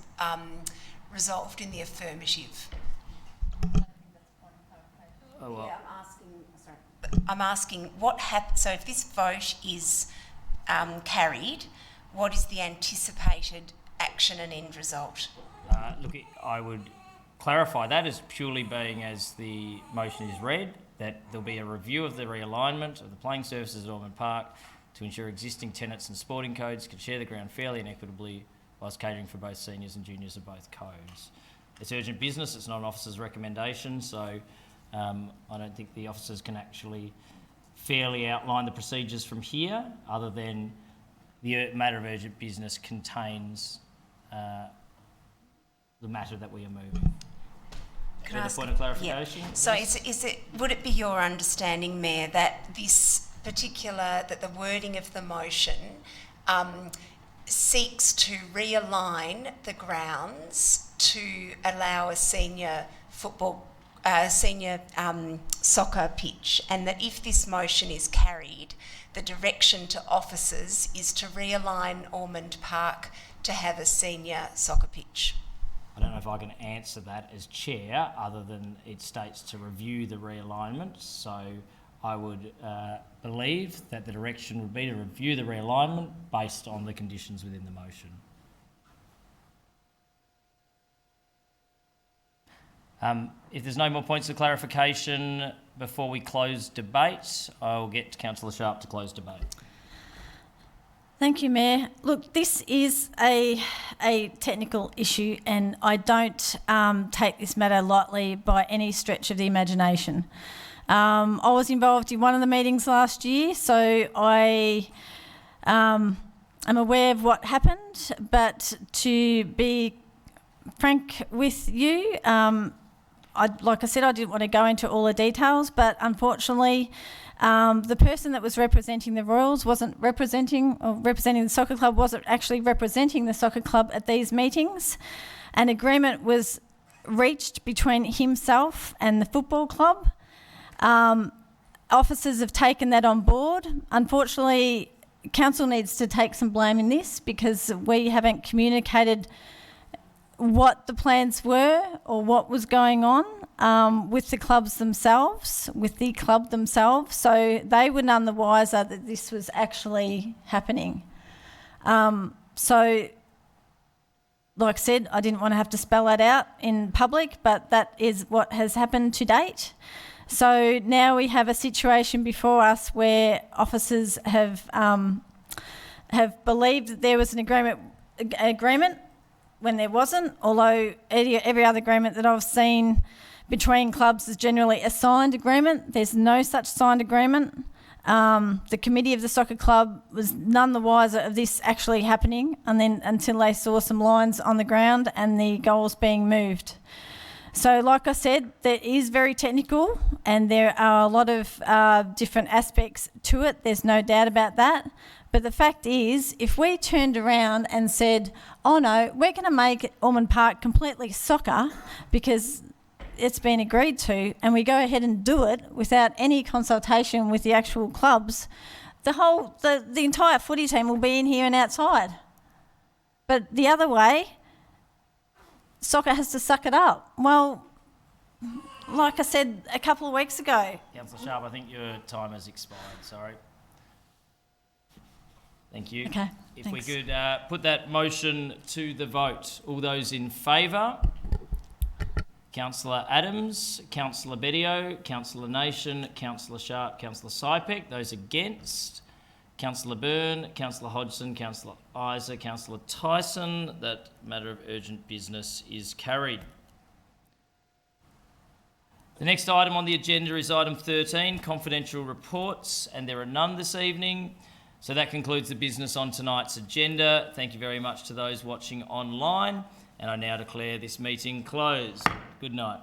resolved in the affirmative? Oh, well. Yeah, I'm asking what happens. So if this vote is carried, what is the anticipated action and end result? Look, I would clarify that as purely being as the motion is read, that there'll be a review of the realignment of the playing surfaces at Ormond Park to ensure existing tenants and sporting codes can share the ground fairly and equitably whilst catering for both seniors and juniors of both codes. It's urgent business, it's not an officer's recommendation, so I don't think the officers can actually fairly outline the procedures from here, other than the matter of urgent business contains the matter that we are moving. Can I ask point of clarification? Yeah. So would it be your understanding, Mayor, that that the wording of the motion seeks to realign the grounds to allow a senior soccer pitch, and that if this motion is carried, the direction to officers is to realign Ormond Park to have a senior soccer pitch? I don't know if I can answer that as chair, other than it states to review the realignment. So I would believe that the direction would be to review the realignment based on the conditions within the motion. If there's no more points of clarification before we close debate, I'll get Councillor Sharp to close debate. Thank you, Mayor. Look, this is a technical issue, and I don't take this matter lightly by any stretch of the imagination. I was involved in one of the meetings last year, so I am aware of what happened, but to be frank with you, like I said, I didn't want to go into all the details, but unfortunately, the person that was representing the Royals wasn't representing the soccer club, wasn't actually representing the soccer club at these meetings. An agreement was reached between himself and the football club. Officers have taken that on board. Unfortunately, council needs to take some blame in this because we haven't communicated what the plans were or what was going on with the clubs themselves, with the club themselves. So they were none the wiser that this was actually happening. So, like I said, I didn't want to have to spell that out in public, but that is what has happened to date. So now we have a situation before us where officers have believed that there was an agreement when there wasn't, although every other agreement that I've seen between clubs is generally a signed agreement. There's no such signed agreement. The committee of the soccer club was none the wiser of this actually happening until they saw some lines on the ground and the goals being moved. So like I said, that is very technical and there are a lot of different aspects to it. There's no doubt about that. But the fact is, if we turned around and said, oh no, we're going to make Ormond Park completely soccer because it's been agreed to, and we go ahead and do it without any consultation with the actual clubs, the entire footy team will be in here and outside. But the other way, soccer has to suck it up. Well, like I said a couple of weeks ago. Councillor Sharp, I think your time has expired, sorry. Thank you. Okay, If thanks. we could put that motion to the vote. All those in favour? Councillor Adams, Councillor Bedio, Councillor Nation, Councillor Sharp, Councillor Sypek. Those against? Councillor Byrne, Councillor Hodgson, Councillor Isa, Councillor Tyson. That matter of urgent business is carried. The next item on the agenda is item 13, confidential reports, and there are none this evening. So that concludes the business on tonight's agenda. Thank you very much to those watching online, and I now declare this meeting closed. Good night.